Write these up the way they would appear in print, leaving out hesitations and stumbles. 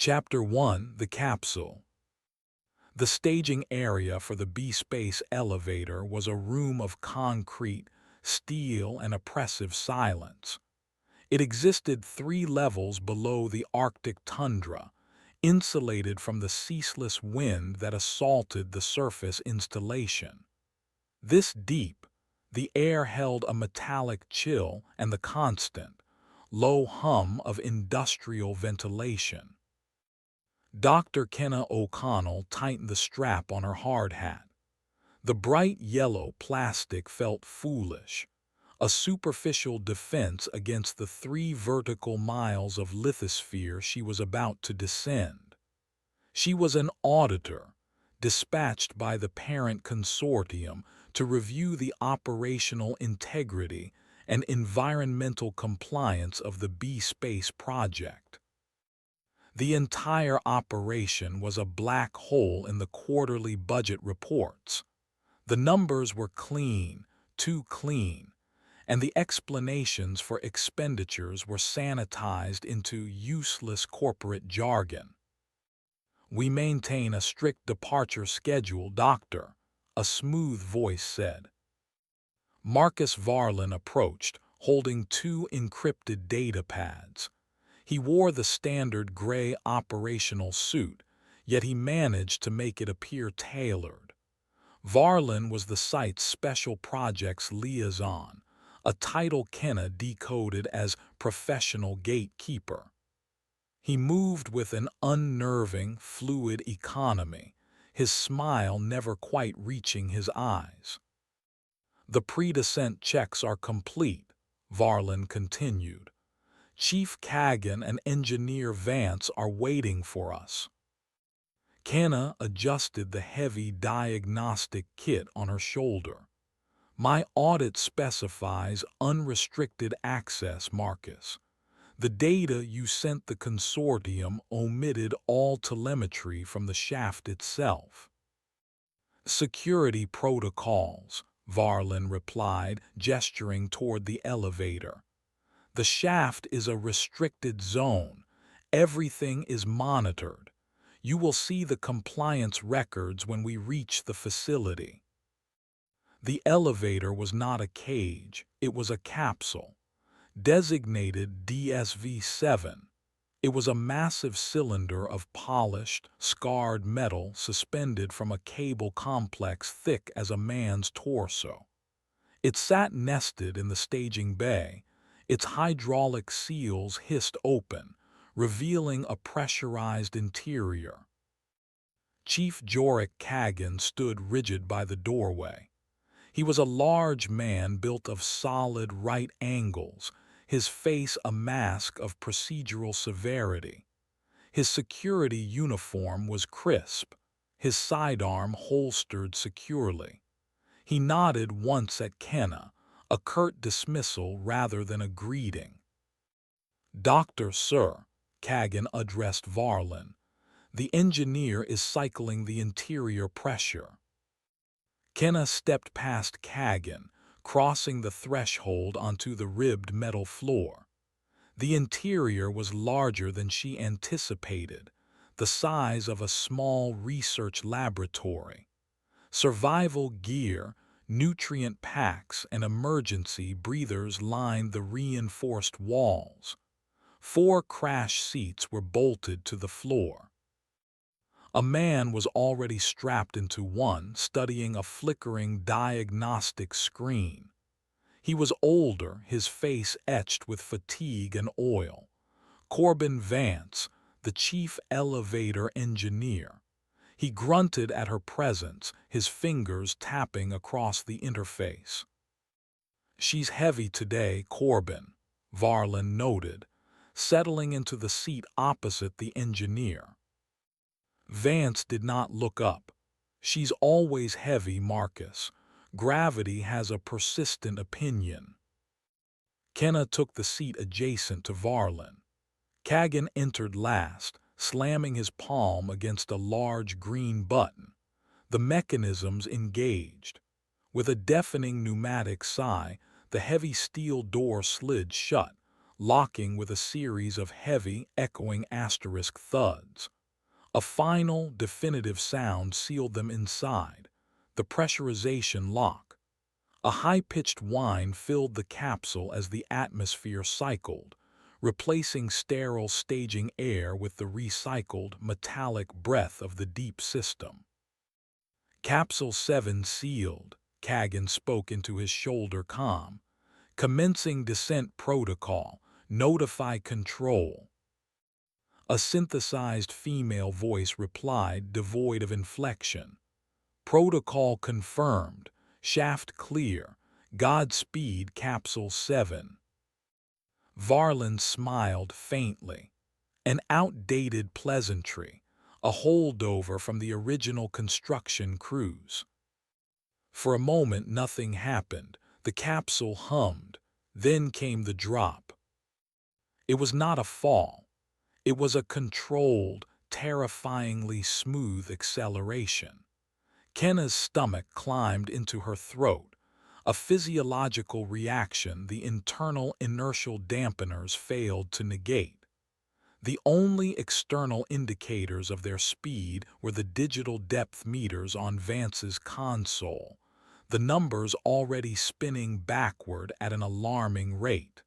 Chapter 1: The Capsule. The staging area for the B-Space elevator was a room of concrete, steel, and oppressive silence. It existed 3 levels below the Arctic tundra, insulated from the ceaseless wind that assaulted the surface installation. This deep, the air held a metallic chill and the constant, low hum of industrial ventilation. Dr. Kenna O'Connell tightened the strap on her hard hat. The bright yellow plastic felt foolish, a superficial defense against the 3 vertical miles of lithosphere she was about to descend. She was an auditor, dispatched by the parent consortium to review the operational integrity and environmental compliance of the B-Space project. The entire operation was a black hole in the quarterly budget reports. The numbers were clean, too clean, and the explanations for expenditures were sanitized into useless corporate jargon. "We maintain a strict departure schedule, Doctor," a smooth voice said. Marcus Varlin approached, holding 2 encrypted data pads. He wore the standard gray operational suit, yet he managed to make it appear tailored. Varlin was the site's special projects liaison, a title Kenna decoded as professional gatekeeper. He moved with an unnerving, fluid economy, his smile never quite reaching his eyes. "The pre-descent checks are complete," Varlin continued. "Chief Kagan and Engineer Vance are waiting for us." Kenna adjusted the heavy diagnostic kit on her shoulder. "My audit specifies unrestricted access, Marcus. The data you sent the consortium omitted all telemetry from the shaft itself." "Security protocols," Varlin replied, gesturing toward the elevator. "The shaft is a restricted zone. Everything is monitored. You will see the compliance records when we reach the facility." The elevator was not a cage, it was a capsule. Designated DSV-7, it was a massive cylinder of polished, scarred metal suspended from a cable complex thick as a man's torso. It sat nested in the staging bay, its hydraulic seals hissed open, revealing a pressurized interior. Chief Jorik Kagan stood rigid by the doorway. He was a large man built of solid right angles, his face a mask of procedural severity. His security uniform was crisp, his sidearm holstered securely. He nodded once at Kenna, a curt dismissal rather than a greeting. "Doctor, sir," Kagan addressed Varlin. "The engineer is cycling the interior pressure." Kenna stepped past Kagan, crossing the threshold onto the ribbed metal floor. The interior was larger than she anticipated, the size of a small research laboratory. Survival gear, nutrient packs, and emergency breathers lined the reinforced walls. 4 crash seats were bolted to the floor. A man was already strapped into one, studying a flickering diagnostic screen. He was older, his face etched with fatigue and oil. Corbin Vance, the chief elevator engineer. He grunted at her presence, his fingers tapping across the interface. "She's heavy today, Corbin," Varlin noted, settling into the seat opposite the engineer. Vance did not look up. "She's always heavy, Marcus. Gravity has a persistent opinion." Kenna took the seat adjacent to Varlin. Kagan entered last, slamming his palm against a large green button. The mechanisms engaged. With a deafening pneumatic sigh, the heavy steel door slid shut, locking with a series of heavy, echoing asterisk thuds. A final, definitive sound sealed them inside, the pressurization lock. A high-pitched whine filled the capsule as the atmosphere cycled, replacing sterile staging air with the recycled, metallic breath of the deep system. Capsule 7 sealed, Kagan spoke into his shoulder comm. Commencing descent protocol, notify control. A synthesized female voice replied, devoid of inflection. Protocol confirmed, shaft clear, Godspeed Capsule 7. Varlin smiled faintly. An outdated pleasantry, a holdover from the original construction cruise. For a moment nothing happened. The capsule hummed. Then came the drop. It was not a fall. It was a controlled, terrifyingly smooth acceleration. Kenna's stomach climbed into her throat, a physiological reaction the internal inertial dampeners failed to negate. The only external indicators of their speed were the digital depth meters on Vance's console, the numbers already spinning backward at an alarming rate.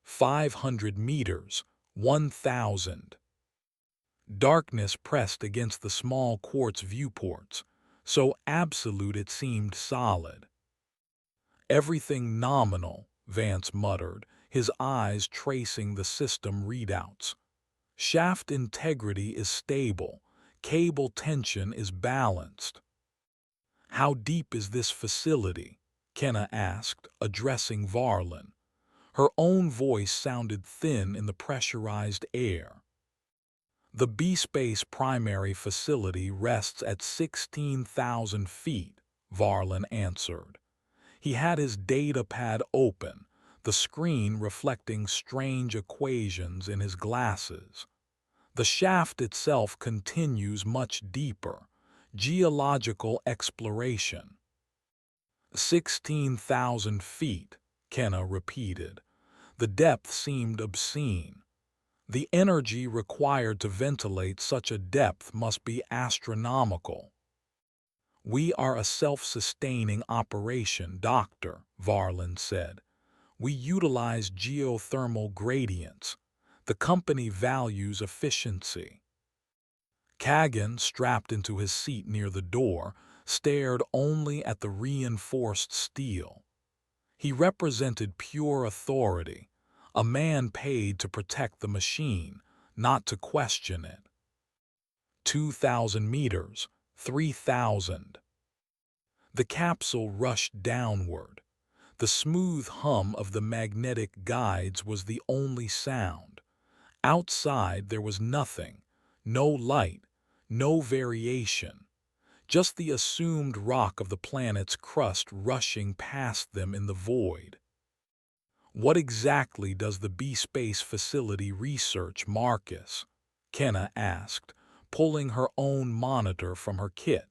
500 meters, 1,000. Darkness pressed against the small quartz viewports, so absolute it seemed solid. Everything nominal, Vance muttered, his eyes tracing the system readouts. Shaft integrity is stable, cable tension is balanced. How deep is this facility? Kenna asked, addressing Varlin. Her own voice sounded thin in the pressurized air. The B-Space primary facility rests at 16,000 feet, Varlin answered. He had his datapad open, the screen reflecting strange equations in his glasses. The shaft itself continues much deeper, geological exploration. 16,000 feet, Kenna repeated. The depth seemed obscene. The energy required to ventilate such a depth must be astronomical. We are a self-sustaining operation, Doctor, Varlin said. We utilize geothermal gradients. The company values efficiency. Kagan, strapped into his seat near the door, stared only at the reinforced steel. He represented pure authority, a man paid to protect the machine, not to question it. 2,000 meters, 3,000. The capsule rushed downward. The smooth hum of the magnetic guides was the only sound. Outside there was nothing, no light, no variation, just the assumed rock of the planet's crust rushing past them in the void. What exactly does the B-Space facility research, Marcus? Kenna asked, pulling her own monitor from her kit.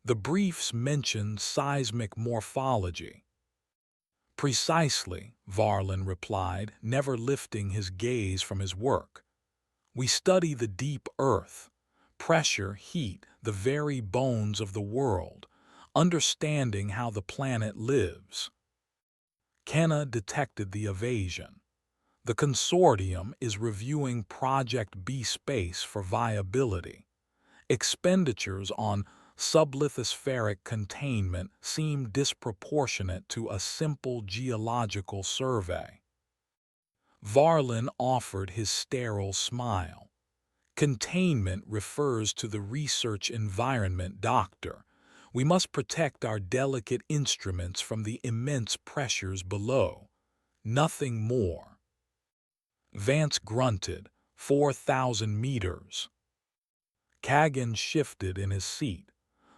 The briefs mentioned seismic morphology. Precisely, Varlin replied, never lifting his gaze from his work. We study the deep earth, pressure, heat, the very bones of the world, understanding how the planet lives. Kenna detected the evasion. The consortium is reviewing Project B-Space for viability. Expenditures on sublithospheric containment seem disproportionate to a simple geological survey. Varlin offered his sterile smile. Containment refers to the research environment, Doctor. We must protect our delicate instruments from the immense pressures below. Nothing more. Vance grunted, 4,000 meters. Kagan shifted in his seat.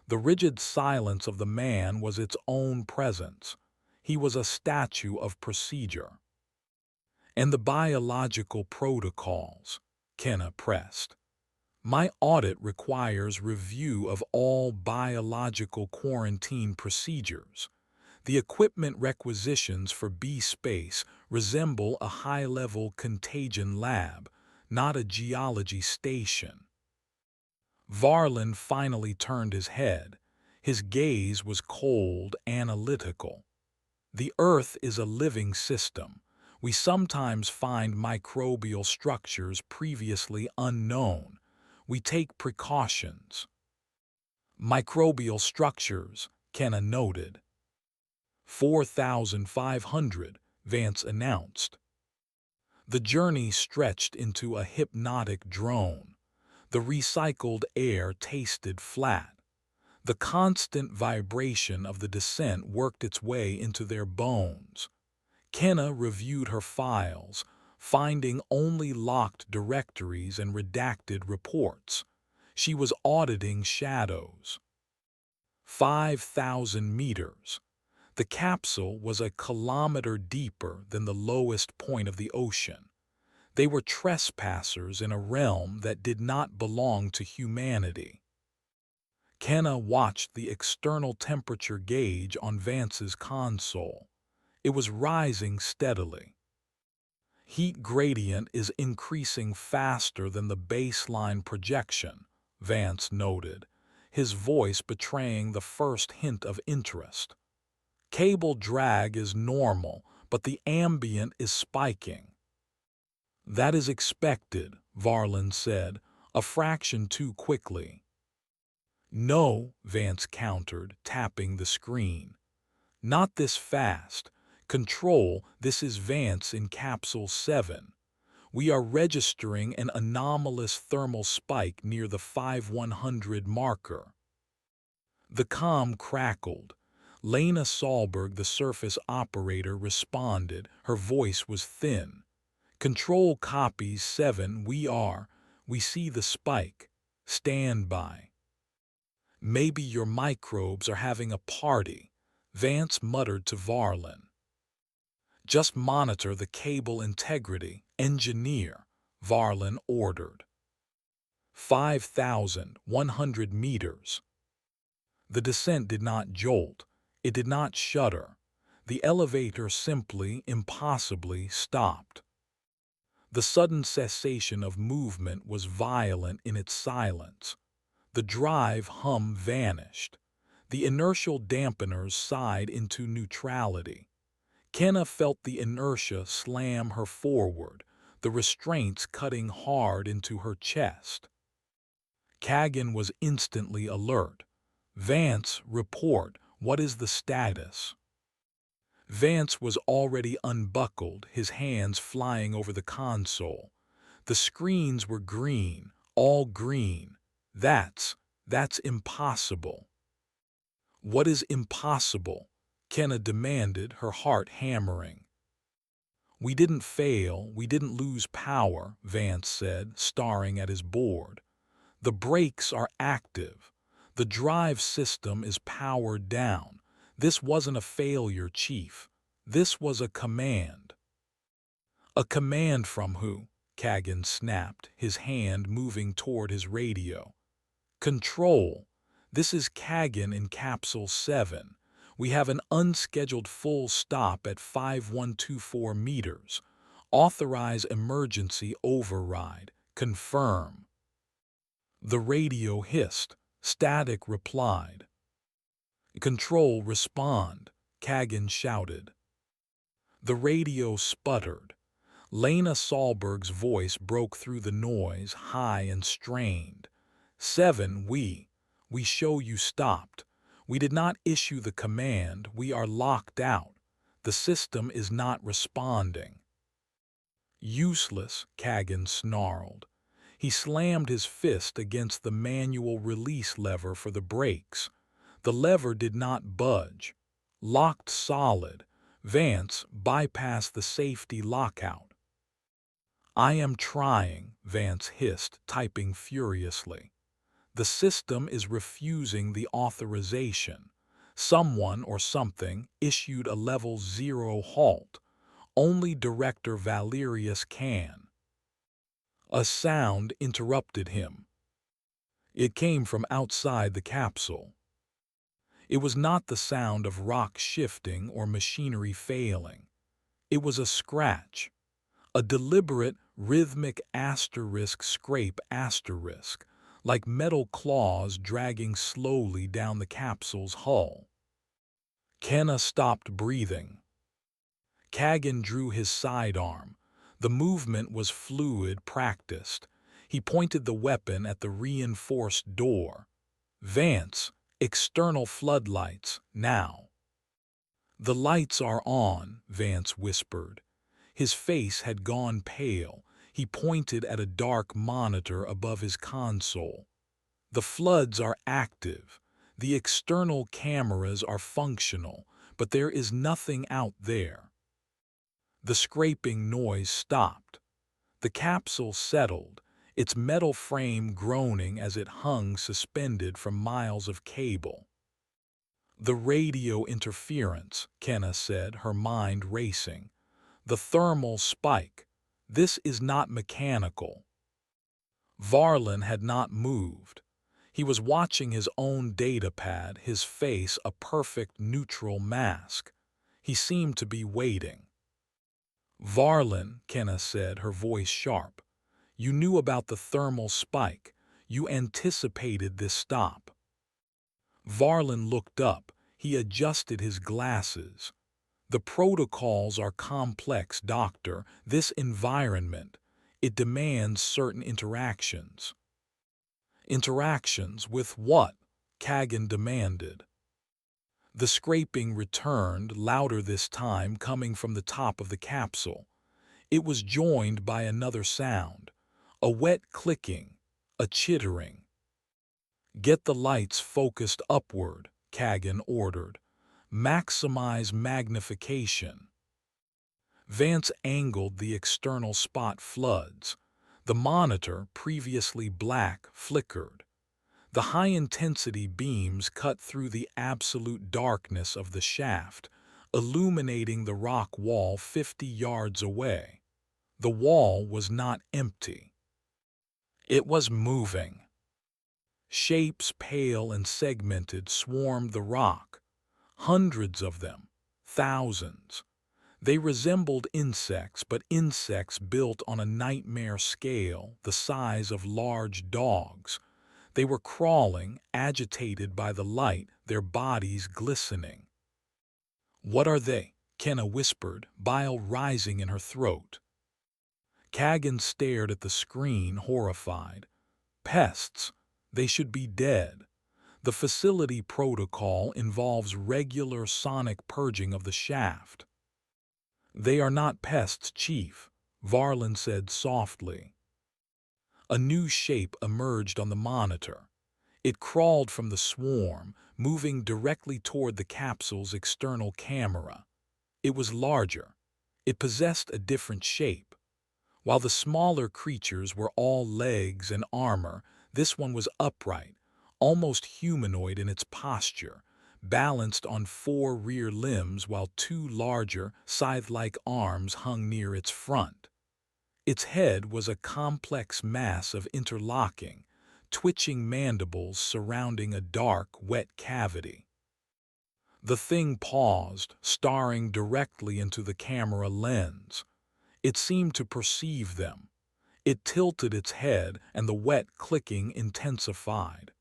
The rigid silence of the man was its own presence. He was a statue of procedure. And the biological protocols, Kenna pressed. My audit requires review of all biological quarantine procedures. The equipment requisitions for B-Space resemble a high-level contagion lab, not a geology station. Varlin finally turned his head. His gaze was cold, analytical. The Earth is a living system. We sometimes find microbial structures previously unknown. We take precautions. Microbial structures, Kenna noted. 4,500, Vance announced. The journey stretched into a hypnotic drone. The recycled air tasted flat. The constant vibration of the descent worked its way into their bones. Kenna reviewed her files, finding only locked directories and redacted reports. She was auditing shadows. 5,000 meters. The capsule was a kilometer deeper than the lowest point of the ocean. They were trespassers in a realm that did not belong to humanity. Kenna watched the external temperature gauge on Vance's console. It was rising steadily. Heat gradient is increasing faster than the baseline projection, Vance noted, his voice betraying the first hint of interest. Cable drag is normal, but the ambient is spiking. That is expected, Varlin said, a fraction too quickly. No, Vance countered, tapping the screen. Not this fast. Control, this is Vance in Capsule 7. We are registering an anomalous thermal spike near the 5100 marker. The comm crackled. Lena Sahlberg, the surface operator, responded. Her voice was thin. Control copies 7, we see the spike. Stand by. Maybe your microbes are having a party, Vance muttered to Varlin. Just monitor the cable integrity, engineer, Varlin ordered. 5,100 meters. The descent did not jolt. It did not shudder. The elevator simply, impossibly stopped. The sudden cessation of movement was violent in its silence. The drive hum vanished. The inertial dampeners sighed into neutrality. Kenna felt the inertia slam her forward, the restraints cutting hard into her chest. Kagan was instantly alert. Vance, report, what is the status? Vance was already unbuckled, his hands flying over the console. The screens were green, all green. That's impossible. What is impossible? Kenna demanded, her heart hammering. We didn't fail, we didn't lose power, Vance said, staring at his board. The brakes are active. The drive system is powered down. This wasn't a failure, Chief. This was a command. A command from who? Kagan snapped, his hand moving toward his radio. Control. This is Kagan in Capsule 7. We have an unscheduled full stop at 5124 meters. Authorize emergency override. Confirm. The radio hissed. Static replied. Control, respond, Kagan shouted. The radio sputtered. Lena Sahlberg's voice broke through the noise, high and strained. 7, we show you stopped. We did not issue the command, we are locked out. The system is not responding. Useless, Kagan snarled. He slammed his fist against the manual release lever for the brakes. The lever did not budge. Locked solid, Vance bypassed the safety lockout. I am trying, Vance hissed, typing furiously. The system is refusing the authorization. Someone or something issued a level 0 halt. Only Director Valerius can. A sound interrupted him. It came from outside the capsule. It was not the sound of rock shifting or machinery failing. It was a scratch, a deliberate, rhythmic asterisk scrape asterisk, like metal claws dragging slowly down the capsule's hull. Kenna stopped breathing. Kagan drew his sidearm. The movement was fluid, practiced. He pointed the weapon at the reinforced door. Vance, external floodlights, now. The lights are on, Vance whispered. His face had gone pale. He pointed at a dark monitor above his console. The floods are active. The external cameras are functional, but there is nothing out there. The scraping noise stopped. The capsule settled, its metal frame groaning as it hung suspended from miles of cable. The radio interference, Kenna said, her mind racing. The thermal spike. This is not mechanical. Varlin had not moved. He was watching his own datapad, his face a perfect neutral mask. He seemed to be waiting. Varlin, Kenna said, her voice sharp. You knew about the thermal spike. You anticipated this stop. Varlin looked up. He adjusted his glasses. The protocols are complex, Doctor. This environment, it demands certain interactions. Interactions with what? Kagan demanded. The scraping returned, louder this time, coming from the top of the capsule. It was joined by another sound, a wet clicking, a chittering. Get the lights focused upward, Kagan ordered. Maximize magnification. Vance angled the external spot floods. The monitor, previously black, flickered. The high-intensity beams cut through the absolute darkness of the shaft, illuminating the rock wall 50 yards away. The wall was not empty. It was moving. Shapes, pale and segmented, swarmed the rock. Hundreds of them, thousands. They resembled insects, but insects built on a nightmare scale, the size of large dogs. They were crawling, agitated by the light, their bodies glistening. What are they? Kenna whispered, bile rising in her throat. Kagan stared at the screen, horrified. Pests. They should be dead. The facility protocol involves regular sonic purging of the shaft. They are not pests, Chief, Varlin said softly. A new shape emerged on the monitor. It crawled from the swarm, moving directly toward the capsule's external camera. It was larger. It possessed a different shape. While the smaller creatures were all legs and armor, this one was upright, almost humanoid in its posture, balanced on 4 rear limbs while 2 larger, scythe-like arms hung near its front. Its head was a complex mass of interlocking, twitching mandibles surrounding a dark, wet cavity. The thing paused, staring directly into the camera lens. It seemed to perceive them. It tilted its head, and the wet clicking intensified.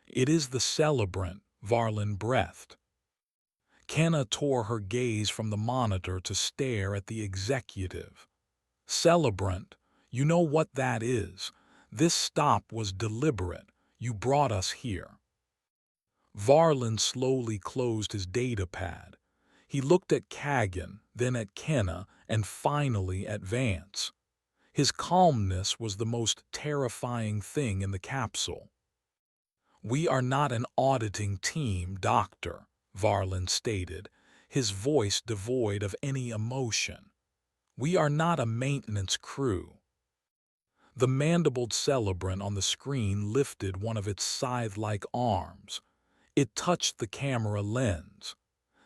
It is the celebrant, Varlin breathed. Kenna tore her gaze from the monitor to stare at the executive. Celebrant, you know what that is. This stop was deliberate. You brought us here. Varlin slowly closed his datapad. He looked at Kagan, then at Kenna, and finally at Vance. His calmness was the most terrifying thing in the capsule. We are not an auditing team, Doctor, Varlin stated, his voice devoid of any emotion. We are not a maintenance crew. The mandibled celebrant on the screen lifted one of its scythe-like arms. It touched the camera lens.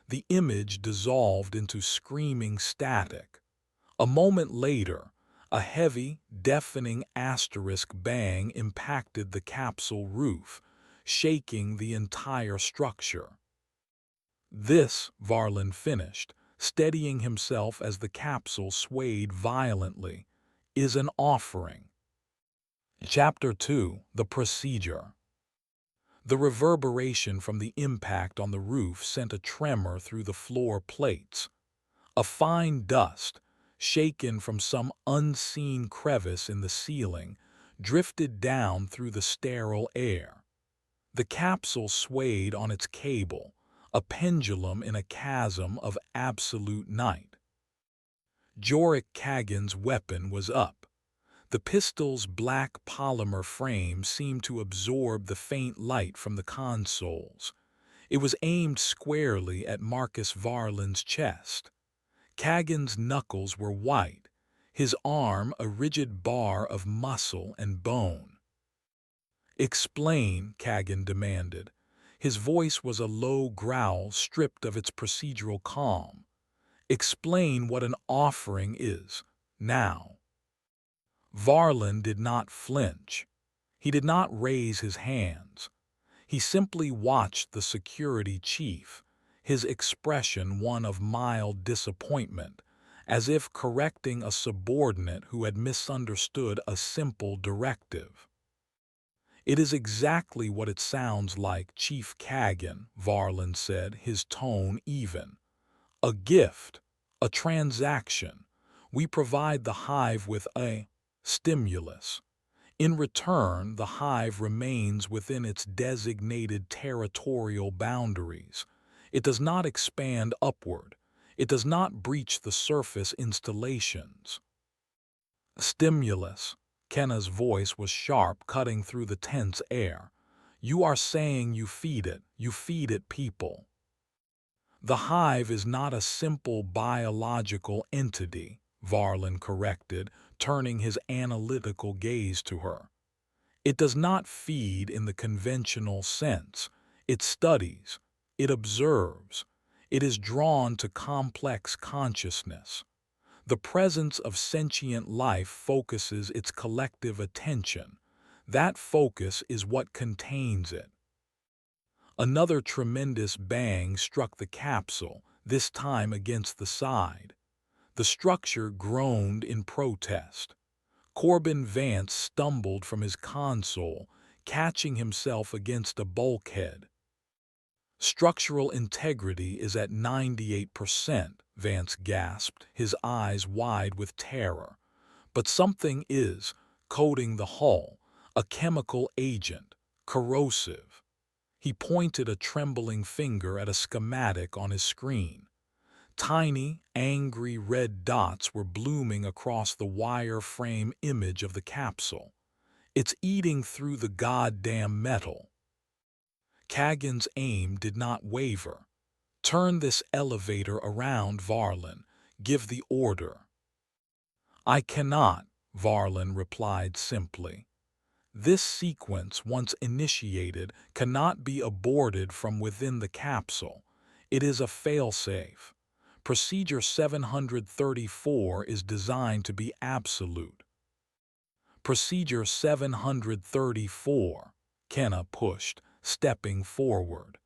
The image dissolved into screaming static. A moment later, a heavy, deafening asterisk bang impacted the capsule roof, shaking the entire structure. "This," Varlin finished, steadying himself as the capsule swayed violently, "is an offering." Chapter 2: The Procedure. The reverberation from the impact on the roof sent a tremor through the floor plates. A fine dust, shaken from some unseen crevice in the ceiling, drifted down through the sterile air. The capsule swayed on its cable, a pendulum in a chasm of absolute night. Jorik Kagan's weapon was up. The pistol's black polymer frame seemed to absorb the faint light from the consoles. It was aimed squarely at Marcus Varlin's chest. Kagan's knuckles were white, his arm a rigid bar of muscle and bone. "Explain," Kagan demanded. His voice was a low growl stripped of its procedural calm. "Explain what an offering is, now." Varlin did not flinch. He did not raise his hands. He simply watched the security chief, his expression one of mild disappointment, as if correcting a subordinate who had misunderstood a simple directive. "It is exactly what it sounds like, Chief Kagan," Varlin said, his tone even. "A gift, a transaction. We provide the hive with a stimulus. In return, the hive remains within its designated territorial boundaries. It does not expand upward. It does not breach the surface installations." "Stimulus." Kenna's voice was sharp, cutting through the tense air. "You are saying you feed it people." "The hive is not a simple biological entity," Varlin corrected, turning his analytical gaze to her. "It does not feed in the conventional sense. It studies. It observes. It is drawn to complex consciousness. The presence of sentient life focuses its collective attention. That focus is what contains it." Another tremendous bang struck the capsule, this time against the side. The structure groaned in protest. Corbin Vance stumbled from his console, catching himself against a bulkhead. "Structural integrity is at 98%, Vance gasped, his eyes wide with terror. "But something is coating the hull, a chemical agent, corrosive." He pointed a trembling finger at a schematic on his screen. Tiny, angry red dots were blooming across the wire-frame image of the capsule. "It's eating through the goddamn metal." Kagan's aim did not waver. "Turn this elevator around, Varlin. Give the order." "I cannot," Varlin replied simply. "This sequence, once initiated, cannot be aborted from within the capsule. It is a failsafe. Procedure 734 is designed to be absolute." "Procedure 734, Kenna pushed, stepping forward.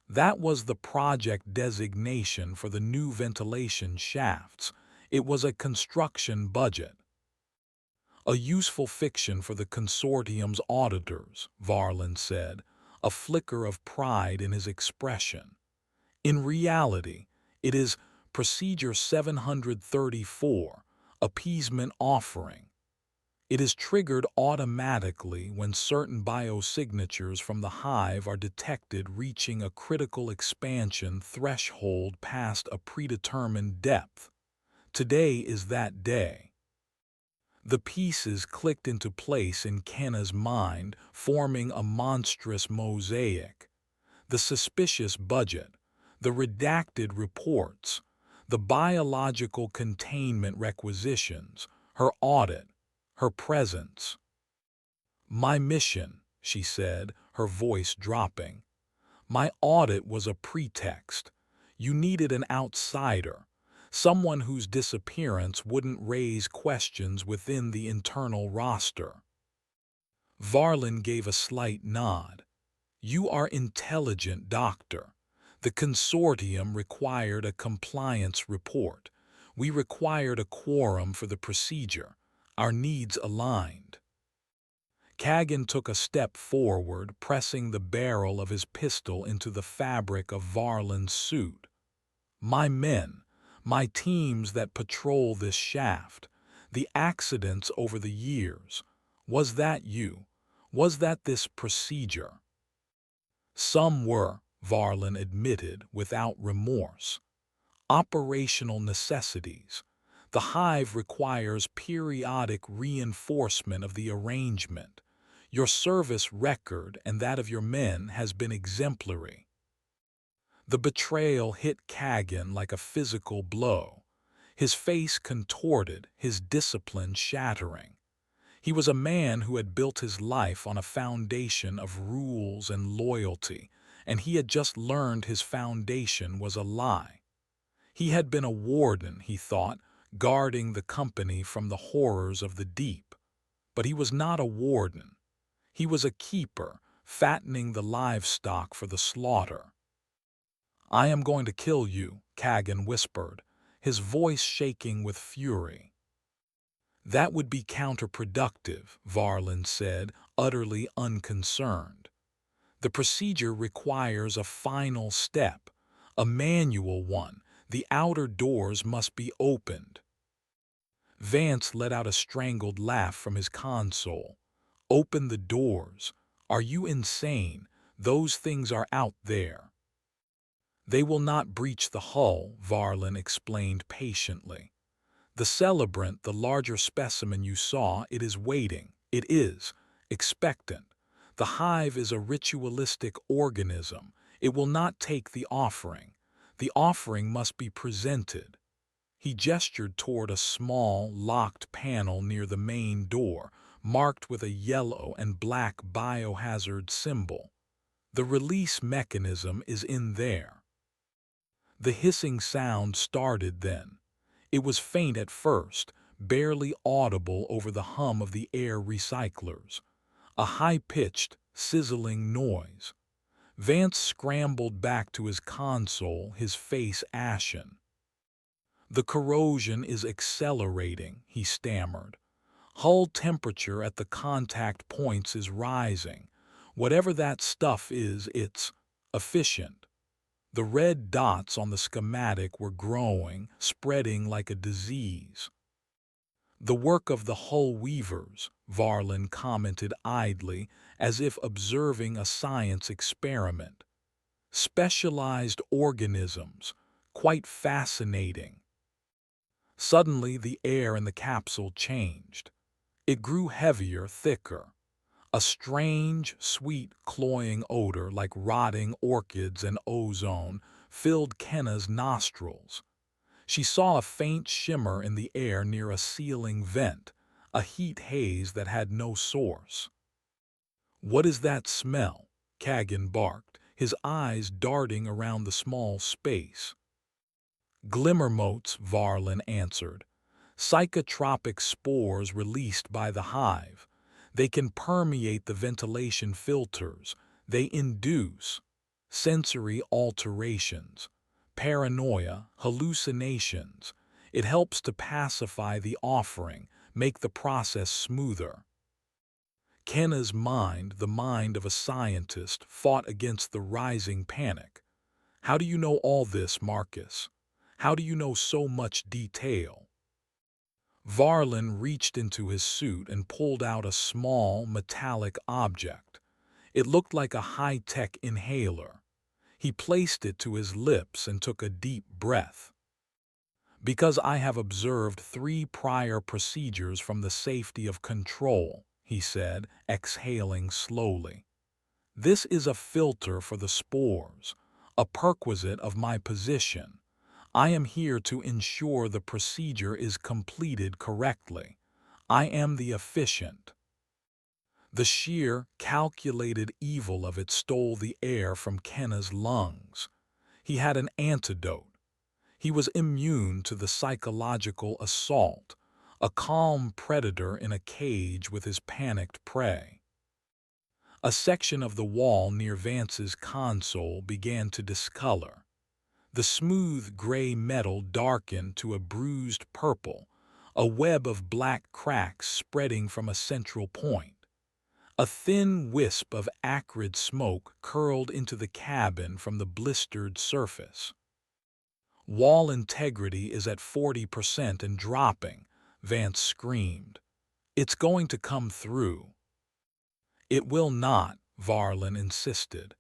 "That was the project designation for the new ventilation shafts. It was a construction budget." "A useful fiction for the consortium's auditors," Varlin said, a flicker of pride in his expression. "In reality, it is Procedure 734, appeasement offering. It is triggered automatically when certain biosignatures from the hive are detected reaching a critical expansion threshold past a predetermined depth. Today is that day." The pieces clicked into place in Kenna's mind, forming a monstrous mosaic. The suspicious budget, the redacted reports, the biological containment requisitions, her audit, her presence. "My mission," she said, her voice dropping. "My audit was a pretext. You needed an outsider, someone whose disappearance wouldn't raise questions within the internal roster." Varlin gave a slight nod. You are intelligent, doctor. The consortium required a compliance report. We required a quorum for the procedure. Our needs aligned. Kagan took a step forward, pressing the barrel of his pistol into the fabric of Varlin's suit. My men, my teams that patrol this shaft, the accidents over the years, was that you? Was that this procedure? Some were, Varlin admitted without remorse. Operational necessities. The hive requires periodic reinforcement of the arrangement. Your service record and that of your men has been exemplary. The betrayal hit Kagan like a physical blow. His face contorted, his discipline shattering. He was a man who had built his life on a foundation of rules and loyalty, and he had just learned his foundation was a lie. He had been a warden, he thought, guarding the company from the horrors of the deep. But he was not a warden. He was a keeper, fattening the livestock for the slaughter. I am going to kill you, Kagan whispered, his voice shaking with fury. That would be counterproductive, Varlin said, utterly unconcerned. The procedure requires a final step, a manual one. The outer doors must be opened. Vance let out a strangled laugh from his console. Open the doors. Are you insane? Those things are out there. They will not breach the hull, Varlin explained patiently. The celebrant, the larger specimen you saw, it is waiting. It is expectant. The hive is a ritualistic organism. It will not take the offering. The offering must be presented. He gestured toward a small, locked panel near the main door, marked with a yellow and black biohazard symbol. The release mechanism is in there. The hissing sound started then. It was faint at first, barely audible over the hum of the air recyclers. A high-pitched, sizzling noise. Vance scrambled back to his console, his face ashen. The corrosion is accelerating, he stammered. Hull temperature at the contact points is rising. Whatever that stuff is, it's efficient. The red dots on the schematic were growing, spreading like a disease. The work of the hull weavers, Varlin commented idly, as if observing a science experiment. Specialized organisms, quite fascinating. Suddenly the air in the capsule changed. It grew heavier, thicker. A strange, sweet, cloying odor like rotting orchids and ozone filled Kenna's nostrils. She saw a faint shimmer in the air near a sealing vent, a heat haze that had no source. What is that smell? Kagan barked, his eyes darting around the small space. Glimmer motes, Varlin answered. Psychotropic spores released by the hive. They can permeate the ventilation filters. They induce sensory alterations, paranoia, hallucinations. It helps to pacify the offering, make the process smoother. Kenna's mind, the mind of a scientist, fought against the rising panic. How do you know all this, Marcus? How do you know so much detail? Varlin reached into his suit and pulled out a small, metallic object. It looked like a high-tech inhaler. He placed it to his lips and took a deep breath. Because I have observed 3 prior procedures from the safety of control, he said, exhaling slowly. This is a filter for the spores, a perquisite of my position. I am here to ensure the procedure is completed correctly. I am the efficient. The sheer, calculated evil of it stole the air from Kenna's lungs. He had an antidote. He was immune to the psychological assault, a calm predator in a cage with his panicked prey. A section of the wall near Vance's console began to discolor. The smooth gray metal darkened to a bruised purple, a web of black cracks spreading from a central point. A thin wisp of acrid smoke curled into the cabin from the blistered surface. "Wall integrity is at 40% and dropping," Vance screamed. "It's going to come through." "It will not," Varlin insisted.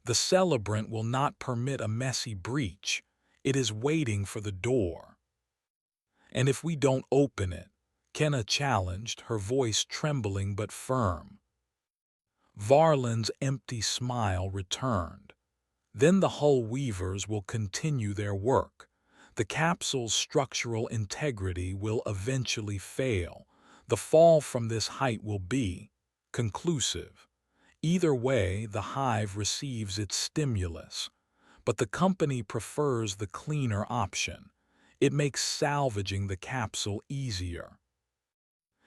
"The celebrant will not permit a messy breach. It is waiting for the door." "And if we don't open it?" Kenna challenged, her voice trembling but firm. Varlin's empty smile returned. "Then the hull weavers will continue their work. The capsule's structural integrity will eventually fail. The fall from this height will be conclusive. Either way, the hive receives its stimulus. But the company prefers the cleaner option. It makes salvaging the capsule easier."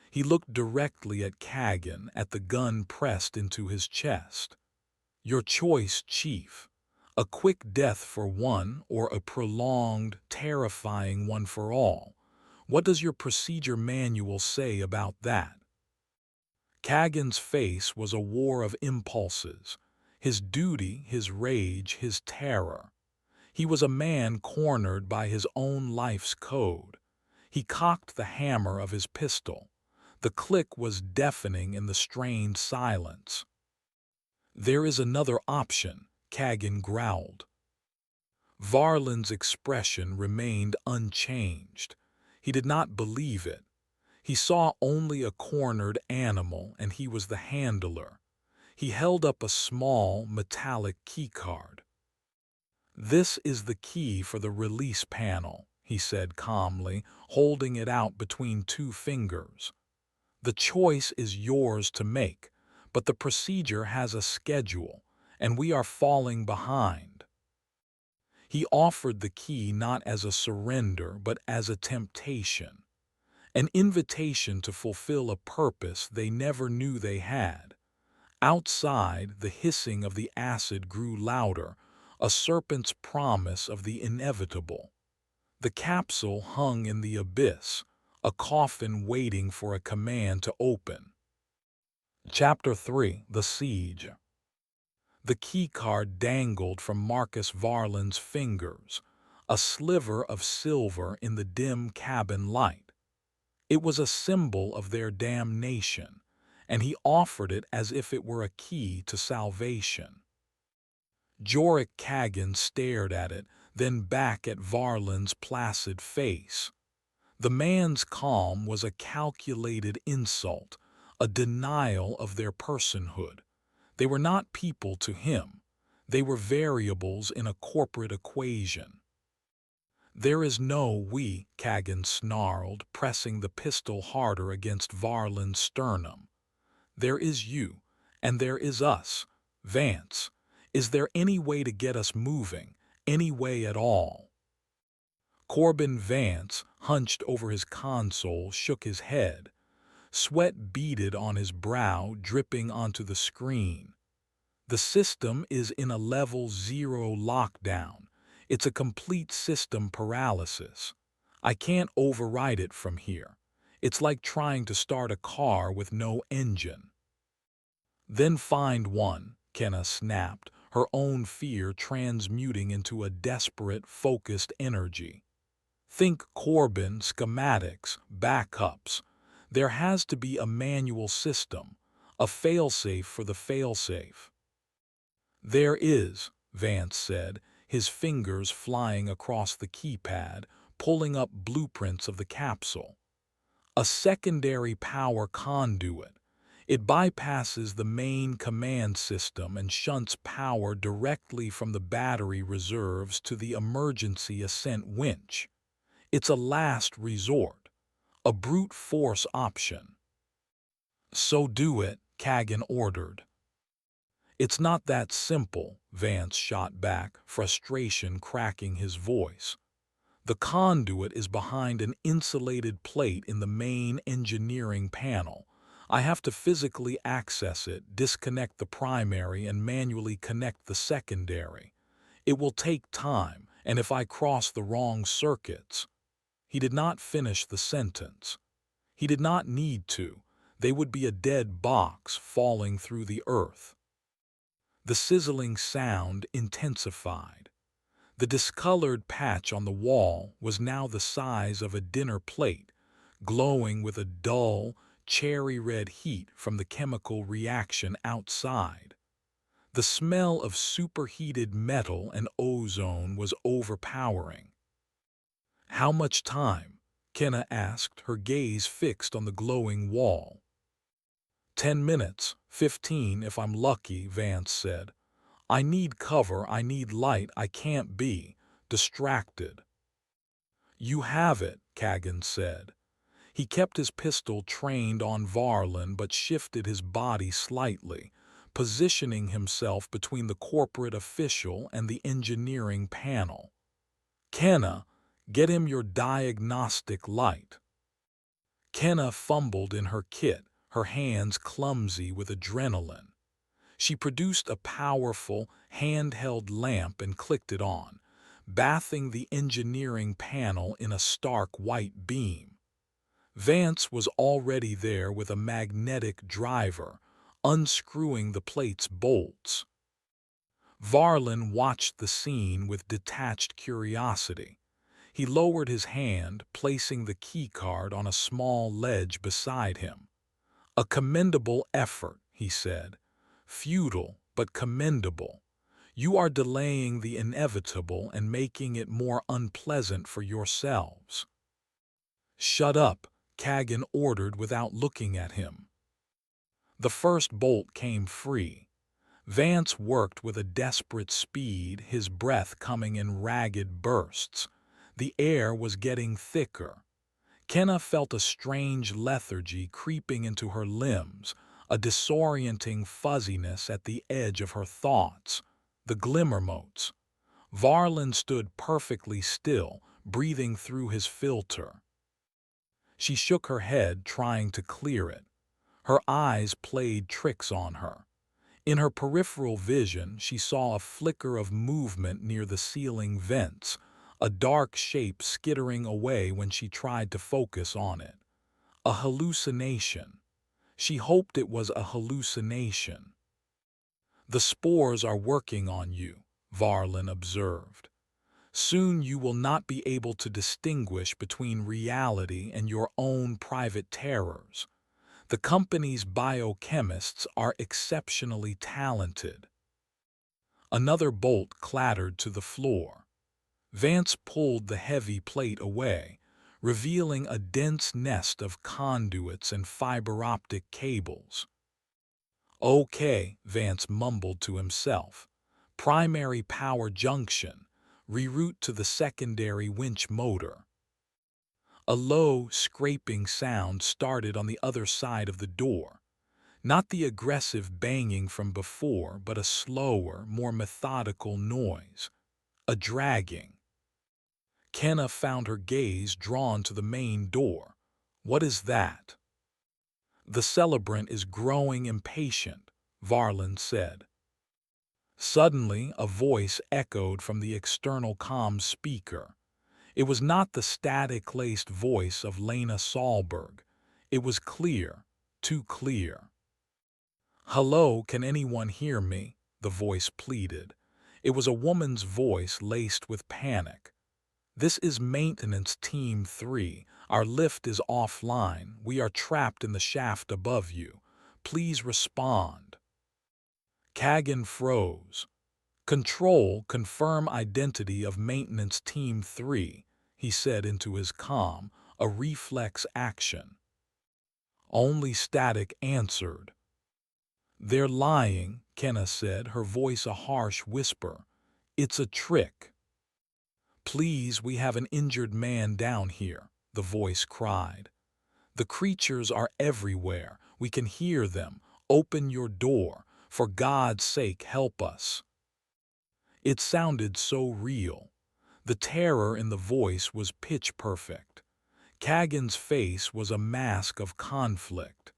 He looked directly at Kagan, at the gun pressed into his chest. "Your choice, Chief. A quick death for one or a prolonged, terrifying one for all. What does your procedure manual say about that?" Kagan's face was a war of impulses. His duty, his rage, his terror. He was a man cornered by his own life's code. He cocked the hammer of his pistol. The click was deafening in the strained silence. "There is another option," Kagan growled. Varlin's expression remained unchanged. He did not believe it. He saw only a cornered animal, and he was the handler. He held up a small, metallic keycard. "This is the key for the release panel," he said calmly, holding it out between two fingers. "The choice is yours to make, but the procedure has a schedule, and we are falling behind." He offered the key not as a surrender, but as a temptation. An invitation to fulfill a purpose they never knew they had. Outside, the hissing of the acid grew louder, a serpent's promise of the inevitable. The capsule hung in the abyss, a coffin waiting for a command to open. Chapter 3: The Siege. The keycard dangled from Marcus Varlin's fingers, a sliver of silver in the dim cabin light. It was a symbol of their damnation, and he offered it as if it were a key to salvation. Jorik Kagan stared at it, then back at Varlin's placid face. The man's calm was a calculated insult, a denial of their personhood. They were not people to him. They were variables in a corporate equation. "There is no we," Kagan snarled, pressing the pistol harder against Varlin's sternum. "There is you, and there is us. Vance, is there any way to get us moving, any way at all?" Corbin Vance, hunched over his console, shook his head. Sweat beaded on his brow, dripping onto the screen. "The system is in a level 0 lockdown. It's a complete system paralysis. I can't override it from here. It's like trying to start a car with no engine." "Then find one," Kenna snapped, her own fear transmuting into a desperate, focused energy. "Think Corbin, schematics, backups. There has to be a manual system, a failsafe for the failsafe." "There is," Vance said, his fingers flying across the keypad, pulling up blueprints of the capsule. "A secondary power conduit. It bypasses the main command system and shunts power directly from the battery reserves to the emergency ascent winch. It's a last resort, a brute force option." "So do it," Kagan ordered. "It's not that simple," Vance shot back, frustration cracking his voice. "The conduit is behind an insulated plate in the main engineering panel, I have to physically access it, disconnect the primary, and manually connect the secondary. It will take time, and if I cross the wrong circuits—" He did not finish the sentence. He did not need to. They would be a dead box falling through the earth. The sizzling sound intensified. The discolored patch on the wall was now the size of a dinner plate, glowing with a dull, cherry-red heat from the chemical reaction outside. The smell of superheated metal and ozone was overpowering. "How much time?" Kenna asked, her gaze fixed on the glowing wall. 10 minutes, 15 if I'm lucky, Vance said. I need cover, I need light, I can't be distracted. You have it, Kagan said. He kept his pistol trained on Varlin but shifted his body slightly, positioning himself between the corporate official and the engineering panel. Kenna, get him your diagnostic light. Kenna fumbled in her kit, her hands clumsy with adrenaline. She produced a powerful, handheld lamp and clicked it on, bathing the engineering panel in a stark white beam. Vance was already there with a magnetic driver, unscrewing the plate's bolts. Varlin watched the scene with detached curiosity. He lowered his hand, placing the keycard on a small ledge beside him. A commendable effort, he said. Futile, but commendable. You are delaying the inevitable and making it more unpleasant for yourselves. Shut up, Kagan ordered without looking at him. The first bolt came free. Vance worked with a desperate speed, his breath coming in ragged bursts. The air was getting thicker. Kenna felt a strange lethargy creeping into her limbs, a disorienting fuzziness at the edge of her thoughts. The glimmer motes. Varlin stood perfectly still, breathing through his filter. She shook her head, trying to clear it. Her eyes played tricks on her. In her peripheral vision, she saw a flicker of movement near the ceiling vents, a dark shape skittering away when she tried to focus on it. A hallucination. She hoped it was a hallucination. The spores are working on you, Varlin observed. Soon you will not be able to distinguish between reality and your own private terrors. The company's biochemists are exceptionally talented. Another bolt clattered to the floor. Vance pulled the heavy plate away, revealing a dense nest of conduits and fiber-optic cables. Okay, Vance mumbled to himself. Primary power junction. Reroute to the secondary winch motor. A low, scraping sound started on the other side of the door. Not the aggressive banging from before, but a slower, more methodical noise. A dragging. Kenna found her gaze drawn to the main door. What is that? The celebrant is growing impatient, Varlin said. Suddenly, a voice echoed from the external comm speaker. It was not the static-laced voice of Lena Sahlberg. It was clear, too clear. Hello, can anyone hear me? The voice pleaded. It was a woman's voice laced with panic. This is Maintenance Team 3. Our lift is offline. We are trapped in the shaft above you. Please respond. Kagan froze. Control, confirm identity of Maintenance Team 3, he said into his comm, a reflex action. Only static answered. They're lying, Kenna said, her voice a harsh whisper. It's a trick. Please, we have an injured man down here, the voice cried. The creatures are everywhere. We can hear them. Open your door. For God's sake, help us. It sounded so real. The terror in the voice was pitch perfect. Kagan's face was a mask of conflict.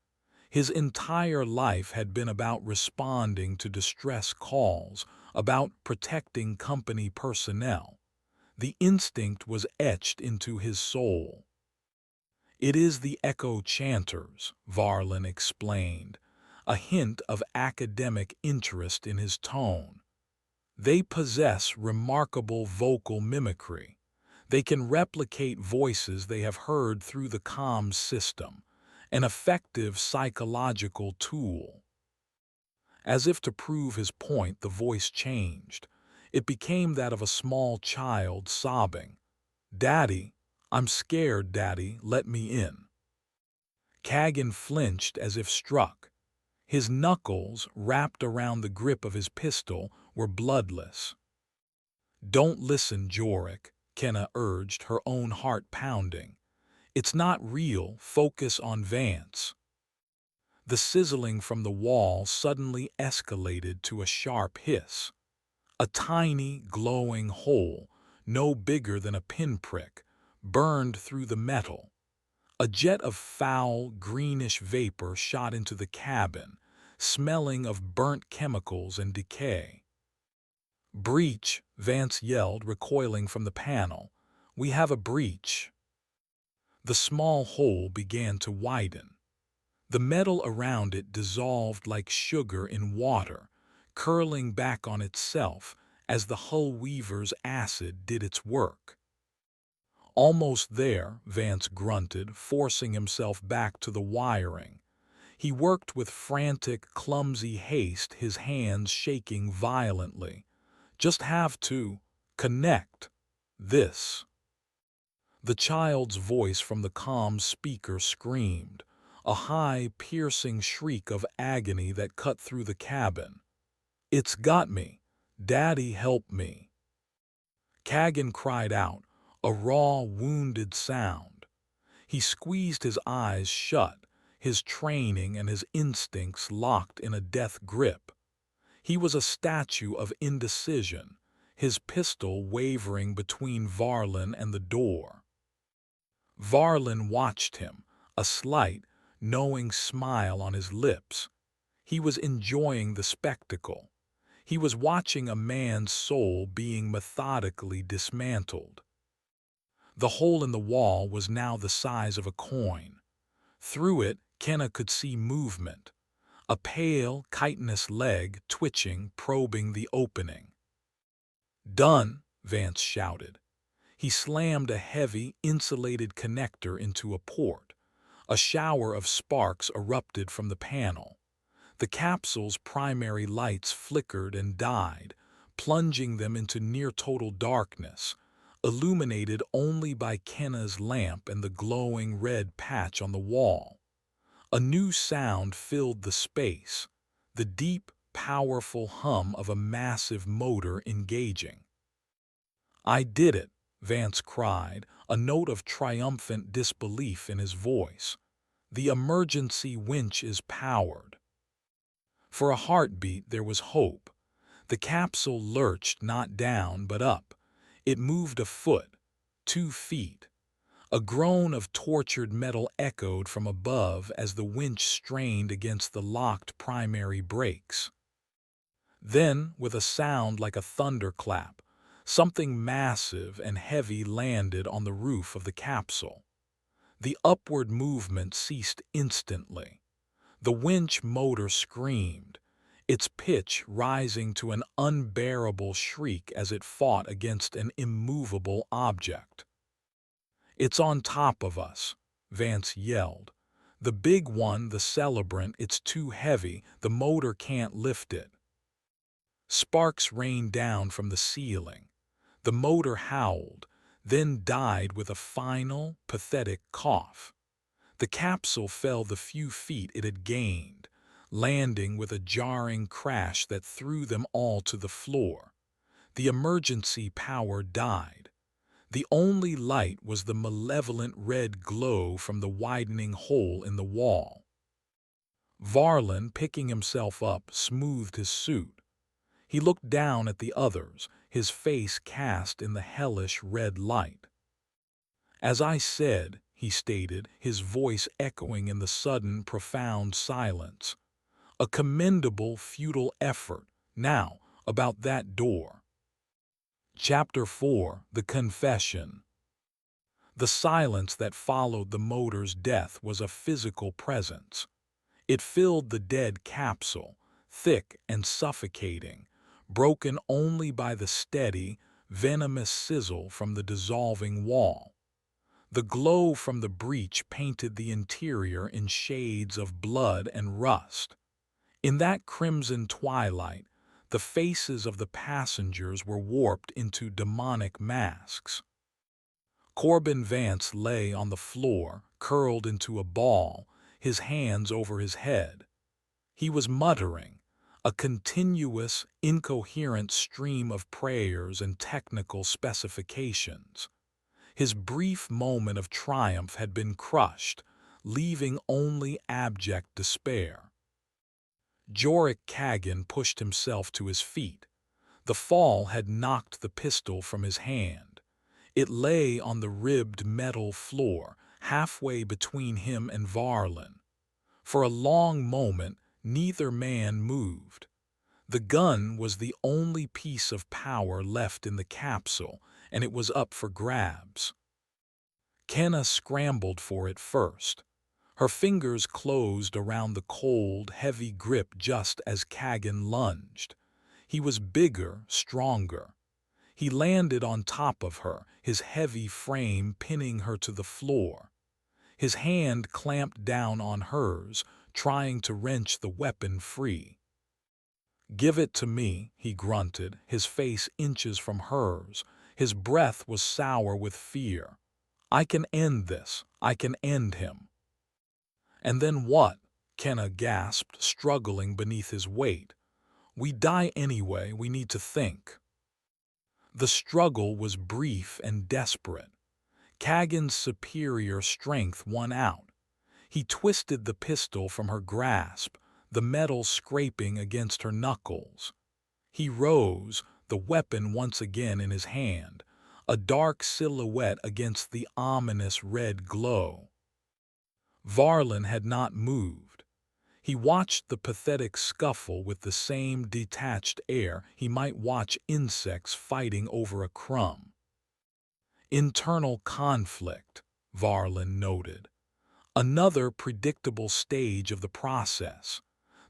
His entire life had been about responding to distress calls, about protecting company personnel. The instinct was etched into his soul. "It is the echo chanters," Varlin explained, a hint of academic interest in his tone. "They possess remarkable vocal mimicry. They can replicate voices they have heard through the comms system, an effective psychological tool." As if to prove his point, the voice changed. It became that of a small child sobbing. "Daddy, I'm scared, Daddy, let me in." Kagan flinched as if struck. His knuckles, wrapped around the grip of his pistol, were bloodless. "Don't listen, Jorik," Kenna urged, her own heart pounding. "It's not real, focus on Vance." The sizzling from the wall suddenly escalated to a sharp hiss. A tiny, glowing hole, no bigger than a pinprick, burned through the metal. A jet of foul, greenish vapor shot into the cabin, smelling of burnt chemicals and decay. "Breach," Vance yelled, recoiling from the panel. "We have a breach." The small hole began to widen. The metal around it dissolved like sugar in water, curling back on itself as the hull weaver's acid did its work. "Almost there," Vance grunted, forcing himself back to the wiring. He worked with frantic, clumsy haste, his hands shaking violently. "Just have to connect this." The child's voice from the comm speaker screamed, a high, piercing shriek of agony that cut through the cabin. "It's got me. Daddy, help me." Kagan cried out, a raw, wounded sound. He squeezed his eyes shut, his training and his instincts locked in a death grip. He was a statue of indecision, his pistol wavering between Varlin and the door. Varlin watched him, a slight, knowing smile on his lips. He was enjoying the spectacle. He was watching a man's soul being methodically dismantled. The hole in the wall was now the size of a coin. Through it, Kenna could see movement, a pale, chitinous leg twitching, probing the opening. "Done," Vance shouted. He slammed a heavy, insulated connector into a port. A shower of sparks erupted from the panel. The capsule's primary lights flickered and died, plunging them into near-total darkness, illuminated only by Kenna's lamp and the glowing red patch on the wall. A new sound filled the space, the deep, powerful hum of a massive motor engaging. "I did it," Vance cried, a note of triumphant disbelief in his voice. "The emergency winch is powered." For a heartbeat there was hope. The capsule lurched not down but up. It moved a foot, 2 feet. A groan of tortured metal echoed from above as the winch strained against the locked primary brakes. Then, with a sound like a thunderclap, something massive and heavy landed on the roof of the capsule. The upward movement ceased instantly. The winch motor screamed, its pitch rising to an unbearable shriek as it fought against an immovable object. "It's on top of us," Vance yelled. "The big one, the Celebrant, it's too heavy, the motor can't lift it." Sparks rained down from the ceiling. The motor howled, then died with a final, pathetic cough. The capsule fell the few feet it had gained, landing with a jarring crash that threw them all to the floor. The emergency power died. The only light was the malevolent red glow from the widening hole in the wall. Varlin, picking himself up, smoothed his suit. He looked down at the others, his face cast in the hellish red light. "As I said," he stated, his voice echoing in the sudden, profound silence. "A commendable, futile effort. Now, about that door." Chapter 4: The Confession. The silence that followed the motor's death was a physical presence. It filled the dead capsule, thick and suffocating, broken only by the steady, venomous sizzle from the dissolving wall. The glow from the breach painted the interior in shades of blood and rust. In that crimson twilight, the faces of the passengers were warped into demonic masks. Corbin Vance lay on the floor, curled into a ball, his hands over his head. He was muttering, a continuous, incoherent stream of prayers and technical specifications. His brief moment of triumph had been crushed, leaving only abject despair. Jorik Kagan pushed himself to his feet. The fall had knocked the pistol from his hand. It lay on the ribbed metal floor, halfway between him and Varlin. For a long moment, neither man moved. The gun was the only piece of power left in the capsule, and it was up for grabs. Kenna scrambled for it first. Her fingers closed around the cold, heavy grip just as Kagan lunged. He was bigger, stronger. He landed on top of her, his heavy frame pinning her to the floor. His hand clamped down on hers, trying to wrench the weapon free. "Give it to me," he grunted, his face inches from hers. His breath was sour with fear. "I can end this. I can end him." "And then what?" Kenna gasped, struggling beneath his weight. "We die anyway, we need to think." The struggle was brief and desperate. Kagan's superior strength won out. He twisted the pistol from her grasp, the metal scraping against her knuckles. He rose, the weapon once again in his hand, a dark silhouette against the ominous red glow. Varlin had not moved. He watched the pathetic scuffle with the same detached air he might watch insects fighting over a crumb. "Internal conflict," Varlin noted. "Another predictable stage of the process.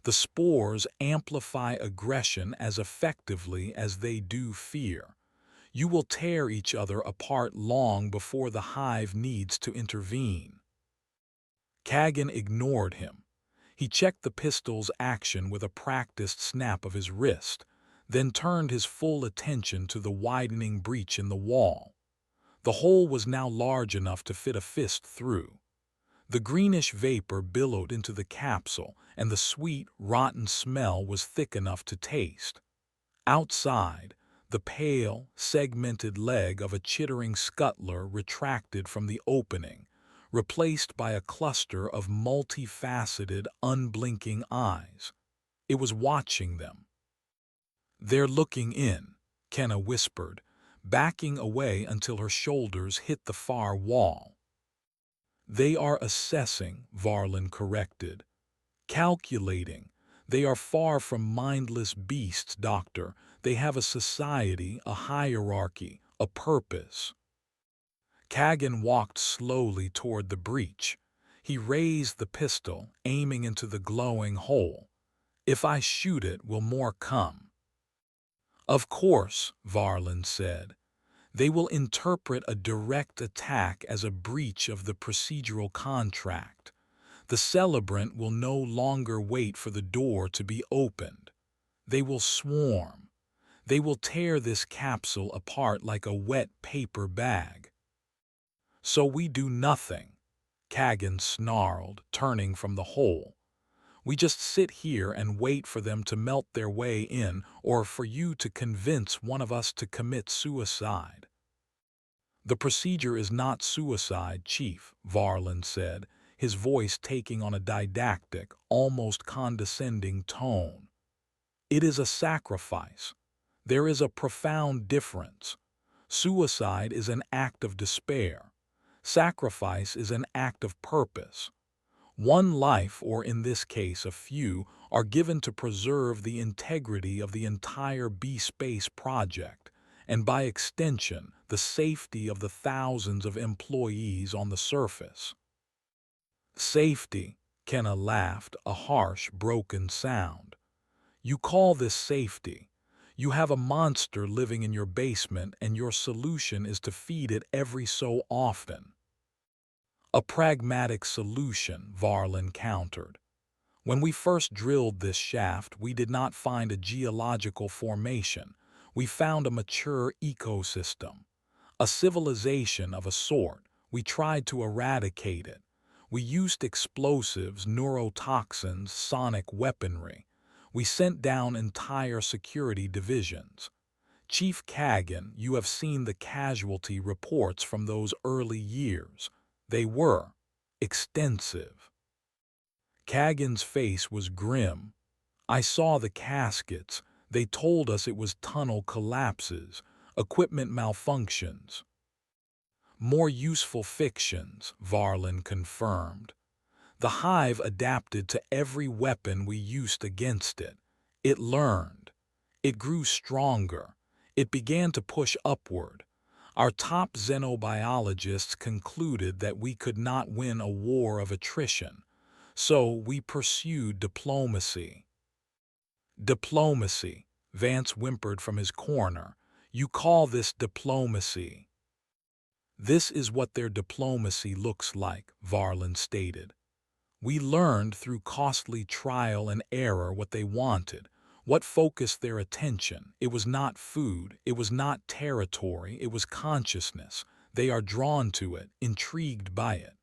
The spores amplify aggression as effectively as they do fear. You will tear each other apart long before the hive needs to intervene." Kagan ignored him. He checked the pistol's action with a practiced snap of his wrist, then turned his full attention to the widening breach in the wall. The hole was now large enough to fit a fist through. The greenish vapor billowed into the capsule, and the sweet, rotten smell was thick enough to taste. Outside, the pale, segmented leg of a chittering scuttler retracted from the opening, replaced by a cluster of multifaceted, unblinking eyes. It was watching them. "They're looking in," Kenna whispered, backing away until her shoulders hit the far wall. "They are assessing," Varlin corrected. "Calculating. They are far from mindless beasts, Doctor. They have a society, a hierarchy, a purpose." Kagan walked slowly toward the breach. He raised the pistol, aiming into the glowing hole. "If I shoot it, will more come?" "Of course," Varlin said. "They will interpret a direct attack as a breach of the procedural contract. The celebrant will no longer wait for the door to be opened. They will swarm. They will tear this capsule apart like a wet paper bag." "So we do nothing," Kagan snarled, turning from the hole. "We just sit here and wait for them to melt their way in, or for you to convince one of us to commit suicide." "The procedure is not suicide, Chief," Varlin said, his voice taking on a didactic, almost condescending tone. "It is a sacrifice. There is a profound difference. Suicide is an act of despair. Sacrifice is an act of purpose. One life, or in this case a few, are given to preserve the integrity of the entire B-Space project, and by extension, the safety of the thousands of employees on the surface. Safety, Kenna laughed, a harsh, broken sound. You call this safety? You have a monster living in your basement and your solution is to feed it every so often. A pragmatic solution, Varlin countered. When we first drilled this shaft, we did not find a geological formation. We found a mature ecosystem, a civilization of a sort. We tried to eradicate it. We used explosives, neurotoxins, sonic weaponry. We sent down entire security divisions. Chief Kagan, you have seen the casualty reports from those early years. They were extensive. Kagan's face was grim. I saw the caskets. They told us it was tunnel collapses, equipment malfunctions. More useful fictions, Varlin confirmed. The hive adapted to every weapon we used against it. It learned. It grew stronger. It began to push upward. Our top xenobiologists concluded that we could not win a war of attrition, so we pursued diplomacy. Diplomacy, Vance whimpered from his corner. You call this diplomacy? This is what their diplomacy looks like, Varlin stated. We learned through costly trial and error what they wanted, what focused their attention. It was not food, it was not territory, it was consciousness. They are drawn to it, intrigued by it.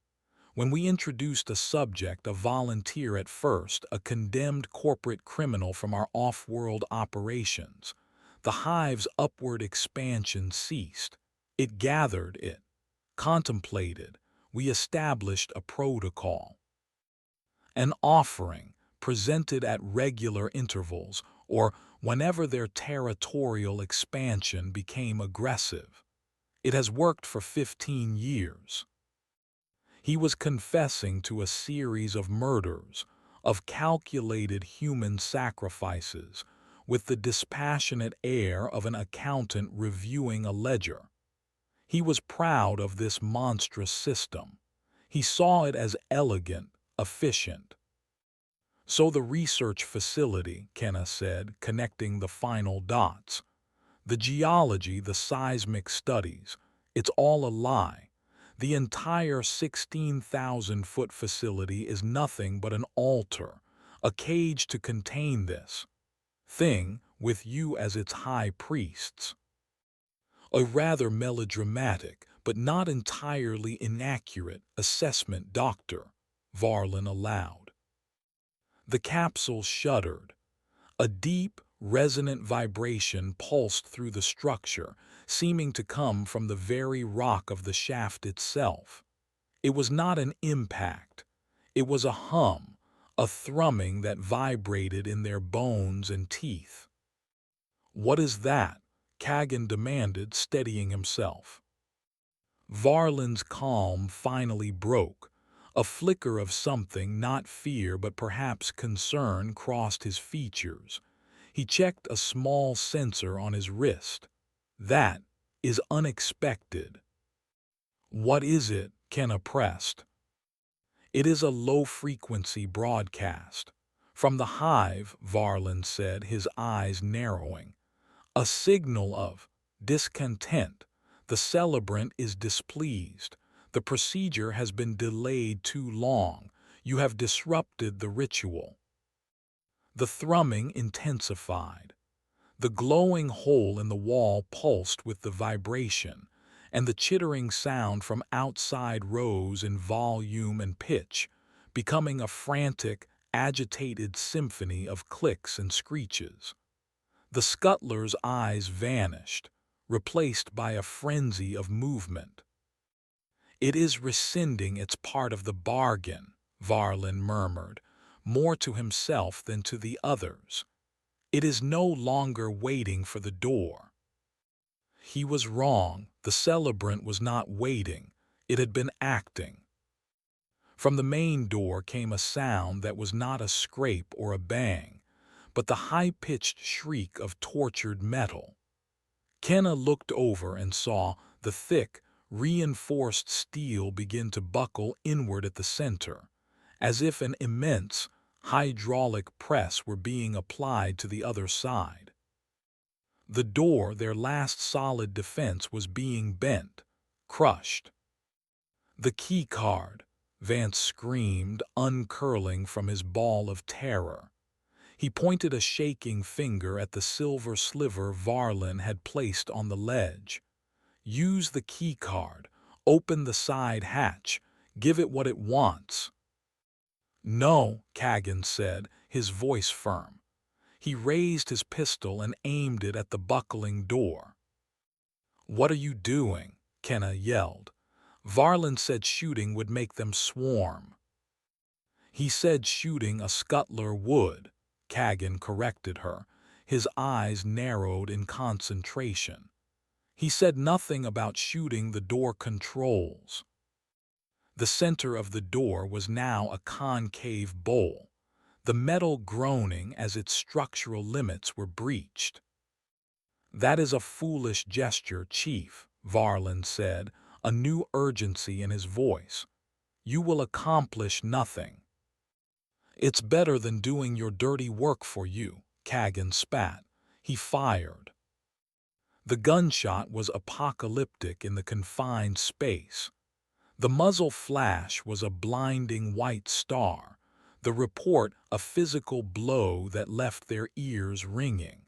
When we introduced a subject, a volunteer at first, a condemned corporate criminal from our off-world operations, the hive's upward expansion ceased. It gathered it, contemplated. We established a protocol. An offering, presented at regular intervals, or whenever their territorial expansion became aggressive. It has worked for 15 years. He was confessing to a series of murders, of calculated human sacrifices, with the dispassionate air of an accountant reviewing a ledger. He was proud of this monstrous system. He saw it as elegant, efficient. So the research facility, Kenna said, connecting the final dots. The geology, the seismic studies, it's all a lie. The entire 16,000-foot facility is nothing but an altar, a cage to contain this thing, with you as its high priests. A rather melodramatic, but not entirely inaccurate assessment, Doctor, Varlin allowed. The capsule shuddered. A deep, resonant vibration pulsed through the structure, seeming to come from the very rock of the shaft itself. It was not an impact. It was a hum, a thrumming that vibrated in their bones and teeth. What is that? Kagan demanded, steadying himself. Varlin's calm finally broke. A flicker of something, not fear but perhaps concern, crossed his features. He checked a small sensor on his wrist. That is unexpected. What is it? Kenna pressed. It is a low-frequency broadcast. From the hive, Varlin said, his eyes narrowing. A signal of discontent. The celebrant is displeased. The procedure has been delayed too long. You have disrupted the ritual. The thrumming intensified. The glowing hole in the wall pulsed with the vibration, and the chittering sound from outside rose in volume and pitch, becoming a frantic, agitated symphony of clicks and screeches. The scuttler's eyes vanished, replaced by a frenzy of movement. It is rescinding its part of the bargain, Varlin murmured, more to himself than to the others. It is no longer waiting for the door. He was wrong. The celebrant was not waiting. It had been acting. From the main door came a sound that was not a scrape or a bang, but the high-pitched shriek of tortured metal. Kenna looked over and saw the thick, reinforced steel begin to buckle inward at the center, as if an immense, hydraulic press were being applied to the other side. The door, their last solid defense, was being bent, crushed. "The key card," Vance screamed, uncurling from his ball of terror. He pointed a shaking finger at the silver sliver Varlin had placed on the ledge. "Use the key card. Open the side hatch. Give it what it wants." "No," Kagan said, his voice firm. He raised his pistol and aimed it at the buckling door. "What are you doing?" Kenna yelled. "Varlin said shooting would make them swarm." "He said shooting a scuttler would," Kagan corrected her, his eyes narrowed in concentration. "He said nothing about shooting the door controls." The center of the door was now a concave bowl, the metal groaning as its structural limits were breached. "That is a foolish gesture, Chief," Varlin said, a new urgency in his voice. "You will accomplish nothing." "It's better than doing your dirty work for you," Kagan spat. He fired. The gunshot was apocalyptic in the confined space. The muzzle flash was a blinding white star, the report a physical blow that left their ears ringing.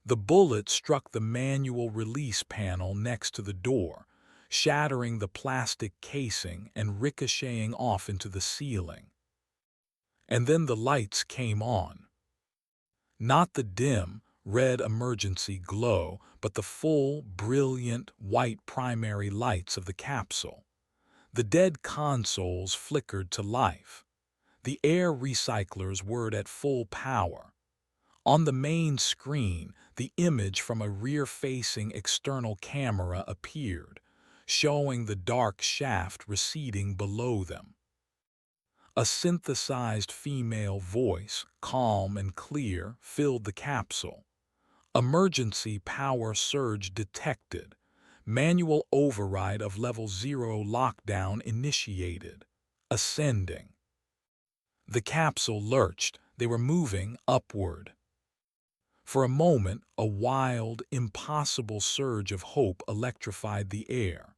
The bullet struck the manual release panel next to the door, shattering the plastic casing and ricocheting off into the ceiling. And then the lights came on. Not the dim, red emergency glow, but the full, brilliant, white primary lights of the capsule. The dead consoles flickered to life. The air recyclers were at full power. On the main screen, the image from a rear-facing external camera appeared, showing the dark shaft receding below them. A synthesized female voice, calm and clear, filled the capsule. "Emergency power surge detected. Manual override of level 0 lockdown initiated. Ascending." The capsule lurched. They were moving upward. For a moment, a wild, impossible surge of hope electrified the air.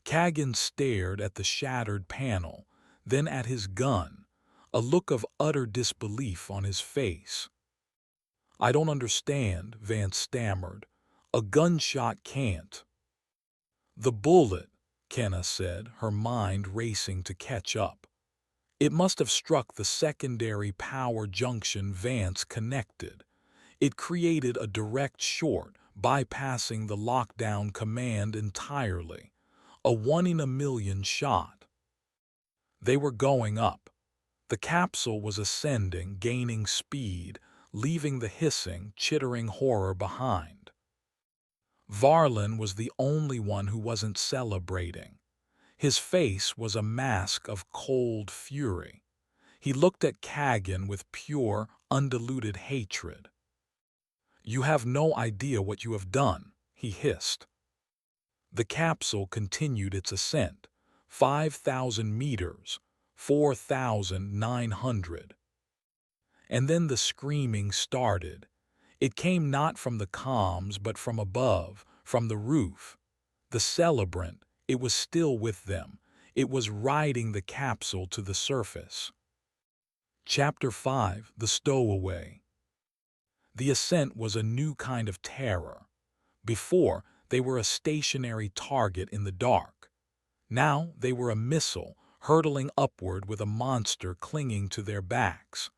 Kagan stared at the shattered panel, then at his gun, a look of utter disbelief on his face. "I don't understand," Vance stammered. "A gunshot can't." "The bullet," Kenna said, her mind racing to catch up. "It must have struck the secondary power junction Vance connected. It created a direct short, bypassing the lockdown command entirely. A 1 in a million shot." They were going up. The capsule was ascending, gaining speed, leaving the hissing, chittering horror behind. Varlin was the only one who wasn't celebrating. His face was a mask of cold fury. He looked at Kagan with pure, undiluted hatred. "You have no idea what you have done," he hissed. The capsule continued its ascent, 5,000 meters, 4,900. And then the screaming started. It came not from the comms but from above, from the roof. The celebrant, it was still with them. It was riding the capsule to the surface. Chapter 5: The Stowaway. The ascent was a new kind of terror. Before, they were a stationary target in the dark. Now they were a missile, hurtling upward with a monster clinging to their backs.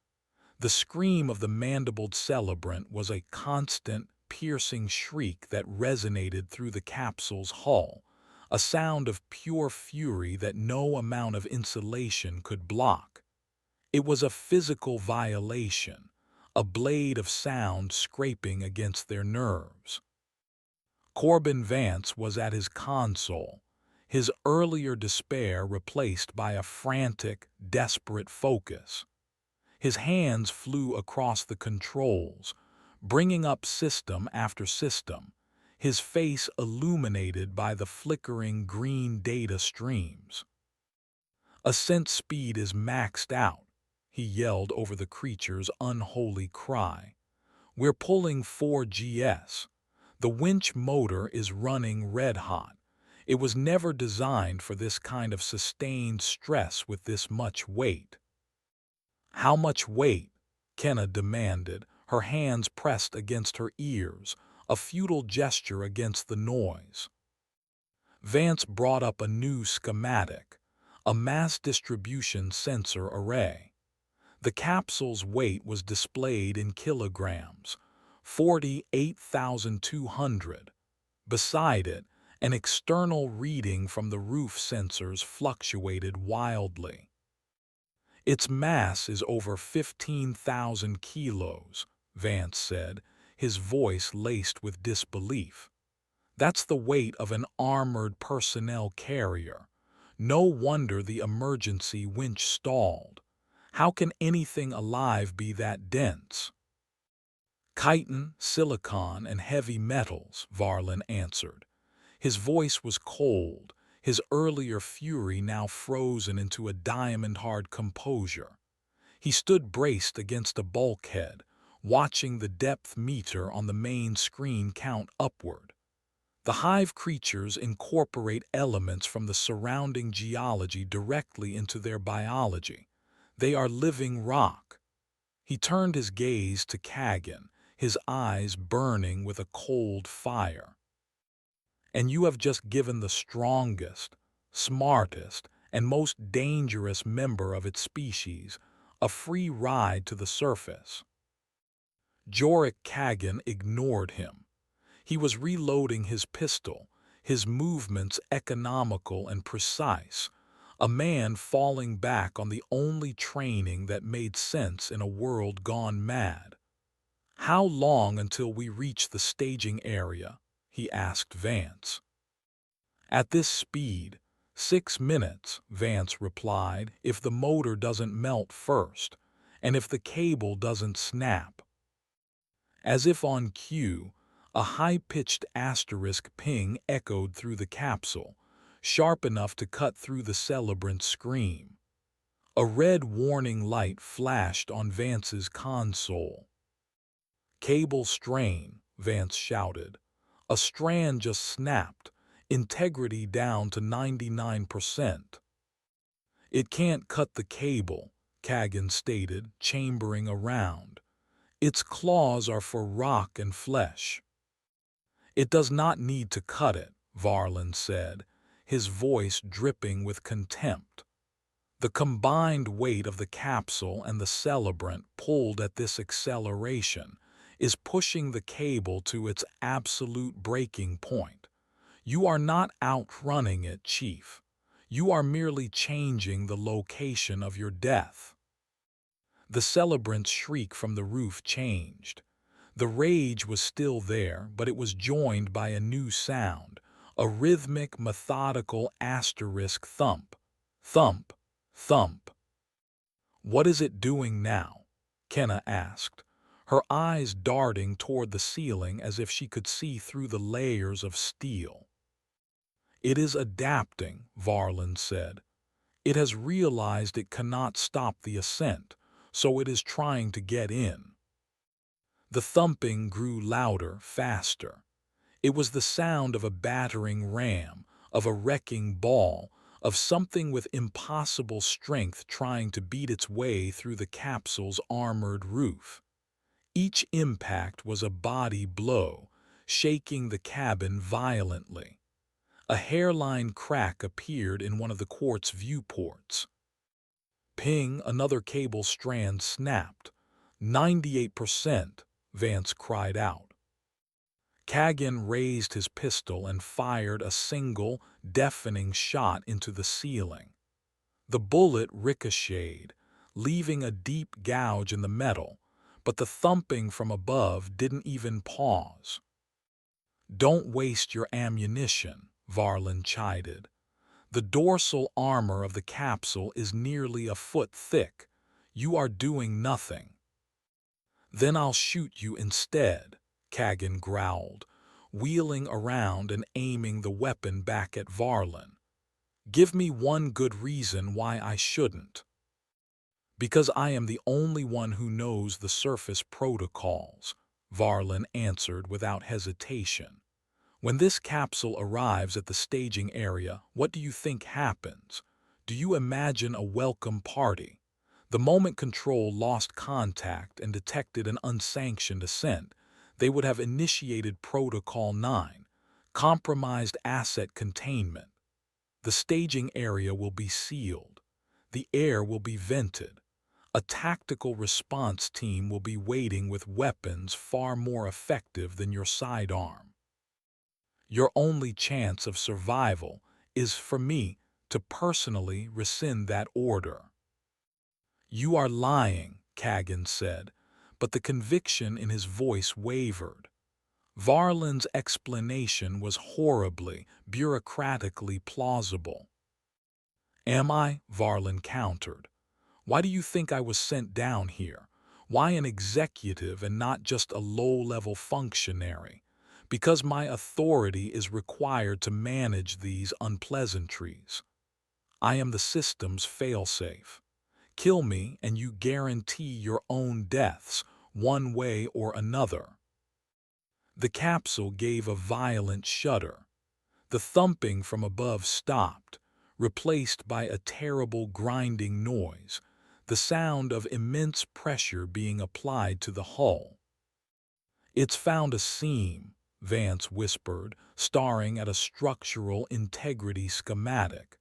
The scream of the mandibled celebrant was a constant, piercing shriek that resonated through the capsule's hull, a sound of pure fury that no amount of insulation could block. It was a physical violation, a blade of sound scraping against their nerves. Corbin Vance was at his console. his earlier despair replaced by a frantic, desperate focus. His hands flew across the controls, bringing up system after system, his face illuminated by the flickering green data streams. "Ascent speed is maxed out," he yelled over the creature's unholy cry. "We're pulling 4GS. The winch motor is running red-hot. It was never designed for this kind of sustained stress with this much weight." "How much weight?" Kenna demanded, her hands pressed against her ears, a futile gesture against the noise. Vance brought up a new schematic, a mass distribution sensor array. The capsule's weight was displayed in kilograms, 48,200. Beside it, an external reading from the roof sensors fluctuated wildly. "Its mass is over 15,000 kilos, Vance said, his voice laced with disbelief. "That's the weight of an armored personnel carrier. No wonder the emergency winch stalled. How can anything alive be that dense?" "Chitin, silicon, and heavy metals," Varlin answered. His voice was cold, his earlier fury now frozen into a diamond-hard composure. He stood braced against a bulkhead, watching the depth meter on the main screen count upward. The hive creatures incorporate elements from the surrounding geology directly into their biology. They are living rock. He turned his gaze to Kagan, his eyes burning with a cold fire. "And you have just given the strongest, smartest, and most dangerous member of its species a free ride to the surface." Jorik Kagan ignored him. He was reloading his pistol, his movements economical and precise, a man falling back on the only training that made sense in a world gone mad. "How long until we reach the staging area?" he asked Vance. "At this speed, 6 minutes, Vance replied, "if the motor doesn't melt first, and if the cable doesn't snap." As if on cue, a high-pitched asterisk ping echoed through the capsule, sharp enough to cut through the celebrant's scream. A red warning light flashed on Vance's console. "Cable strain," Vance shouted. "A strand just snapped, integrity down to 99%. "It can't cut the cable," Kagan stated, chambering around. "Its claws are for rock and flesh." "It does not need to cut it," Varlin said, his voice dripping with contempt. "The combined weight of the capsule and the celebrant pulled at this acceleration is pushing the cable to its absolute breaking point. You are not outrunning it, Chief. You are merely changing the location of your death." The celebrant's shriek from the roof changed. The rage was still there, but it was joined by a new sound, a rhythmic, methodical asterisk thump. Thump, thump. "What is it doing now?" Kenna asked, her eyes darting toward the ceiling as if she could see through the layers of steel. "It is adapting," Varlin said. "It has realized it cannot stop the ascent, so it is trying to get in." The thumping grew louder, faster. It was the sound of a battering ram, of a wrecking ball, of something with impossible strength trying to beat its way through the capsule's armored roof. Each impact was a body blow, shaking the cabin violently. A hairline crack appeared in one of the quartz viewports. Ping, another cable strand snapped. 98%, Vance cried out. Kagan raised his pistol and fired a single, deafening shot into the ceiling. The bullet ricocheted, leaving a deep gouge in the metal, but the thumping from above didn't even pause. "Don't waste your ammunition," Varlin chided. The dorsal armor of the capsule is nearly a foot thick. You are doing nothing. Then I'll shoot you instead, Kagan growled, wheeling around and aiming the weapon back at Varlin. Give me one good reason why I shouldn't. Because I am the only one who knows the surface protocols, Varlin answered without hesitation. When this capsule arrives at the staging area, what do you think happens? Do you imagine a welcome party? The moment Control lost contact and detected an unsanctioned ascent, they would have initiated Protocol 9, compromised asset containment. The staging area will be sealed. The air will be vented. A tactical response team will be waiting with weapons far more effective than your sidearm. Your only chance of survival is for me to personally rescind that order. You are lying, Kagan said, but the conviction in his voice wavered. Varlin's explanation was horribly, bureaucratically plausible. Am I? Varlin countered. Why do you think I was sent down here? Why an executive and not just a low-level functionary? Because my authority is required to manage these unpleasantries. I am the system's failsafe. Kill me and you guarantee your own deaths, one way or another. The capsule gave a violent shudder. The thumping from above stopped, replaced by a terrible grinding noise, the sound of immense pressure being applied to the hull. It's found a seam, Vance whispered, staring at a structural integrity schematic.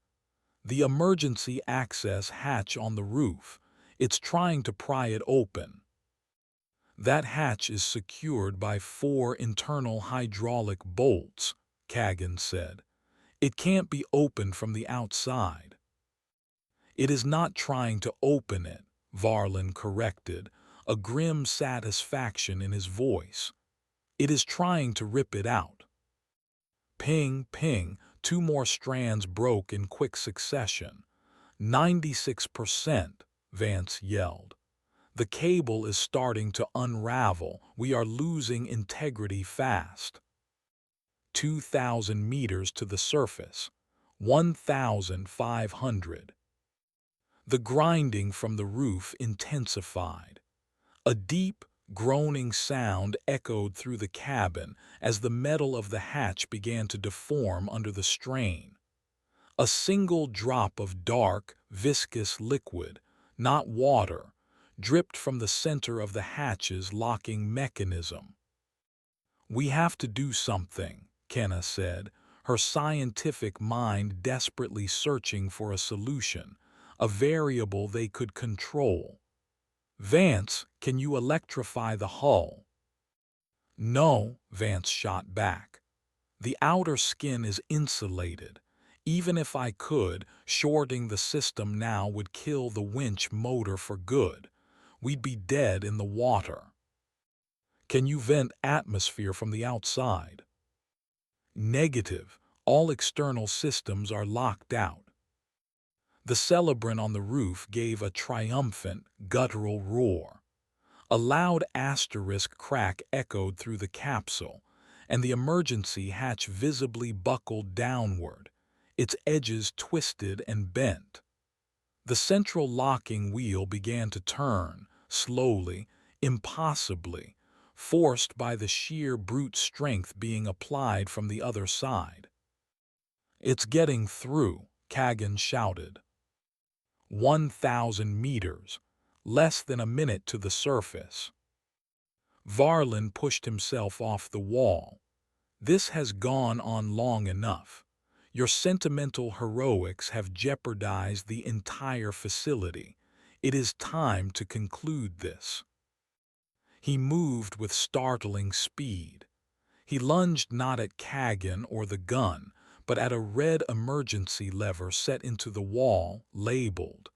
The emergency access hatch on the roof. It's trying to pry it open. That hatch is secured by 4 internal hydraulic bolts, Kagan said. It can't be opened from the outside. It is not trying to open it, Varlin corrected, a grim satisfaction in his voice. It is trying to rip it out. Ping, ping, 2 more strands broke in quick succession. 96%, Vance yelled. The cable is starting to unravel. We are losing integrity fast. 2,000 meters to the surface. 1,500. The grinding from the roof intensified. A deep, groaning sound echoed through the cabin as the metal of the hatch began to deform under the strain. A single drop of dark, viscous liquid, not water, dripped from the center of the hatch's locking mechanism. We have to do something, Kenna said, her scientific mind desperately searching for a solution, a variable they could control. Vance, can you electrify the hull? No, Vance shot back. The outer skin is insulated. Even if I could, shorting the system now would kill the winch motor for good. We'd be dead in the water. Can you vent atmosphere from the outside? Negative. All external systems are locked out. The celebrant on the roof gave a triumphant, guttural roar. A loud asterisk crack echoed through the capsule, and the emergency hatch visibly buckled downward, its edges twisted and bent. The central locking wheel began to turn, slowly, impossibly, forced by the sheer brute strength being applied from the other side. It's getting through, Kagan shouted. 1,000 meters, less than a minute to the surface. Varlin pushed himself off the wall. This has gone on long enough. Your sentimental heroics have jeopardized the entire facility. It is time to conclude this. He moved with startling speed. He lunged not at Kagan or the gun, but at a red emergency lever set into the wall, labeled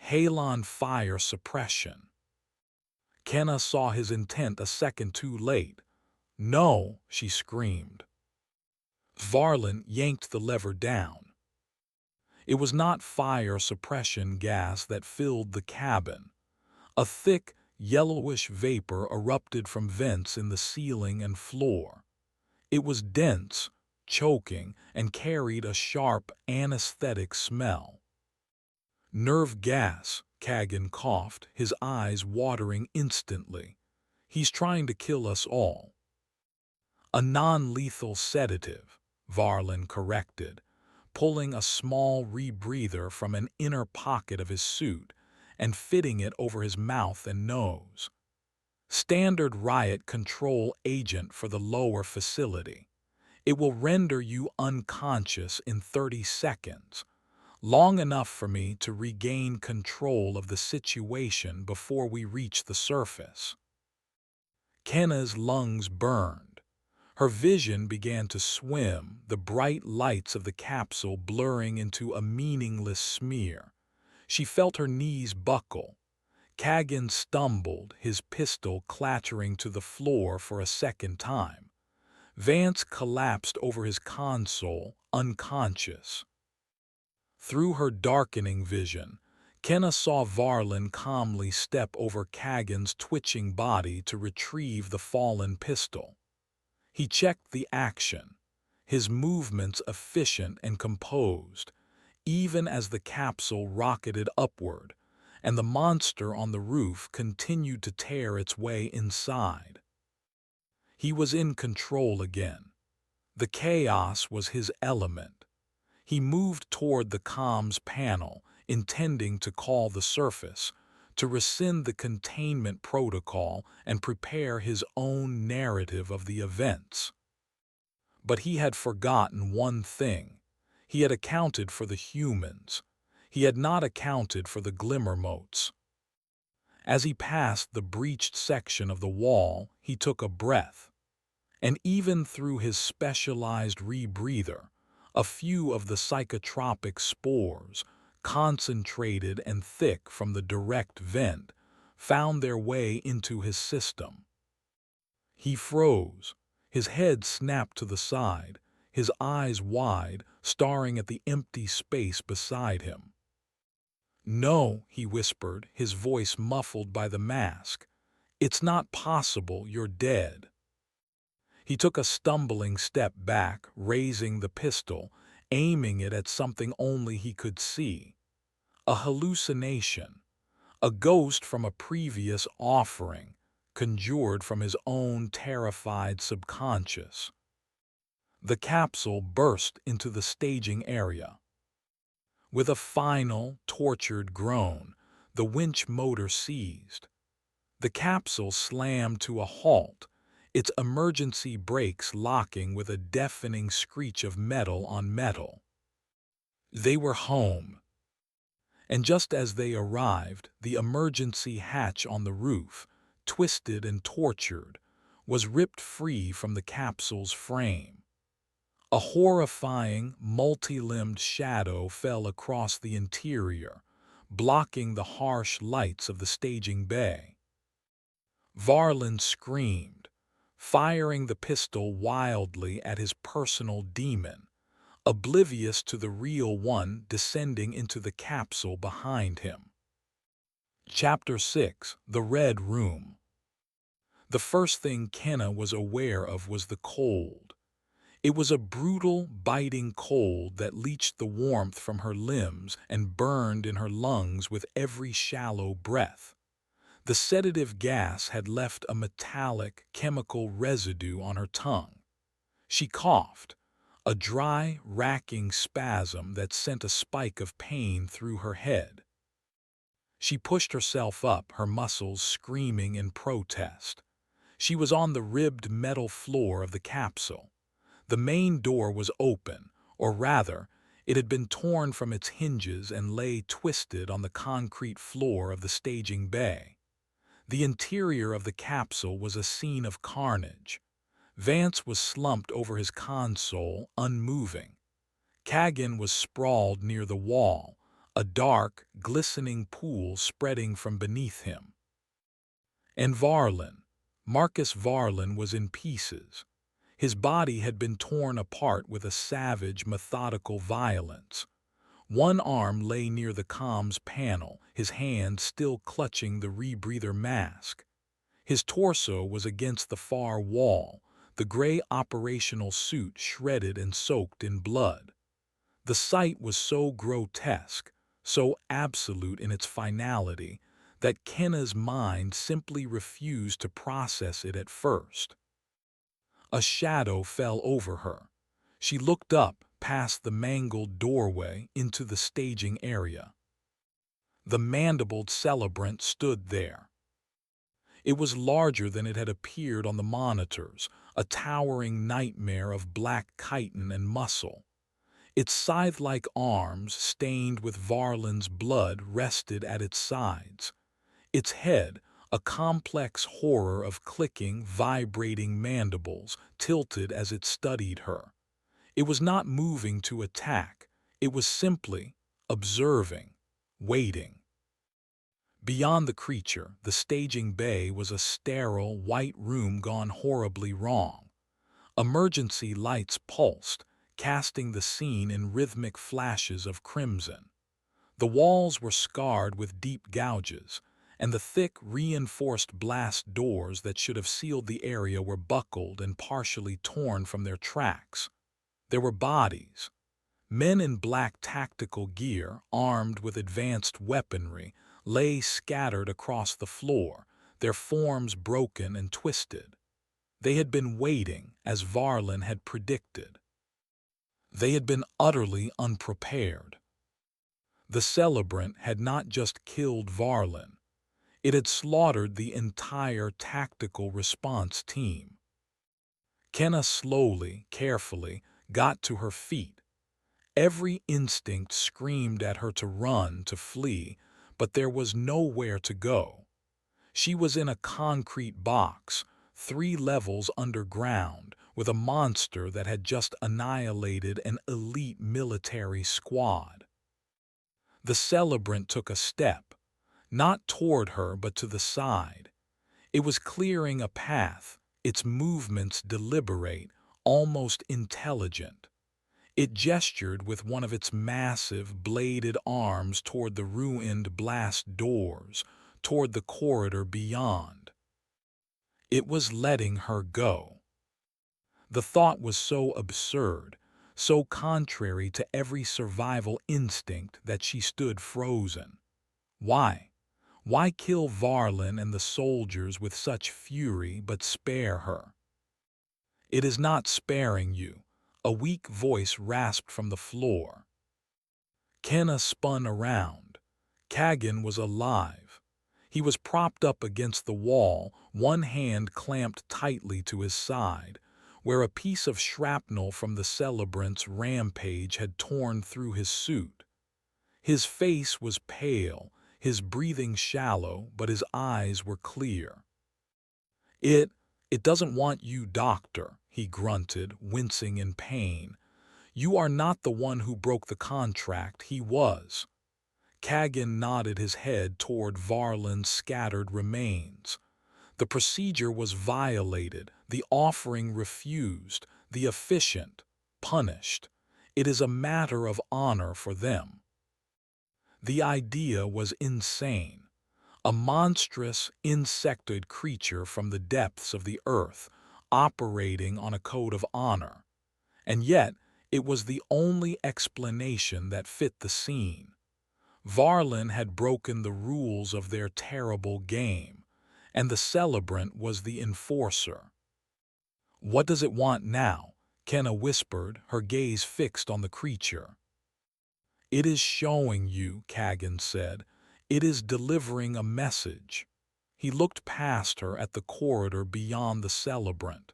Halon Fire Suppression. Kenna saw his intent a second too late. No, she screamed. Varlin yanked the lever down. It was not fire suppression gas that filled the cabin. A thick, yellowish vapor erupted from vents in the ceiling and floor. It was dense, choking, and carried a sharp, anesthetic smell. "Nerve gas," Kagan coughed, his eyes watering instantly. "He's trying to kill us all." "A non-lethal sedative," Varlin corrected, pulling a small rebreather from an inner pocket of his suit and fitting it over his mouth and nose. "Standard riot control agent for the lower facility. It will render you unconscious in 30 seconds, long enough for me to regain control of the situation before we reach the surface." Kenna's lungs burned. Her vision began to swim, the bright lights of the capsule blurring into a meaningless smear. She felt her knees buckle. Kagan stumbled, his pistol clattering to the floor for a second time. Vance collapsed over his console, unconscious. Through her darkening vision, Kenna saw Varlin calmly step over Kagan's twitching body to retrieve the fallen pistol. He checked the action, his movements efficient and composed, even as the capsule rocketed upward, and the monster on the roof continued to tear its way inside. He was in control again. The chaos was his element. He moved toward the comms panel, intending to call the surface, to rescind the containment protocol and prepare his own narrative of the events. But he had forgotten one thing. He had accounted for the humans. He had not accounted for the glimmermotes. As he passed the breached section of the wall, he took a breath. And even through his specialized rebreather, a few of the psychotropic spores, concentrated and thick from the direct vent, found their way into his system. He froze. His head snapped to the side, his eyes wide, staring at the empty space beside him. "No," he whispered, his voice muffled by the mask. "It's not possible, you're dead." He took a stumbling step back, raising the pistol, aiming it at something only he could see. A hallucination, a ghost from a previous offering, conjured from his own terrified subconscious. The capsule burst into the staging area. With a final, tortured groan, the winch motor seized. The capsule slammed to a halt, its emergency brakes locking with a deafening screech of metal on metal. They were home. And just as they arrived, the emergency hatch on the roof, twisted and tortured, was ripped free from the capsule's frame. A horrifying, multi-limbed shadow fell across the interior, blocking the harsh lights of the staging bay. Varlin screamed, firing the pistol wildly at his personal demon, oblivious to the real one descending into the capsule behind him. Chapter 6: The Red Room. The first thing Kenna was aware of was the cold. It was a brutal, biting cold that leached the warmth from her limbs and burned in her lungs with every shallow breath. The sedative gas had left a metallic, chemical residue on her tongue. She coughed, a dry, racking spasm that sent a spike of pain through her head. She pushed herself up, her muscles screaming in protest. She was on the ribbed metal floor of the capsule. The main door was open, or rather, it had been torn from its hinges and lay twisted on the concrete floor of the staging bay. The interior of the capsule was a scene of carnage. Vance was slumped over his console, unmoving. Kagan was sprawled near the wall, a dark, glistening pool spreading from beneath him. And Varlin, Marcus Varlin, was in pieces. His body had been torn apart with a savage, methodical violence. One arm lay near the comms panel, his hand still clutching the rebreather mask. His torso was against the far wall, the gray operational suit shredded and soaked in blood. The sight was so grotesque, so absolute in its finality, that Kenna's mind simply refused to process it at first. A shadow fell over her. She looked up past the mangled doorway into the staging area. The mandibled celebrant stood there. It was larger than it had appeared on the monitors, a towering nightmare of black chitin and muscle. Its scythe-like arms, stained with Varlin's blood, rested at its sides. Its head, a complex horror of clicking, vibrating mandibles, tilted as it studied her. It was not moving to attack. It was simply observing, waiting. Beyond the creature, the staging bay was a sterile, white room gone horribly wrong. Emergency lights pulsed, casting the scene in rhythmic flashes of crimson. The walls were scarred with deep gouges, and the thick, reinforced blast doors that should have sealed the area were buckled and partially torn from their tracks. There were bodies. Men in black tactical gear, armed with advanced weaponry, lay scattered across the floor, their forms broken and twisted. They had been waiting, as Varlin had predicted. They had been utterly unprepared. The celebrant had not just killed Varlin. It had slaughtered the entire tactical response team. Kenna slowly, carefully, got to her feet. Every instinct screamed at her to run, to flee, but there was nowhere to go. She was in a concrete box, 3 levels underground, with a monster that had just annihilated an elite military squad. The celebrant took a step, not toward her but to the side. It was clearing a path, its movements deliberate, almost intelligent. It gestured with one of its massive, bladed arms toward the ruined blast doors, toward the corridor beyond. It was letting her go. The thought was so absurd, so contrary to every survival instinct that she stood frozen. Why? Why kill Varlin and the soldiers with such fury but spare her? "It is not sparing you," a weak voice rasped from the floor. Kenna spun around. Kagan was alive. He was propped up against the wall, one hand clamped tightly to his side, where a piece of shrapnel from the celebrant's rampage had torn through his suit. His face was pale, his breathing shallow, but his eyes were clear. It doesn't want you, doctor," he grunted, wincing in pain. "You are not the one who broke the contract, he was." Kagan nodded his head toward Varlin's scattered remains. The procedure was violated, the offering refused, the efficient punished. It is a matter of honor for them. The idea was insane. A monstrous, insectoid creature from the depths of the earth, operating on a code of honor. And yet, it was the only explanation that fit the scene. Varlin had broken the rules of their terrible game, and the celebrant was the enforcer. "What does it want now?" Kenna whispered, her gaze fixed on the creature. "It is showing you," Kagan said. "It is delivering a message." He looked past her at the corridor beyond the celebrant.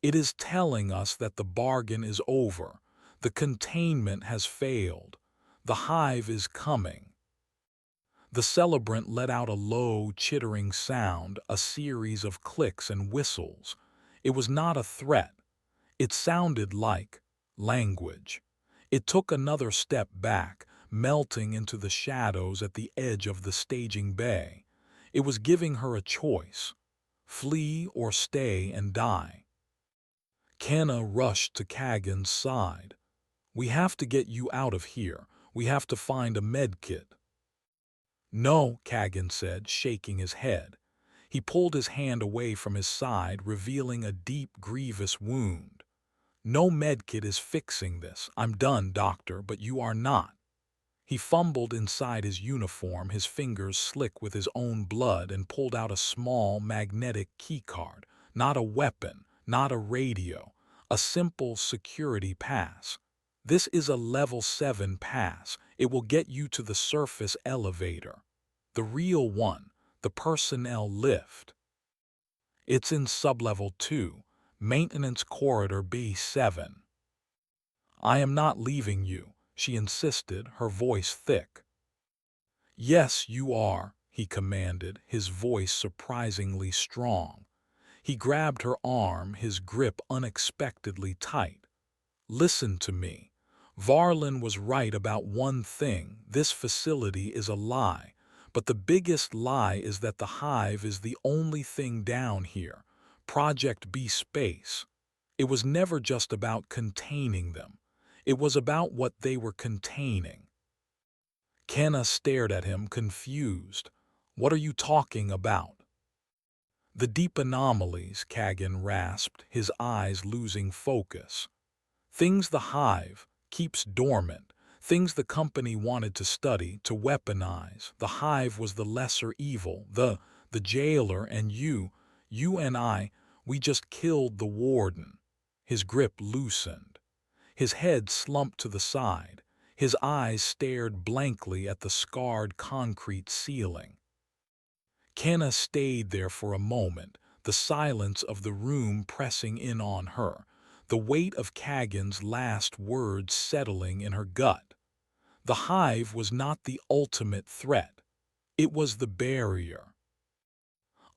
"It is telling us that the bargain is over. The containment has failed. The hive is coming." The celebrant let out a low, chittering sound, a series of clicks and whistles. It was not a threat. It sounded like language. It took another step back, melting into the shadows at the edge of the staging bay. It was giving her a choice: flee or stay and die. Kenna rushed to Kagan's side. "We have to get you out of here. We have to find a medkit. No, Kagan said, shaking his head. He pulled his hand away from his side, revealing a deep, grievous wound. No medkit is fixing this. I'm done, doctor, but you are not. He fumbled inside his uniform, his fingers slick with his own blood, and pulled out a small magnetic keycard. Not a weapon, not a radio, a simple security pass. This is a level 7 pass. It will get you to the surface elevator. The real one, the personnel lift. It's in sublevel 2, maintenance corridor B7. I am not leaving you, she insisted, her voice thick. Yes, you are, he commanded, his voice surprisingly strong. He grabbed her arm, his grip unexpectedly tight. Listen to me. Varlin was right about one thing. This facility is a lie. But the biggest lie is that the hive is the only thing down here. Project B Space. It was never just about containing them. It was about what they were containing. Kenna stared at him, confused. What are you talking about? The deep anomalies, Kagan rasped, his eyes losing focus. Things the hive keeps dormant, things the company wanted to study, to weaponize. The hive was the lesser evil, the jailer, and you and I, we just killed the warden. His grip loosened. His head slumped to the side. His eyes stared blankly at the scarred concrete ceiling. Kenna stayed there for a moment, the silence of the room pressing in on her, the weight of Kagan's last words settling in her gut. The hive was not the ultimate threat. It was the barrier.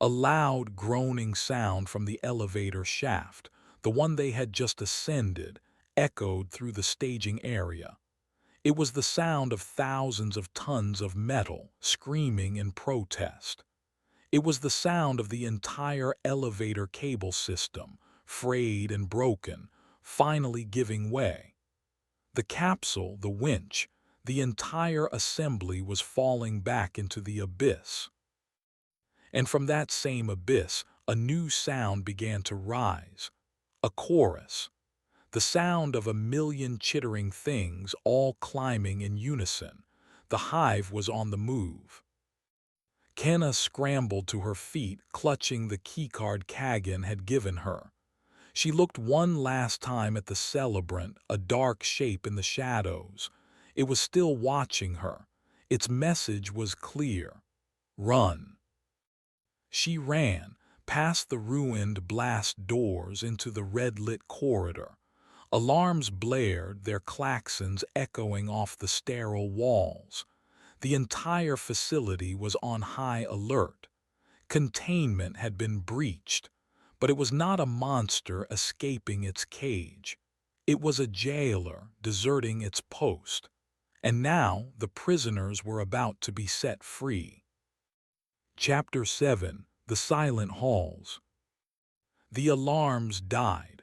A loud, groaning sound from the elevator shaft, the one they had just ascended, echoed through the staging area. It was the sound of thousands of tons of metal screaming in protest. It was the sound of the entire elevator cable system, frayed and broken, finally giving way. The capsule, the winch, the entire assembly was falling back into the abyss. And from that same abyss, a new sound began to rise. A chorus. The sound of a million chittering things all climbing in unison. The hive was on the move. Kenna scrambled to her feet, clutching the keycard Kagan had given her. She looked one last time at the celebrant, a dark shape in the shadows. It was still watching her. Its message was clear. Run. She ran, past the ruined blast doors into the red-lit corridor. Alarms blared, their claxons echoing off the sterile walls. The entire facility was on high alert. Containment had been breached, but it was not a monster escaping its cage. It was a jailer deserting its post. And now the prisoners were about to be set free. Chapter 7: The Silent Halls. The alarms died.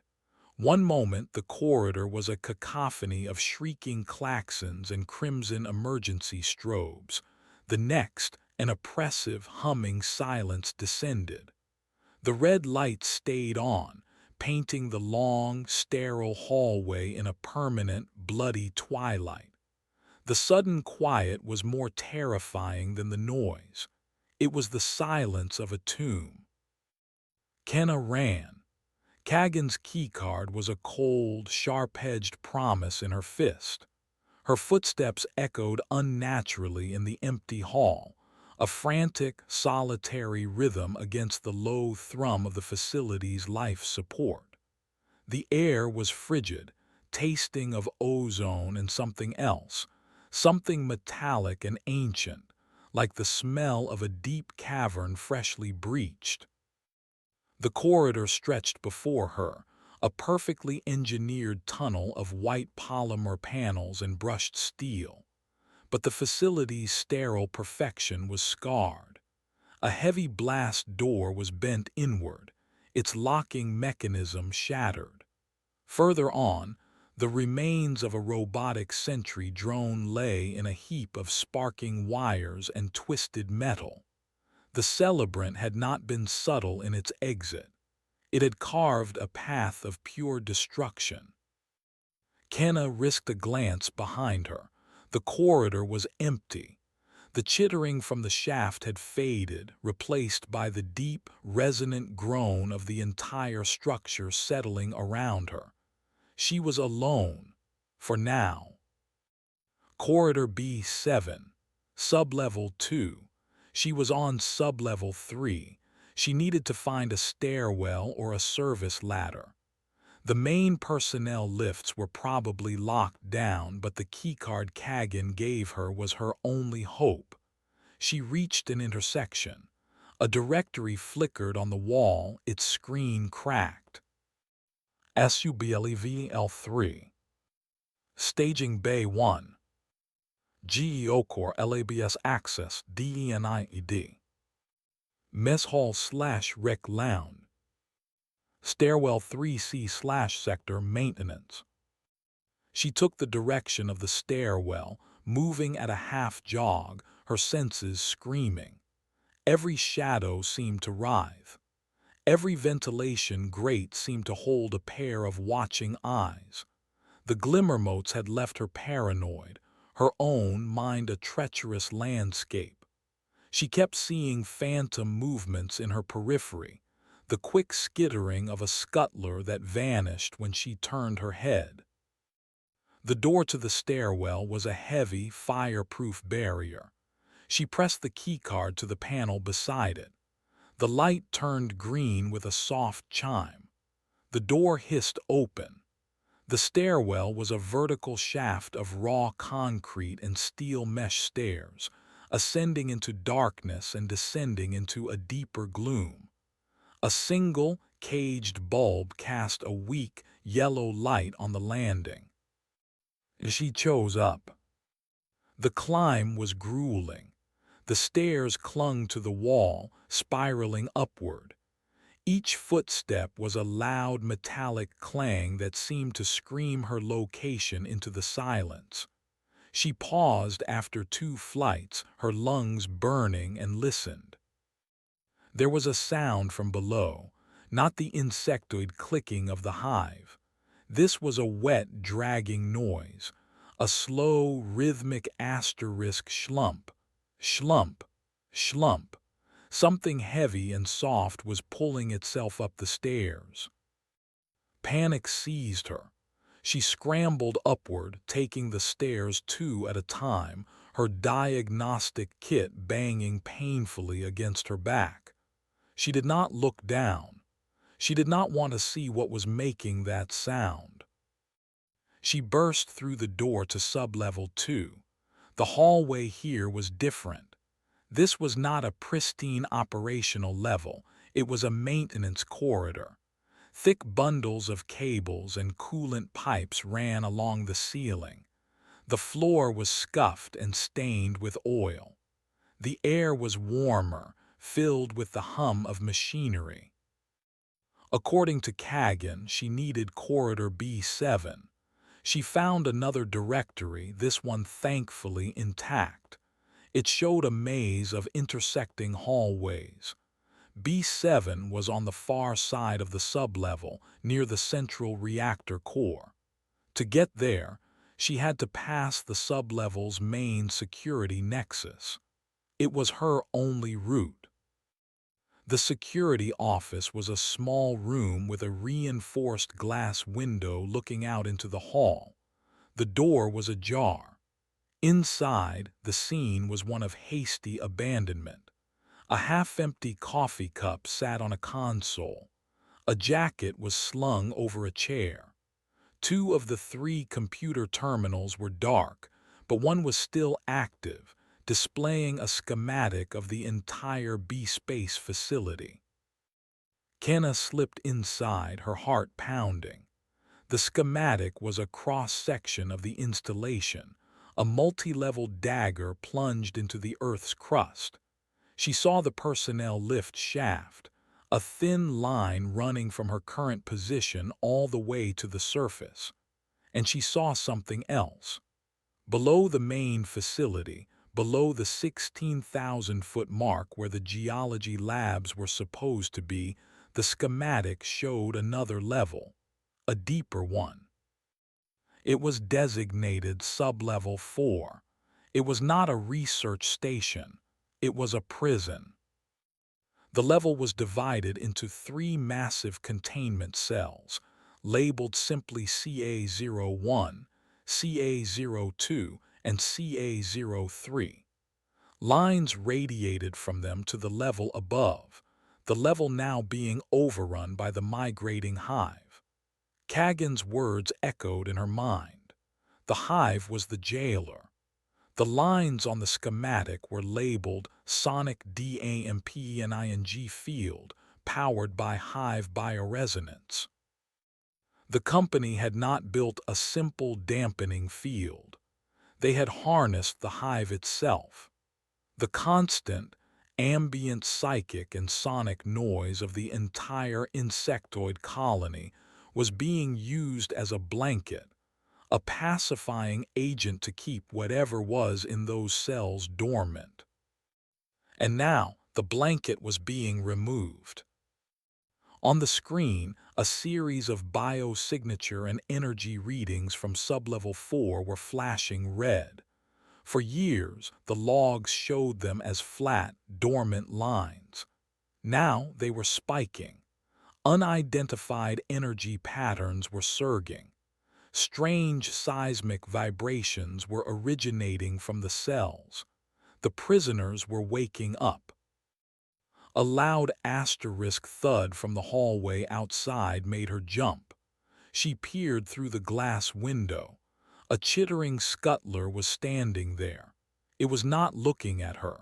One moment the corridor was a cacophony of shrieking claxons and crimson emergency strobes. The next, an oppressive, humming silence descended. The red lights stayed on, painting the long, sterile hallway in a permanent, bloody twilight. The sudden quiet was more terrifying than the noise. It was the silence of a tomb. Kenna ran. Kagan's keycard was a cold, sharp-edged promise in her fist. Her footsteps echoed unnaturally in the empty hall, a frantic, solitary rhythm against the low thrum of the facility's life support. The air was frigid, tasting of ozone and something else, something metallic and ancient, like the smell of a deep cavern freshly breached. The corridor stretched before her, a perfectly engineered tunnel of white polymer panels and brushed steel. But the facility's sterile perfection was scarred. A heavy blast door was bent inward, its locking mechanism shattered. Further on, The remains of a robotic sentry drone lay in a heap of sparking wires and twisted metal. The celebrant had not been subtle in its exit. It had carved a path of pure destruction. Kenna risked a glance behind her. The corridor was empty. The chittering from the shaft had faded, replaced by the deep, resonant groan of the entire structure settling around her. She was alone, for now. Corridor B7, Sublevel 2. She was on Sublevel 3. She needed to find a stairwell or a service ladder. The main personnel lifts were probably locked down, but the keycard Kagan gave her was her only hope. She reached an intersection. A directory flickered on the wall, its screen cracked. SUBLEVL3. Staging Bay 1. Geocore LABS Access DENIED. Mess Hall/Rec Lounge. Stairwell 3C/Sector Maintenance. She took the direction of the stairwell, moving at a half-jog, her senses screaming. Every shadow seemed to writhe. Every ventilation grate seemed to hold a pair of watching eyes. The glimmer motes had left her paranoid, her own mind a treacherous landscape. She kept seeing phantom movements in her periphery, the quick skittering of a scuttler that vanished when she turned her head. The door to the stairwell was a heavy, fireproof barrier. She pressed the keycard to the panel beside it. The light turned green with a soft chime. The door hissed open. The stairwell was a vertical shaft of raw concrete and steel mesh stairs, ascending into darkness and descending into a deeper gloom. A single, caged bulb cast a weak, yellow light on the landing. She chose up. The climb was grueling. The stairs clung to the wall, spiraling upward. Each footstep was a loud metallic clang that seemed to scream her location into the silence. She paused after 2 flights, her lungs burning, and listened. There was a sound from below, not the insectoid clicking of the hive. This was a wet, dragging noise, a slow, rhythmic asterisk schlump, schlump, schlump. Something heavy and soft was pulling itself up the stairs. Panic seized her. She scrambled upward, taking the stairs 2 at a time, her diagnostic kit banging painfully against her back. She did not look down. She did not want to see what was making that sound. She burst through the door to sublevel 2. The hallway here was different. This was not a pristine operational level, it was a maintenance corridor. Thick bundles of cables and coolant pipes ran along the ceiling. The floor was scuffed and stained with oil. The air was warmer, filled with the hum of machinery. According to Kagan, she needed corridor B7. She found another directory, this one thankfully intact. It showed a maze of intersecting hallways. B7 was on the far side of the sublevel, near the central reactor core. To get there, she had to pass the sublevel's main security nexus. It was her only route. The security office was a small room with a reinforced glass window looking out into the hall. The door was ajar. Inside, the scene was one of hasty abandonment. A half-empty coffee cup sat on a console. A jacket was slung over a chair. 2 of the 3 computer terminals were dark, but one was still active, displaying a schematic of the entire B-Space facility. Kenna slipped inside, her heart pounding. The schematic was a cross-section of the installation, a multi-level dagger plunged into the Earth's crust. She saw the personnel lift shaft, a thin line running from her current position all the way to the surface. and she saw something else. Below the main facility, below the 16,000-foot mark where the geology labs were supposed to be, the schematic showed another level, a deeper one. It was designated Sublevel 4. It was not a research station. It was a prison. The level was divided into 3 massive containment cells, labeled simply CA01, CA02, and CA03. Lines radiated from them to the level above, the level now being overrun by the migrating hive. Kagan's words echoed in her mind. The hive was the jailer. The lines on the schematic were labeled Sonic DAMPENING field, powered by hive bioresonance. The company had not built a simple dampening field. They had harnessed the hive itself. The constant, ambient psychic and sonic noise of the entire insectoid colony was being used as a blanket, a pacifying agent to keep whatever was in those cells dormant. And now the blanket was being removed. On the screen, a series of biosignature and energy readings from Sublevel 4 were flashing red. For years, the logs showed them as flat, dormant lines. Now they were spiking. Unidentified energy patterns were surging. Strange seismic vibrations were originating from the cells. The prisoners were waking up. A loud asterisk thud from the hallway outside made her jump. She peered through the glass window. A chittering scuttler was standing there. It was not looking at her.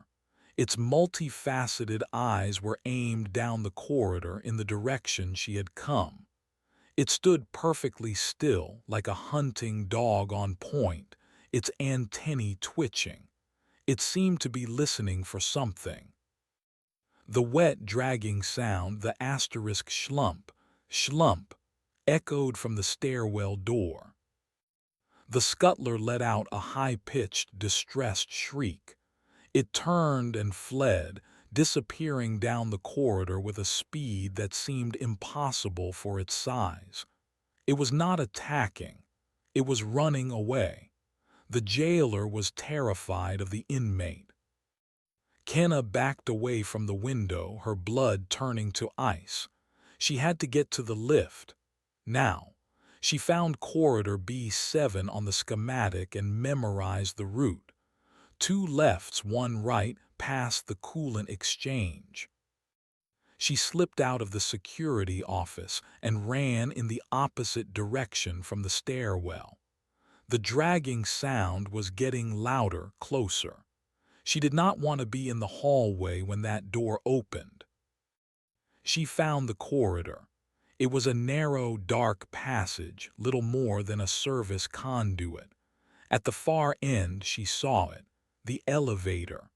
Its multifaceted eyes were aimed down the corridor in the direction she had come. It stood perfectly still, like a hunting dog on point, its antennae twitching. It seemed to be listening for something. The wet, dragging sound, the asterisk schlump, schlump, echoed from the stairwell door. The scuttler let out a high-pitched, distressed shriek. It turned and fled, disappearing down the corridor with a speed that seemed impossible for its size. It was not attacking. It was running away. The jailer was terrified of the inmate. Kenna backed away from the window, her blood turning to ice. She had to get to the lift. Now, she found corridor B7 on the schematic and memorized the route. 2 lefts, 1 right, past the coolant exchange. She slipped out of the security office and ran in the opposite direction from the stairwell. The dragging sound was getting louder, closer. She did not want to be in the hallway when that door opened. She found the corridor. It was a narrow, dark passage, little more than a service conduit. At the far end, she saw it, the elevator.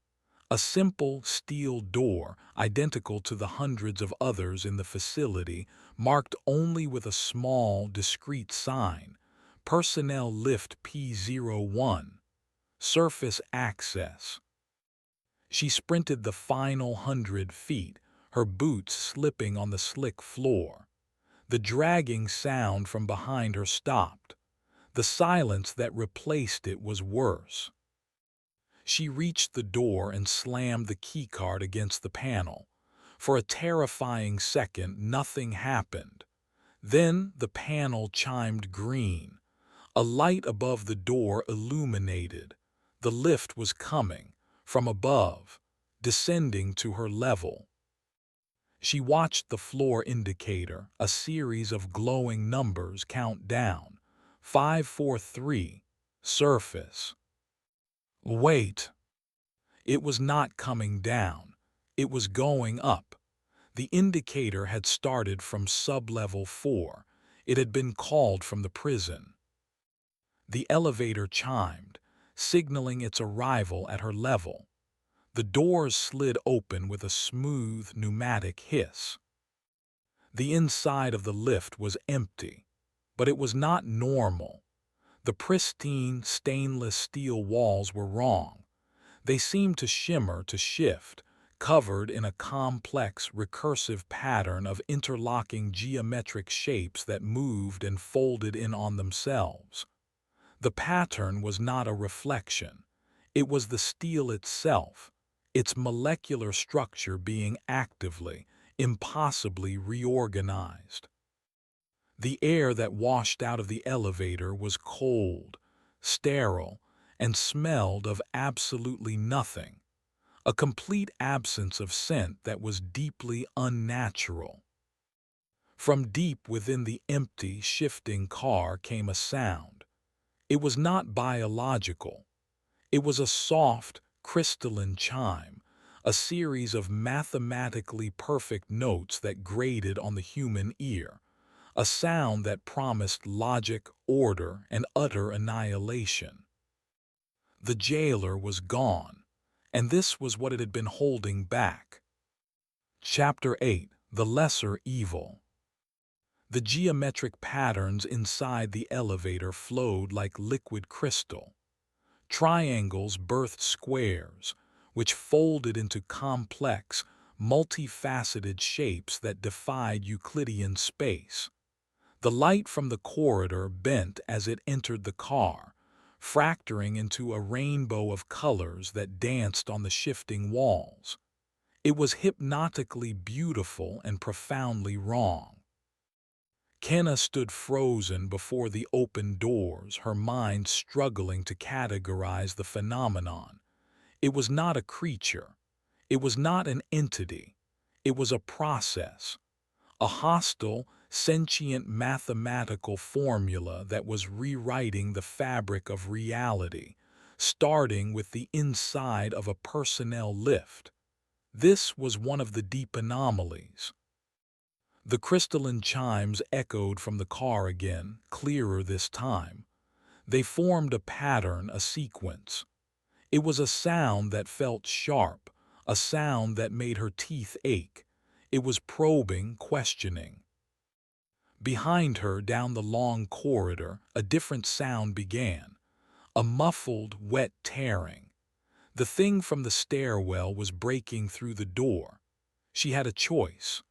A simple steel door, identical to the hundreds of others in the facility, marked only with a small, discreet sign, Personnel Lift P01, Surface Access. She sprinted the final 100 feet, her boots slipping on the slick floor. The dragging sound from behind her stopped. The silence that replaced it was worse. She reached the door and slammed the keycard against the panel. For a terrifying second, nothing happened. Then the panel chimed green. A light above the door illuminated. The lift was coming, from above, descending to her level. She watched the floor indicator, a series of glowing numbers count down. 543, surface. Wait. It was not coming down. It was going up. The indicator had started from Sublevel 4. It had been called from the prison. The elevator chimed, signaling its arrival at her level. The doors slid open with a smooth, pneumatic hiss. The inside of the lift was empty, but it was not normal. The pristine stainless steel walls were wrong. They seemed to shimmer, to shift, covered in a complex, recursive pattern of interlocking geometric shapes that moved and folded in on themselves. The pattern was not a reflection. It was the steel itself, its molecular structure being actively, impossibly reorganized. The air that washed out of the elevator was cold, sterile, and smelled of absolutely nothing, a complete absence of scent that was deeply unnatural. From deep within the empty, shifting car came a sound. It was not biological. It was a soft, crystalline chime, a series of mathematically perfect notes that grated on the human ear, a sound that promised logic, order, and utter annihilation. The jailer was gone, and this was what it had been holding back. Chapter 8: The Lesser Evil. The geometric patterns inside the elevator flowed like liquid crystal. Triangles birthed squares, which folded into complex, multifaceted shapes that defied Euclidean space. The light from the corridor bent as it entered the car, fracturing into a rainbow of colors that danced on the shifting walls. It was hypnotically beautiful and profoundly wrong. Kenna stood frozen before the open doors, her mind struggling to categorize the phenomenon. It was not a creature. It was not an entity. It was a process, a hostile, sentient mathematical formula that was rewriting the fabric of reality, starting with the inside of a personnel lift. This was one of the deep anomalies. The crystalline chimes echoed from the car again, clearer this time. They formed a pattern, a sequence. It was a sound that felt sharp, a sound that made her teeth ache. It was probing, questioning. Behind her, down the long corridor, a different sound began, a muffled, wet tearing. The thing from the stairwell was breaking through the door. She had a choice: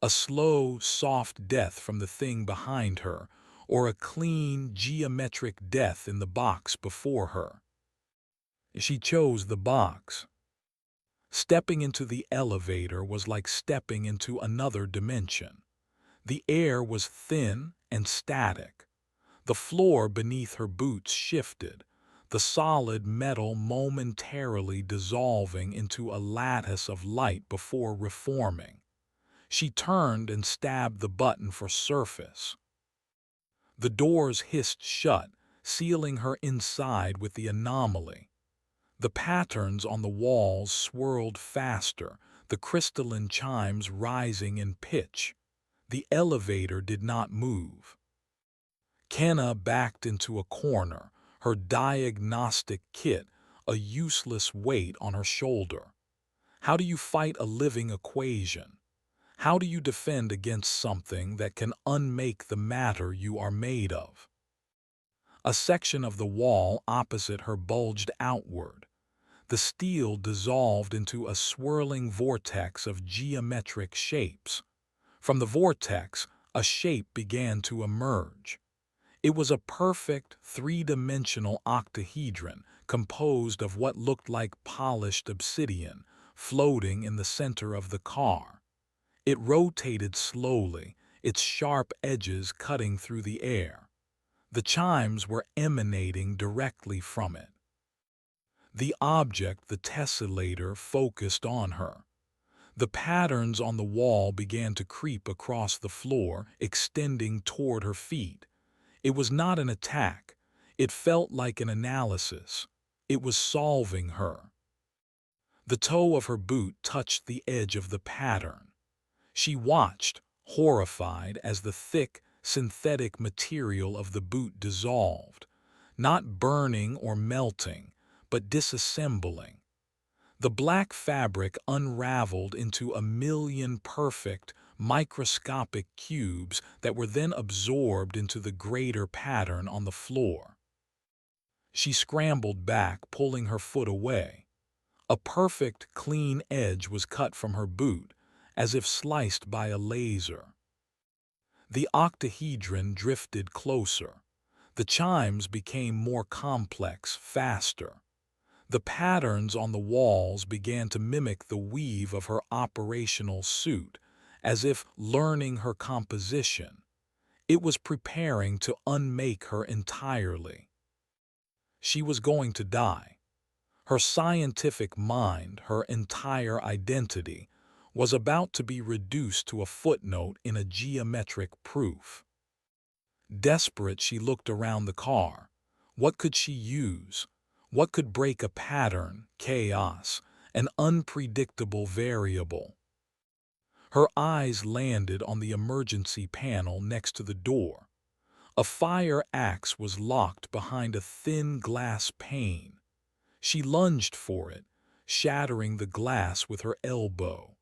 a slow, soft death from the thing behind her, or a clean, geometric death in the box before her. She chose the box. Stepping into the elevator was like stepping into another dimension. The air was thin and static. The floor beneath her boots shifted, the solid metal momentarily dissolving into a lattice of light before reforming. She turned and stabbed the button for surface. The doors hissed shut, sealing her inside with the anomaly. The patterns on the walls swirled faster, the crystalline chimes rising in pitch. The elevator did not move. Kenna backed into a corner, her diagnostic kit a useless weight on her shoulder. How do you fight a living equation? How do you defend against something that can unmake the matter you are made of? A section of the wall opposite her bulged outward. The steel dissolved into a swirling vortex of geometric shapes. From the vortex, a shape began to emerge. It was a perfect, three-dimensional octahedron composed of what looked like polished obsidian, floating in the center of the car. It rotated slowly, its sharp edges cutting through the air. The chimes were emanating directly from it. The object, the tessellator, focused on her. The patterns on the wall began to creep across the floor, extending toward her feet. It was not an attack. It felt like an analysis. It was solving her. The toe of her boot touched the edge of the pattern. She watched, horrified, as the thick, synthetic material of the boot dissolved, not burning or melting, but disassembling. The black fabric unraveled into a million perfect, microscopic cubes that were then absorbed into the greater pattern on the floor. She scrambled back, pulling her foot away. A perfect, clean edge was cut from her boot, as if sliced by a laser. The octahedron drifted closer. The chimes became more complex, faster. The patterns on the walls began to mimic the weave of her operational suit, as if learning her composition. It was preparing to unmake her entirely. She was going to die. Her scientific mind, her entire identity, was about to be reduced to a footnote in a geometric proof. Desperate, she looked around the car. What could she use? What could break a pattern, chaos, an unpredictable variable? Her eyes landed on the emergency panel next to the door. A fire axe was locked behind a thin glass pane. She lunged for it, shattering the glass with her elbow.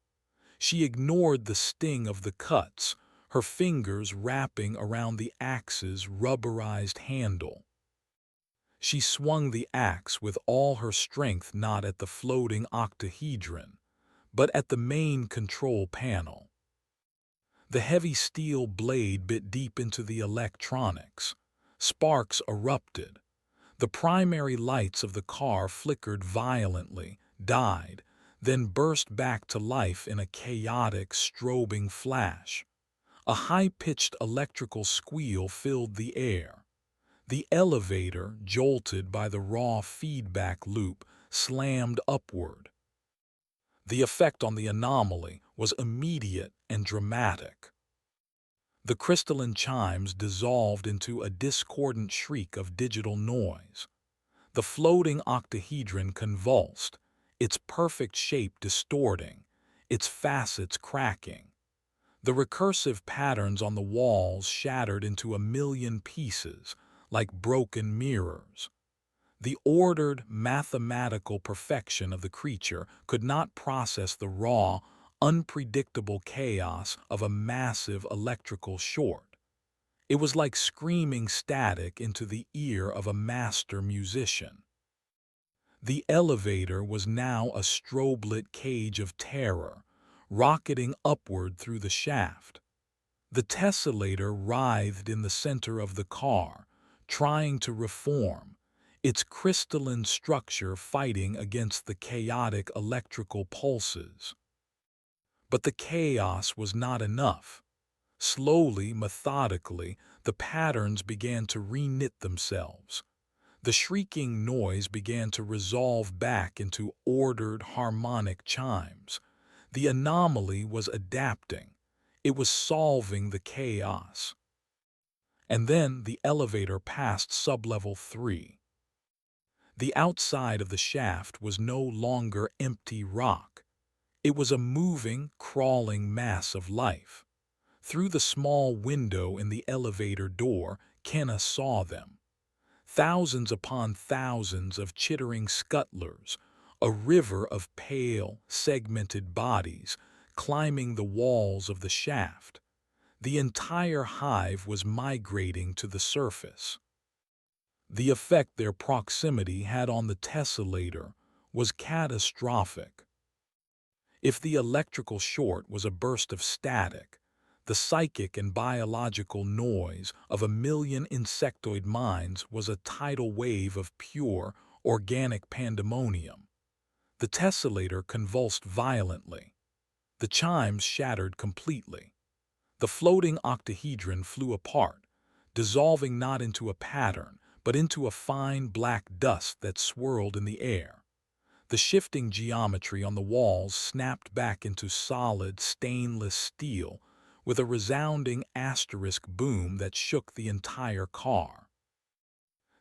She ignored the sting of the cuts, her fingers wrapping around the axe's rubberized handle. She swung the axe with all her strength, not at the floating octahedron, but at the main control panel. The heavy steel blade bit deep into the electronics. Sparks erupted. The primary lights of the car flickered violently, died, then burst back to life in a chaotic, strobing flash. A high-pitched electrical squeal filled the air. The elevator, jolted by the raw feedback loop, slammed upward. The effect on the anomaly was immediate and dramatic. The crystalline chimes dissolved into a discordant shriek of digital noise. The floating octahedron convulsed, its perfect shape distorting, its facets cracking. The recursive patterns on the walls shattered into a million pieces, like broken mirrors. The ordered, mathematical perfection of the creature could not process the raw, unpredictable chaos of a massive electrical short. It was like screaming static into the ear of a master musician. The elevator was now a strobe-lit cage of terror, rocketing upward through the shaft. The tessellator writhed in the center of the car, trying to reform, its crystalline structure fighting against the chaotic electrical pulses. But the chaos was not enough. Slowly, methodically, the patterns began to reknit themselves. The shrieking noise began to resolve back into ordered, harmonic chimes. The anomaly was adapting. It was solving the chaos. And then the elevator passed sublevel 3. The outside of the shaft was no longer empty rock. It was a moving, crawling mass of life. Through the small window in the elevator door, Kenna saw them. Thousands upon thousands of chittering scuttlers, a river of pale, segmented bodies climbing the walls of the shaft. The entire hive was migrating to the surface. The effect their proximity had on the tessellator was catastrophic. If the electrical short was a burst of static, the psychic and biological noise of a million insectoid minds was a tidal wave of pure, organic pandemonium. The tessellator convulsed violently. The chimes shattered completely. The floating octahedron flew apart, dissolving not into a pattern, but into a fine black dust that swirled in the air. The shifting geometry on the walls snapped back into solid, stainless steel, with a resounding asterisk boom that shook the entire car.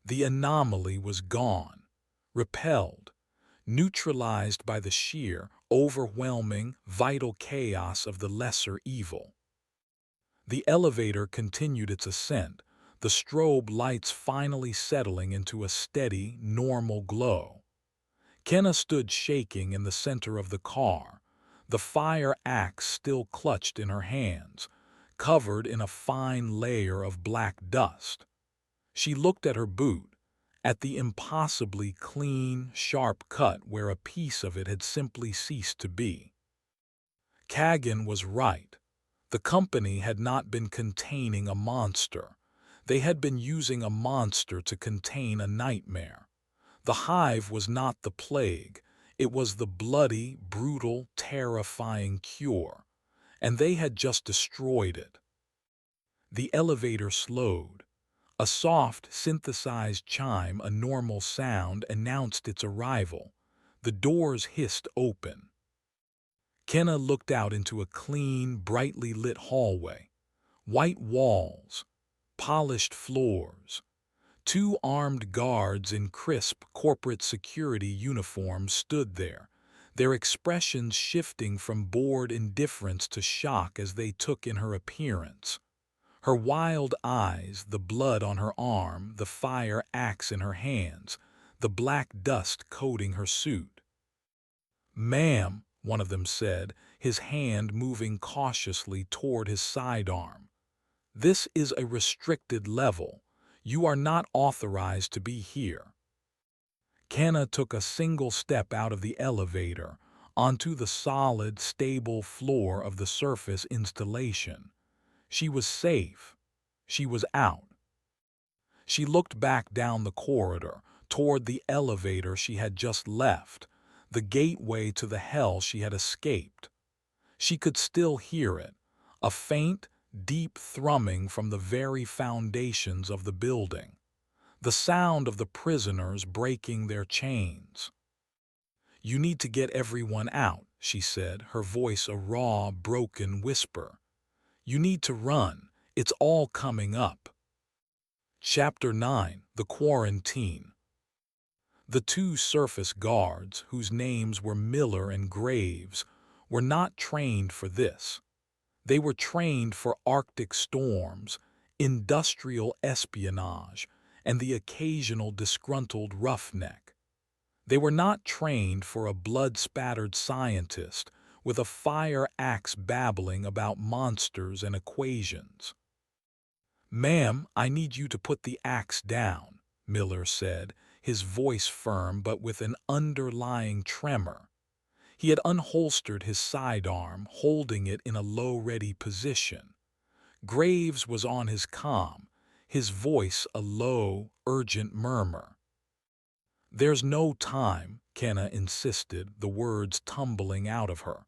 The anomaly was gone, repelled, neutralized by the sheer, overwhelming, vital chaos of the lesser evil. The elevator continued its ascent, the strobe lights finally settling into a steady, normal glow. Kenna stood shaking in the center of the car, the fire axe still clutched in her hands, covered in a fine layer of black dust. She looked at her boot, at the impossibly clean, sharp cut where a piece of it had simply ceased to be. Kagan was right. The company had not been containing a monster. They had been using a monster to contain a nightmare. The hive was not the plague. It was the bloody, brutal, terrifying cure. And they had just destroyed it. The elevator slowed. A soft, synthesized chime, a normal sound, announced its arrival. The doors hissed open. Kenna looked out into a clean, brightly lit hallway. White walls, polished floors. Two armed guards in crisp corporate security uniforms stood there, their expressions shifting from bored indifference to shock as they took in her appearance. Her wild eyes, the blood on her arm, the fire axe in her hands, the black dust coating her suit. "Ma'am," one of them said, his hand moving cautiously toward his sidearm. "This is a restricted level. You are not authorized to be here." Kenna took a single step out of the elevator onto the solid, stable floor of the surface installation. She was safe. She was out. She looked back down the corridor, toward the elevator she had just left, the gateway to the hell she had escaped. She could still hear it, a faint, deep thrumming from the very foundations of the building, the sound of the prisoners breaking their chains. "You need to get everyone out," she said, her voice a raw, broken whisper. "You need to run. It's all coming up." Chapter 9: The Quarantine. The two surface guards, whose names were Miller and Graves, were not trained for this. They were trained for Arctic storms, industrial espionage, and the occasional disgruntled roughneck. They were not trained for a blood-spattered scientist with a fire axe babbling about monsters and equations. "Ma'am, I need you to put the axe down," Miller said, his voice firm but with an underlying tremor. He had unholstered his sidearm, holding it in a low-ready position. Graves was on his comm, his voice a low, urgent murmur. "There's no time," Kenna insisted, the words tumbling out of her.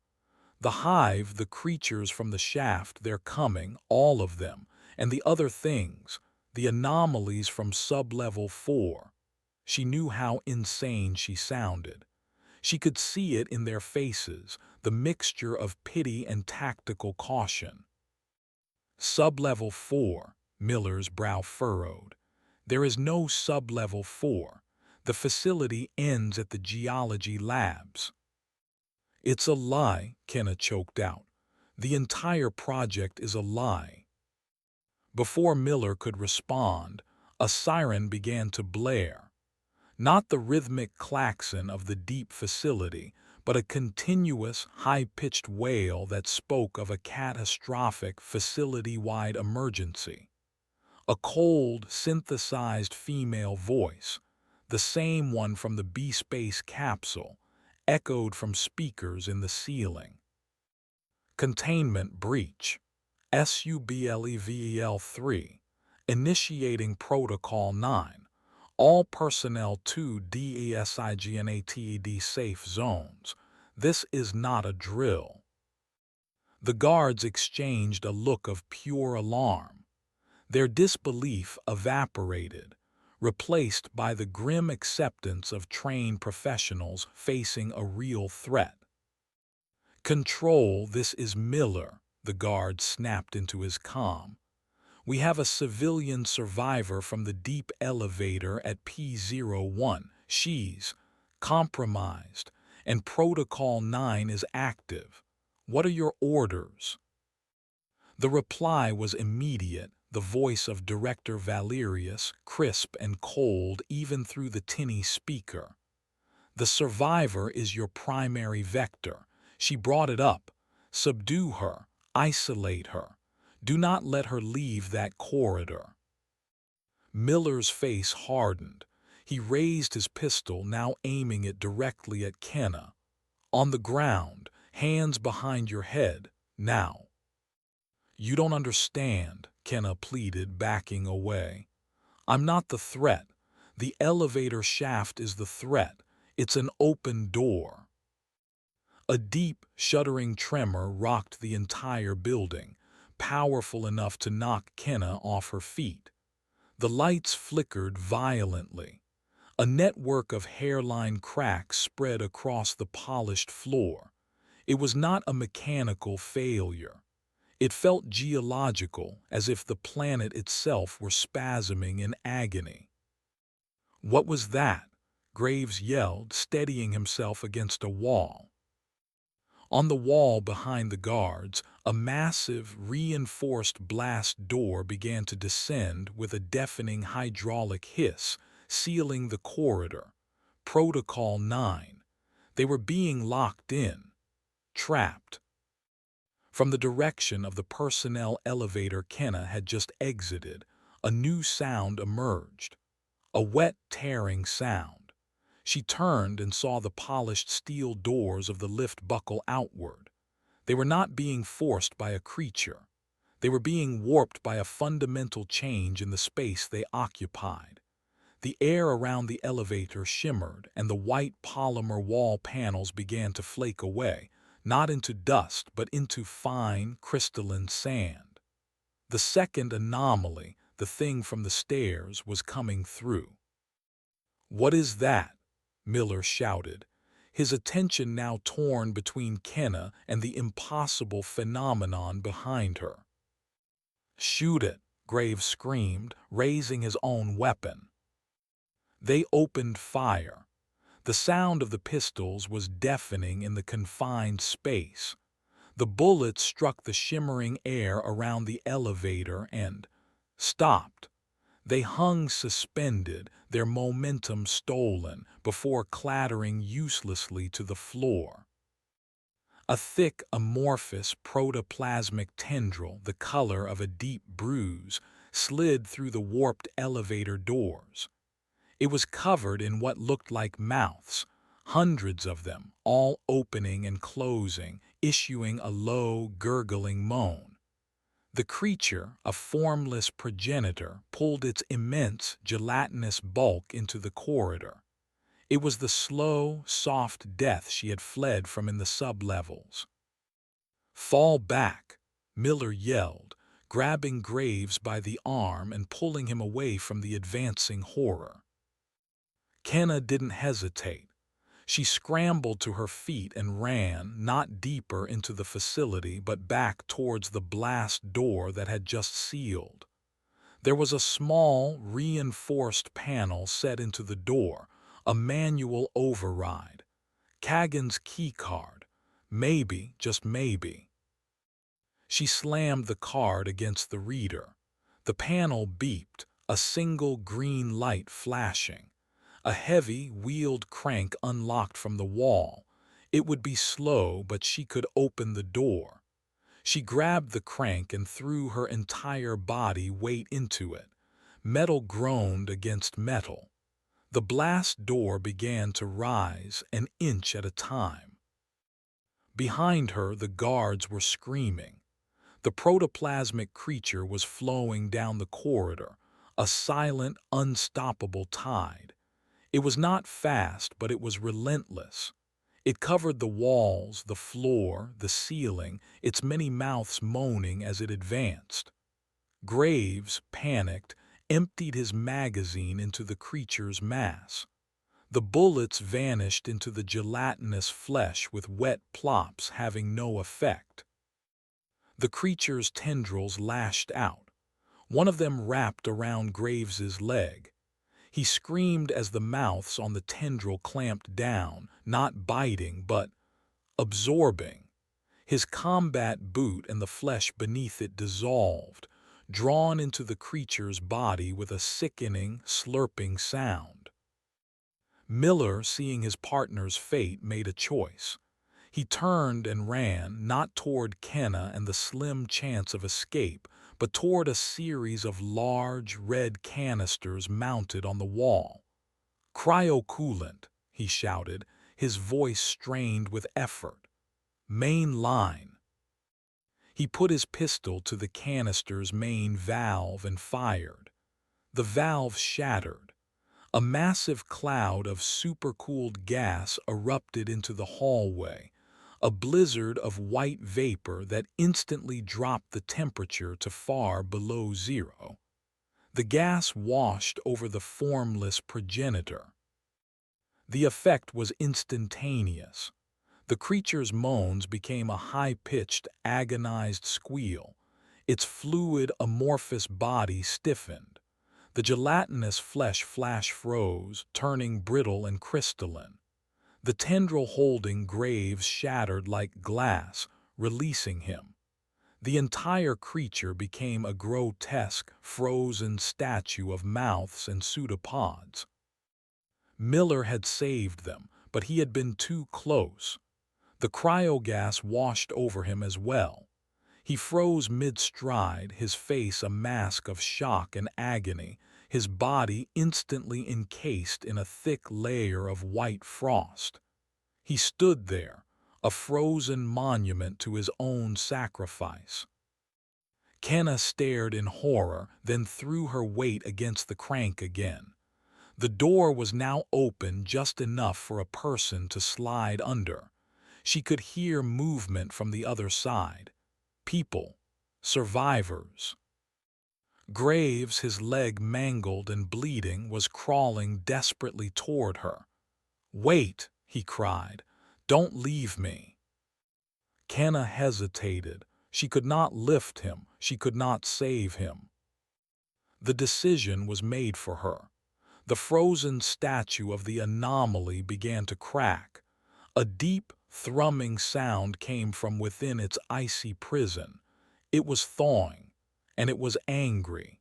"The hive, the creatures from the shaft, they're coming, all of them, and the other things, the anomalies from sub-level 4. She knew how insane she sounded. She could see it in their faces, the mixture of pity and tactical caution. "Sub-level 4, Miller's brow furrowed. "There is no sub-level 4. The facility ends at the geology labs." "It's a lie," Kenna choked out. "The entire project is a lie." Before Miller could respond, a siren began to blare. Not the rhythmic klaxon of the deep facility, but a continuous, high-pitched wail that spoke of a catastrophic facility-wide emergency. A cold, synthesized female voice, the same one from the B-Space capsule, echoed from speakers in the ceiling. "Containment breach. SUBLEVEL 3. Initiating Protocol 9. All personnel to DESIGNATED safe zones. This is not a drill." The guards exchanged a look of pure alarm. Their disbelief evaporated, replaced by the grim acceptance of trained professionals facing a real threat. "Control, this is Miller," the guard snapped into his comm. "We have a civilian survivor from the deep elevator at P01. She's compromised, and Protocol 9 is active. What are your orders?" The reply was immediate, the voice of Director Valerius, crisp and cold even through the tinny speaker. "The survivor is your primary vector. She brought it up. Subdue her. Isolate her. Do not let her leave that corridor." Miller's face hardened. He raised his pistol, now aiming it directly at Kenna. "On the ground, hands behind your head, now." "You don't understand," Kenna pleaded, backing away. "I'm not the threat. The elevator shaft is the threat. It's an open door." A deep, shuddering tremor rocked the entire building, powerful enough to knock Kenna off her feet. The lights flickered violently. A network of hairline cracks spread across the polished floor. It was not a mechanical failure. It felt geological, as if the planet itself were spasming in agony. "What was that?" Graves yelled, steadying himself against a wall. On the wall behind the guards, a massive, reinforced blast door began to descend with a deafening hydraulic hiss, sealing the corridor. Protocol 9. They were being locked in, trapped. From the direction of the personnel elevator Kenna had just exited, a new sound emerged. A wet, tearing sound. She turned and saw the polished steel doors of the lift buckle outward. They were not being forced by a creature. They were being warped by a fundamental change in the space they occupied. The air around the elevator shimmered, and the white polymer wall panels began to flake away, not into dust but into fine, crystalline sand. The second anomaly, the thing from the stairs, was coming through. "What is that?" Miller shouted, his attention now torn between Kenna and the impossible phenomenon behind her. "Shoot it," Graves screamed, raising his own weapon. They opened fire. The sound of the pistols was deafening in the confined space. The bullets struck the shimmering air around the elevator and stopped. They hung suspended, their momentum stolen, before clattering uselessly to the floor. A thick, amorphous protoplasmic tendril, the color of a deep bruise, slid through the warped elevator doors. It was covered in what looked like mouths, hundreds of them, all opening and closing, issuing a low, gurgling moan. The creature, a formless progenitor, pulled its immense, gelatinous bulk into the corridor. It was the slow, soft death she had fled from in the sublevels. "Fall back," Miller yelled, grabbing Graves by the arm and pulling him away from the advancing horror. Kenna didn't hesitate. She scrambled to her feet and ran, not deeper into the facility but back towards the blast door that had just sealed. There was a small, reinforced panel set into the door, a manual override. Kagan's keycard. Maybe, just maybe. She slammed the card against the reader. The panel beeped, a single green light flashing. A heavy, wheeled crank unlocked from the wall. It would be slow, but she could open the door. She grabbed the crank and threw her entire body weight into it. Metal groaned against metal. The blast door began to rise, an inch at a time. Behind her, the guards were screaming. The protoplasmic creature was flowing down the corridor, a silent, unstoppable tide. It was not fast, but it was relentless. It covered the walls, the floor, the ceiling, its many mouths moaning as it advanced. Graves, panicked, emptied his magazine into the creature's mass. The bullets vanished into the gelatinous flesh with wet plops having no effect. The creature's tendrils lashed out. One of them wrapped around Graves's leg. He screamed as the mouths on the tendril clamped down, not biting but absorbing. His combat boot and the flesh beneath it dissolved, drawn into the creature's body with a sickening, slurping sound. Miller, seeing his partner's fate, made a choice. He turned and ran, not toward Kenna and the slim chance of escape, but toward a series of large, red canisters mounted on the wall. "Cryocoolant," he shouted, his voice strained with effort. "Main line." He put his pistol to the canister's main valve and fired. The valve shattered. A massive cloud of supercooled gas erupted into the hallway, a blizzard of white vapor that instantly dropped the temperature to far below zero. The gas washed over the formless progenitor. The effect was instantaneous. The creature's moans became a high-pitched, agonized squeal. Its fluid, amorphous body stiffened. The gelatinous flesh flash froze, turning brittle and crystalline. The tendril holding Graves shattered like glass, releasing him. The entire creature became a grotesque, frozen statue of mouths and pseudopods. Miller had saved them, but he had been too close. The cryogas washed over him as well. He froze mid-stride, his face a mask of shock and agony, his body instantly encased in a thick layer of white frost. He stood there, a frozen monument to his own sacrifice. Kenna stared in horror, then threw her weight against the crank again. The door was now open just enough for a person to slide under. She could hear movement from the other side. People. Survivors. Graves, his leg mangled and bleeding, was crawling desperately toward her. "Wait," he cried. "Don't leave me." Kenna hesitated. She could not lift him. She could not save him. The decision was made for her. The frozen statue of the anomaly began to crack. A deep, thrumming sound came from within its icy prison. It was thawing, and it was angry.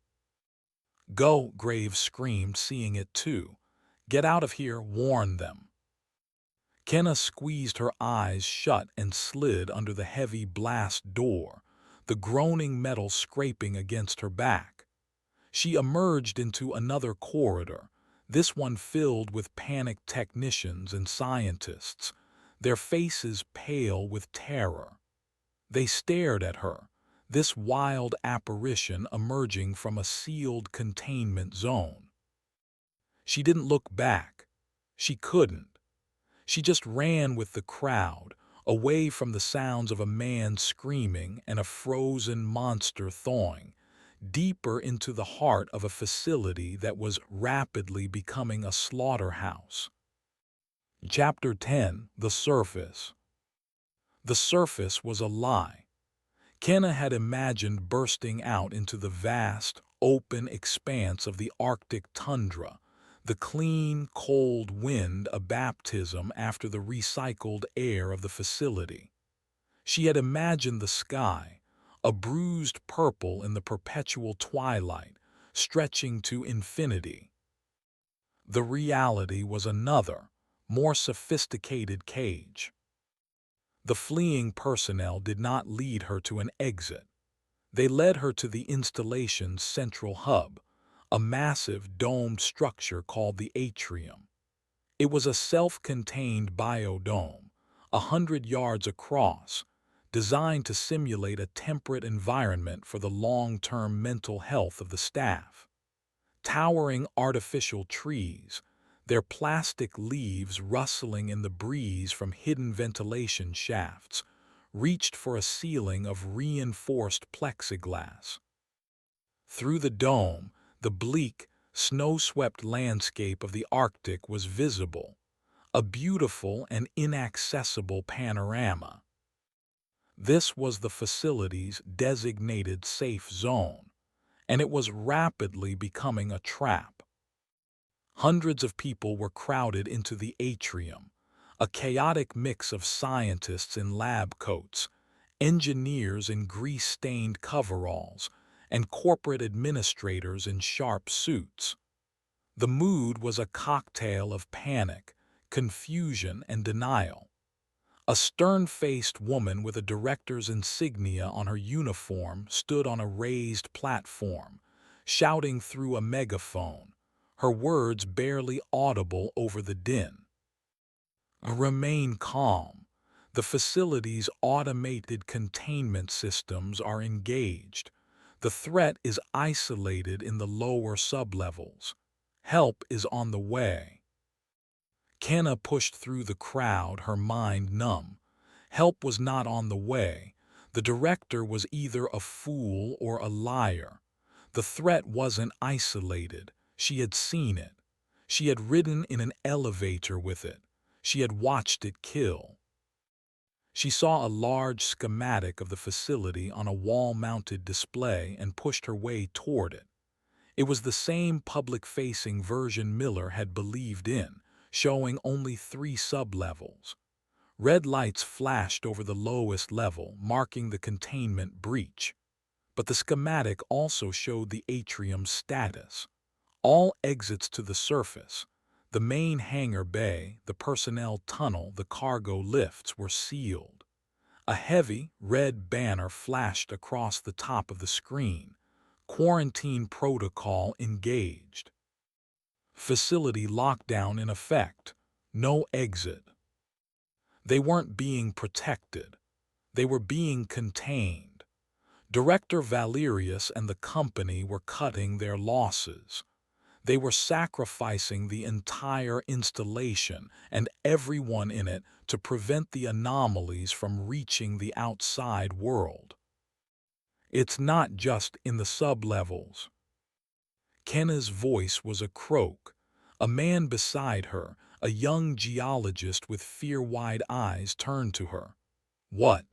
"Go," Graves screamed, seeing it too. "Get out of here, warn them." Kenna squeezed her eyes shut and slid under the heavy blast door, the groaning metal scraping against her back. She emerged into another corridor, this one filled with panicked technicians and scientists, their faces pale with terror. They stared at her, this wild apparition emerging from a sealed containment zone. She didn't look back. She couldn't. She just ran with the crowd, away from the sounds of a man screaming and a frozen monster thawing, deeper into the heart of a facility that was rapidly becoming a slaughterhouse. Chapter 10: The Surface. The surface was a lie. Kenna had imagined bursting out into the vast, open expanse of the Arctic tundra, the clean, cold wind a baptism after the recycled air of the facility. She had imagined the sky, a bruised purple in the perpetual twilight, stretching to infinity. The reality was another, more sophisticated cage. The fleeing personnel did not lead her to an exit. They led her to the installation's central hub, a massive domed structure called the atrium. It was a self-contained biodome, 100 yards across, designed to simulate a temperate environment for the long-term mental health of the staff. Towering artificial trees, their plastic leaves rustling in the breeze from hidden ventilation shafts, reached for a ceiling of reinforced plexiglass. Through the dome, the bleak, snow-swept landscape of the Arctic was visible, a beautiful and inaccessible panorama. This was the facility's designated safe zone, and it was rapidly becoming a trap. Hundreds of people were crowded into the atrium, a chaotic mix of scientists in lab coats, engineers in grease-stained coveralls, and corporate administrators in sharp suits. The mood was a cocktail of panic, confusion, and denial. A stern-faced woman with a director's insignia on her uniform stood on a raised platform, shouting through a megaphone, her words barely audible over the din. Remain calm. The facility's automated containment systems are engaged. The threat is isolated in the lower sublevels. Help is on the way. Kenna pushed through the crowd, her mind numb. Help was not on the way. The director was either a fool or a liar. The threat wasn't isolated. She had seen it. She had ridden in an elevator with it. She had watched it kill. She saw a large schematic of the facility on a wall-mounted display and pushed her way toward it. It was the same public-facing version Miller had believed in, showing only 3 sublevels. Red lights flashed over the lowest level, marking the containment breach. But the schematic also showed the atrium's status. All exits to the surface, the main hangar bay, the personnel tunnel, the cargo lifts were sealed. A heavy, red banner flashed across the top of the screen. Quarantine protocol engaged. Facility lockdown in effect. No exit. They weren't being protected. They were being contained. Director Valerius and the company were cutting their losses. They were sacrificing the entire installation and everyone in it to prevent the anomalies from reaching the outside world. It's not just in the sublevels. Kenna's voice was a croak. A man beside her, a young geologist with fear-wide eyes, turned to her. "What?"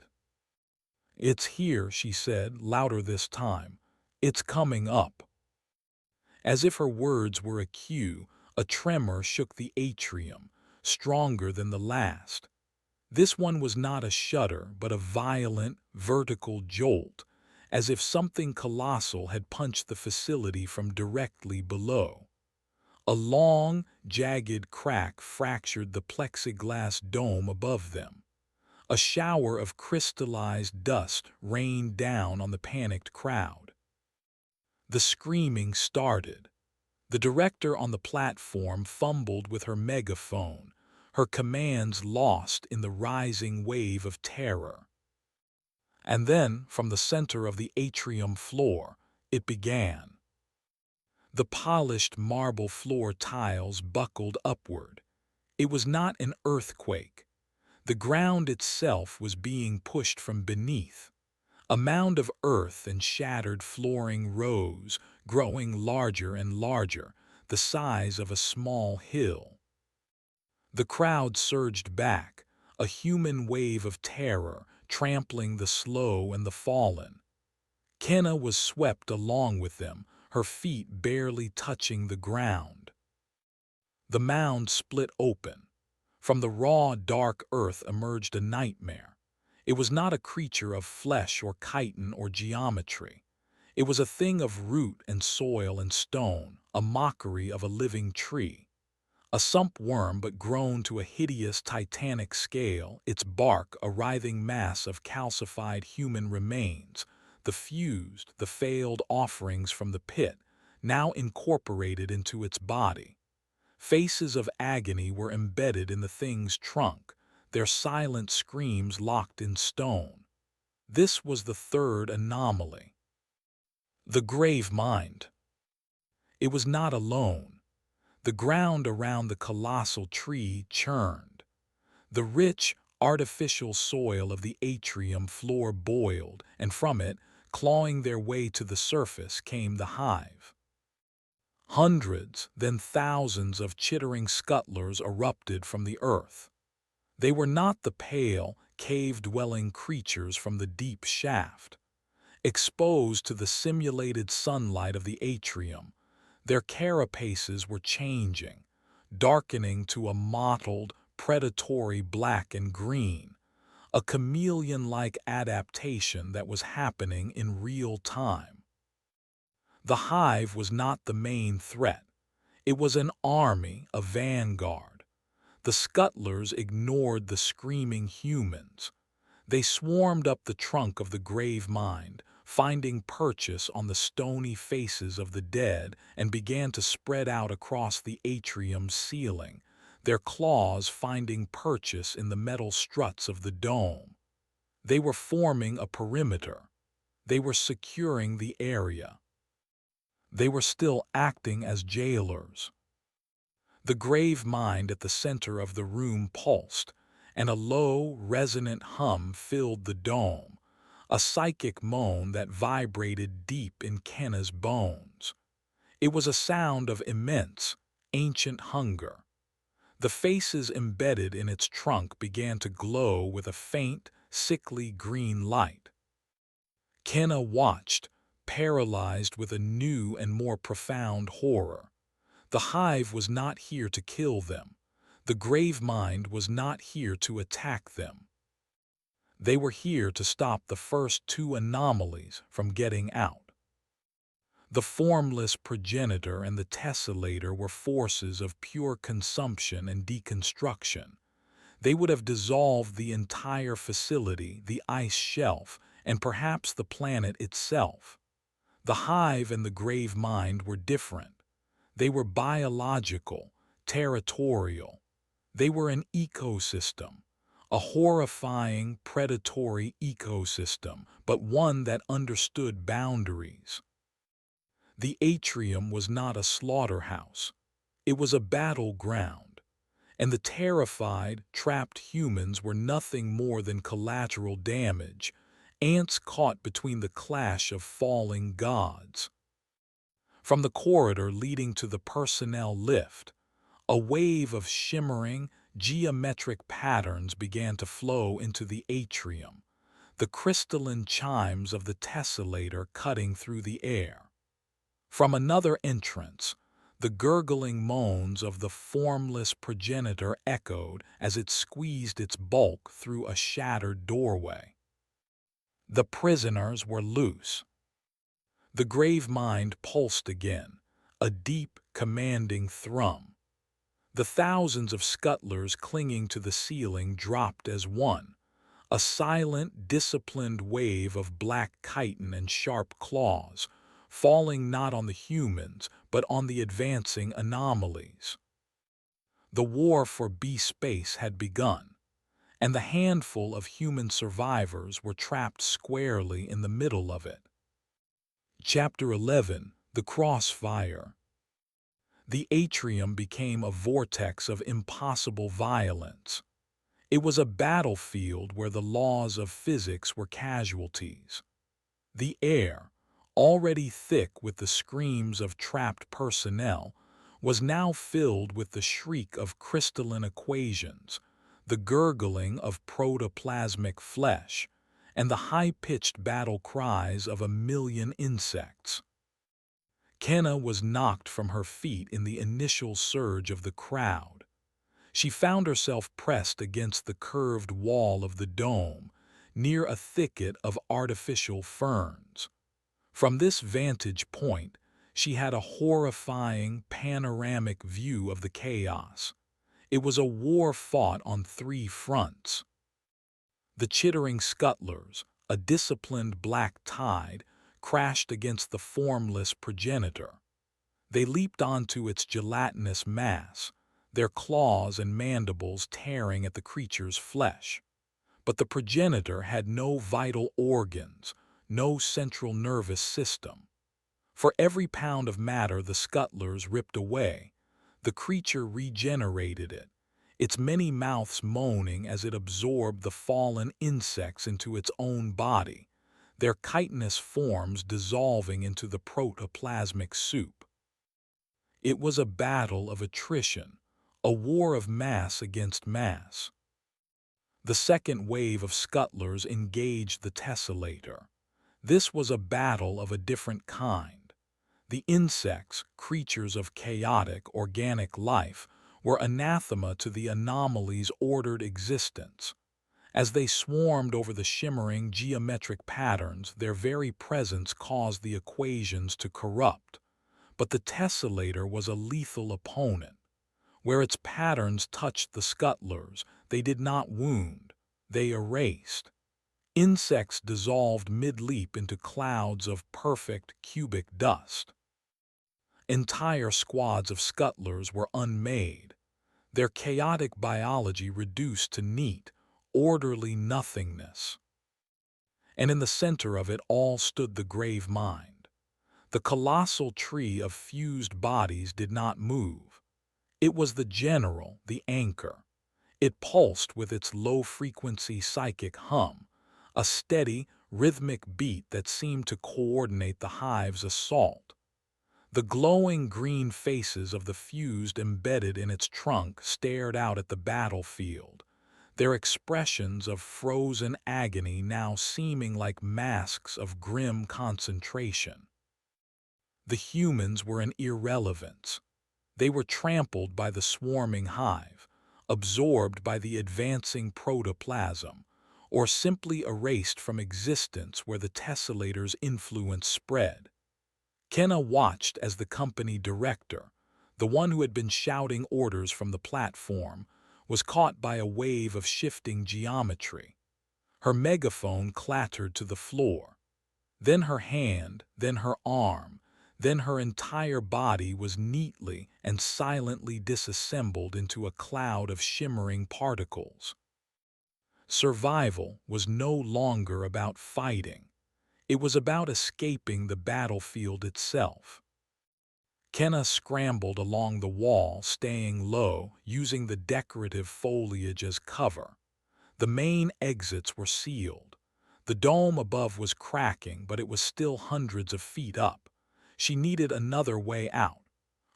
"It's here," she said, louder this time. "It's coming up." As if her words were a cue, a tremor shook the atrium, stronger than the last. This one was not a shudder, but a violent, vertical jolt, as if something colossal had punched the facility from directly below. A long, jagged crack fractured the plexiglass dome above them. A shower of crystallized dust rained down on the panicked crowd. The screaming started. The director on the platform fumbled with her megaphone, her commands lost in the rising wave of terror. And then, from the center of the atrium floor, it began. The polished marble floor tiles buckled upward. It was not an earthquake. The ground itself was being pushed from beneath. A mound of earth and shattered flooring rose, growing larger and larger, the size of a small hill. The crowd surged back, a human wave of terror, trampling the slow and the fallen. Kenna was swept along with them, her feet barely touching the ground. The mound split open. From the raw, dark earth emerged a nightmare. It was not a creature of flesh or chitin or geometry. It was a thing of root and soil and stone, a mockery of a living tree. A sump worm, but grown to a hideous titanic scale, its bark a writhing mass of calcified human remains, the fused, the failed offerings from the pit, now incorporated into its body. Faces of agony were embedded in the thing's trunk, their silent screams locked in stone. This was the third anomaly. The grave mind. It was not alone. The ground around the colossal tree churned. The rich, artificial soil of the atrium floor boiled, and from it, clawing their way to the surface, came the hive. Hundreds, then thousands of chittering scuttlers erupted from the earth. They were not the pale, cave-dwelling creatures from the deep shaft. Exposed to the simulated sunlight of the atrium, their carapaces were changing, darkening to a mottled, predatory black and green, a chameleon-like adaptation that was happening in real time. The hive was not the main threat. It was an army, a vanguard. The scuttlers ignored the screaming humans. They swarmed up the trunk of the grave mind, finding purchase on the stony faces of the dead, and began to spread out across the atrium's ceiling, their claws finding purchase in the metal struts of the dome. They were forming a perimeter. They were securing the area. They were still acting as jailers. The grave mind at the center of the room pulsed, and a low, resonant hum filled the dome, a psychic moan that vibrated deep in Kenna's bones. It was a sound of immense, ancient hunger. The faces embedded in its trunk began to glow with a faint, sickly green light. Kenna watched, paralyzed with a new and more profound horror. The hive was not here to kill them. The grave mind was not here to attack them. They were here to stop the first two anomalies from getting out. The formless progenitor and the tessellator were forces of pure consumption and deconstruction. They would have dissolved the entire facility, the ice shelf, and perhaps the planet itself. The hive and the grave mind were different. They were biological, territorial. They were an ecosystem, a horrifying, predatory ecosystem, but one that understood boundaries. The atrium was not a slaughterhouse. It was a battleground, and the terrified, trapped humans were nothing more than collateral damage, ants caught between the clash of falling gods. From the corridor leading to the personnel lift, a wave of shimmering, geometric patterns began to flow into the atrium, the crystalline chimes of the tessellator cutting through the air. From another entrance, the gurgling moans of the formless progenitor echoed as it squeezed its bulk through a shattered doorway. The prisoners were loose. The grave mind pulsed again, a deep, commanding thrum. The thousands of scuttlers clinging to the ceiling dropped as one, a silent, disciplined wave of black chitin and sharp claws, falling not on the humans, but on the advancing anomalies. The war for B-space had begun, and the handful of human survivors were trapped squarely in the middle of it. Chapter 11: The Crossfire. The atrium became a vortex of impossible violence. It was a battlefield where the laws of physics were casualties. The air, already thick with the screams of trapped personnel, was now filled with the shriek of crystalline equations, the gurgling of protoplasmic flesh, and the high-pitched battle cries of a million insects. Kenna was knocked from her feet in the initial surge of the crowd. She found herself pressed against the curved wall of the dome, near a thicket of artificial ferns. From this vantage point, she had a horrifying, panoramic view of the chaos. It was a war fought on three fronts. The chittering scuttlers, a disciplined black tide, crashed against the formless progenitor. They leaped onto its gelatinous mass, their claws and mandibles tearing at the creature's flesh. But the progenitor had no vital organs, no central nervous system. For every pound of matter the scuttlers ripped away, the creature regenerated it, its many mouths moaning as it absorbed the fallen insects into its own body, their chitinous forms dissolving into the protoplasmic soup. It was a battle of attrition, a war of mass against mass. The second wave of scuttlers engaged the tessellator. This was a battle of a different kind. The insects, creatures of chaotic, organic life, were anathema to the anomaly's ordered existence. As they swarmed over the shimmering geometric patterns, their very presence caused the equations to corrupt. But the tessellator was a lethal opponent. Where its patterns touched the scuttlers, they did not wound, they erased. Insects dissolved mid-leap into clouds of perfect cubic dust. Entire squads of scuttlers were unmade, their chaotic biology reduced to neat, orderly nothingness. And in the center of it all stood the grave mind. The colossal tree of fused bodies did not move. It was the general, the anchor. It pulsed with its low-frequency psychic hum, a steady, rhythmic beat that seemed to coordinate the hive's assault. The glowing green faces of the fused embedded in its trunk stared out at the battlefield, their expressions of frozen agony now seeming like masks of grim concentration. The humans were an irrelevance. They were trampled by the swarming hive, absorbed by the advancing protoplasm, or simply erased from existence where the tessellator's influence spread. Kenna watched as the company director, the one who had been shouting orders from the platform, was caught by a wave of shifting geometry. Her megaphone clattered to the floor. Then her hand, then her arm, then her entire body was neatly and silently disassembled into a cloud of shimmering particles. Survival was no longer about fighting. It was about escaping the battlefield itself. Kenna scrambled along the wall, staying low, using the decorative foliage as cover. The main exits were sealed. The dome above was cracking, but it was still hundreds of feet up. She needed another way out.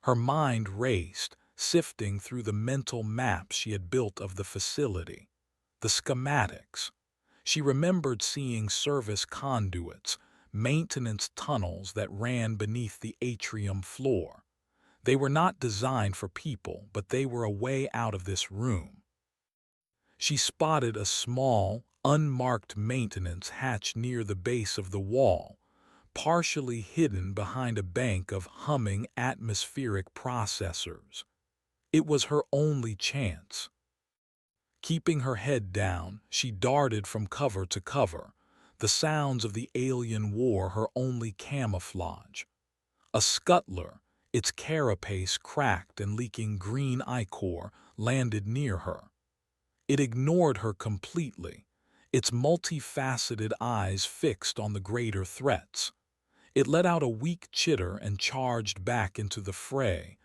Her mind raced, sifting through the mental maps she had built of the facility. The schematics. She remembered seeing service conduits, maintenance tunnels that ran beneath the atrium floor. They were not designed for people, but they were a way out of this room. She spotted a small, unmarked maintenance hatch near the base of the wall, partially hidden behind a bank of humming atmospheric processors. It was her only chance. Keeping her head down, she darted from cover to cover, the sounds of the alien war her only camouflage. A scuttler, its carapace cracked and leaking green ichor, landed near her. It ignored her completely, its multifaceted eyes fixed on the greater threats. It let out a weak chitter and charged back into the fray,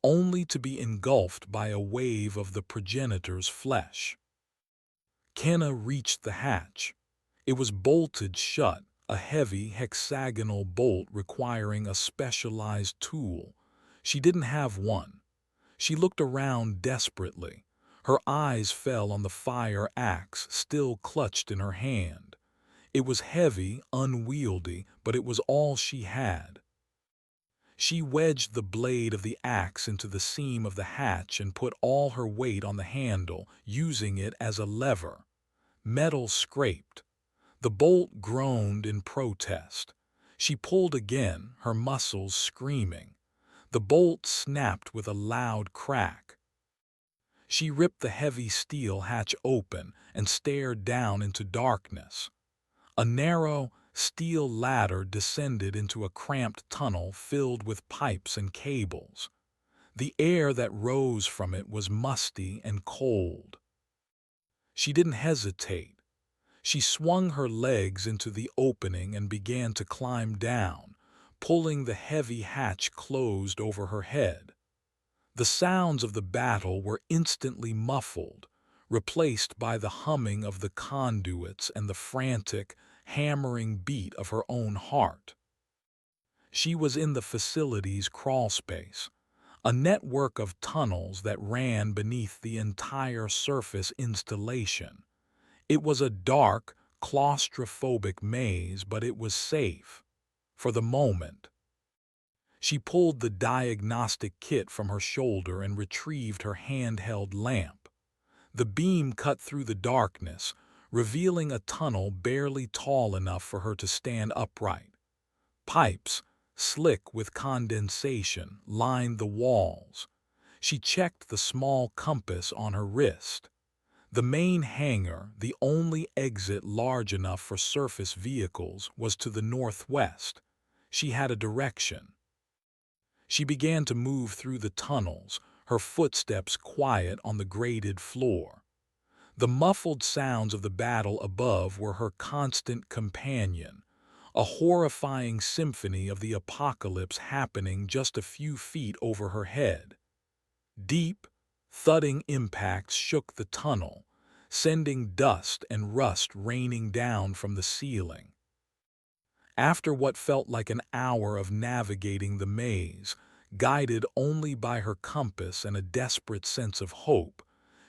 only to be engulfed by a wave of the progenitor's flesh. Kenna reached the hatch. It was bolted shut, a heavy hexagonal bolt requiring a specialized tool. She didn't have one. She looked around desperately. Her eyes fell on the fire axe still clutched in her hand. It was heavy, unwieldy, but it was all she had. She wedged the blade of the axe into the seam of the hatch and put all her weight on the handle, using it as a lever. Metal scraped. The bolt groaned in protest. She pulled again, her muscles screaming. The bolt snapped with a loud crack. She ripped the heavy steel hatch open and stared down into darkness. A narrow, steel ladder descended into a cramped tunnel filled with pipes and cables. The air that rose from it was musty and cold. She didn't hesitate. She swung her legs into the opening and began to climb down, pulling the heavy hatch closed over her head. The sounds of the battle were instantly muffled, replaced by the humming of the conduits and the frantic, hammering beat of her own heart. She was in the facility's crawlspace, a network of tunnels that ran beneath the entire surface installation. It was a dark, claustrophobic maze, but it was safe. For the moment. She pulled the diagnostic kit from her shoulder and retrieved her handheld lamp. The beam cut through the darkness, revealing a tunnel barely tall enough for her to stand upright. Pipes, slick with condensation, lined the walls. She checked the small compass on her wrist. The main hangar, the only exit large enough for surface vehicles, was to the northwest. She had a direction. She began to move through the tunnels, her footsteps quiet on the graded floor. The muffled sounds of the battle above were her constant companion, a horrifying symphony of the apocalypse happening just a few feet over her head. Deep, thudding impacts shook the tunnel, sending dust and rust raining down from the ceiling. After what felt like an hour of navigating the maze, guided only by her compass and a desperate sense of hope,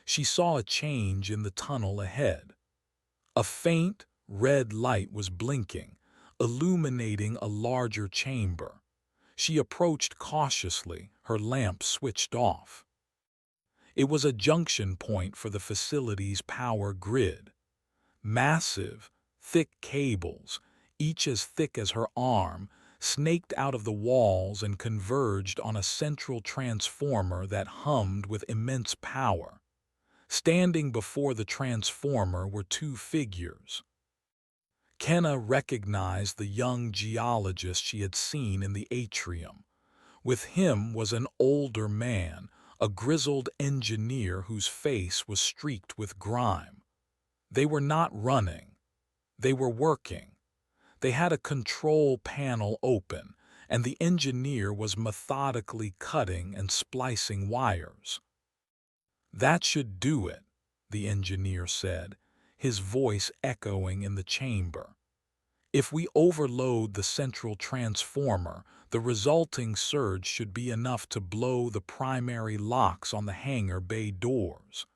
she saw a change in the tunnel ahead. A faint, red light was blinking, illuminating a larger chamber. She approached cautiously, her lamp switched off. It was a junction point for the facility's power grid. Massive, thick cables, each as thick as her arm, snaked out of the walls and converged on a central transformer that hummed with immense power. Standing before the transformer were two figures. Kenna recognized the young geologist she had seen in the atrium. With him was an older man, a grizzled engineer whose face was streaked with grime. They were not running. They were working. They had a control panel open, and the engineer was methodically cutting and splicing wires. "That should do it," the engineer said, his voice echoing in the chamber. "If we overload the central transformer, the resulting surge should be enough to blow the primary locks on the hangar bay doors.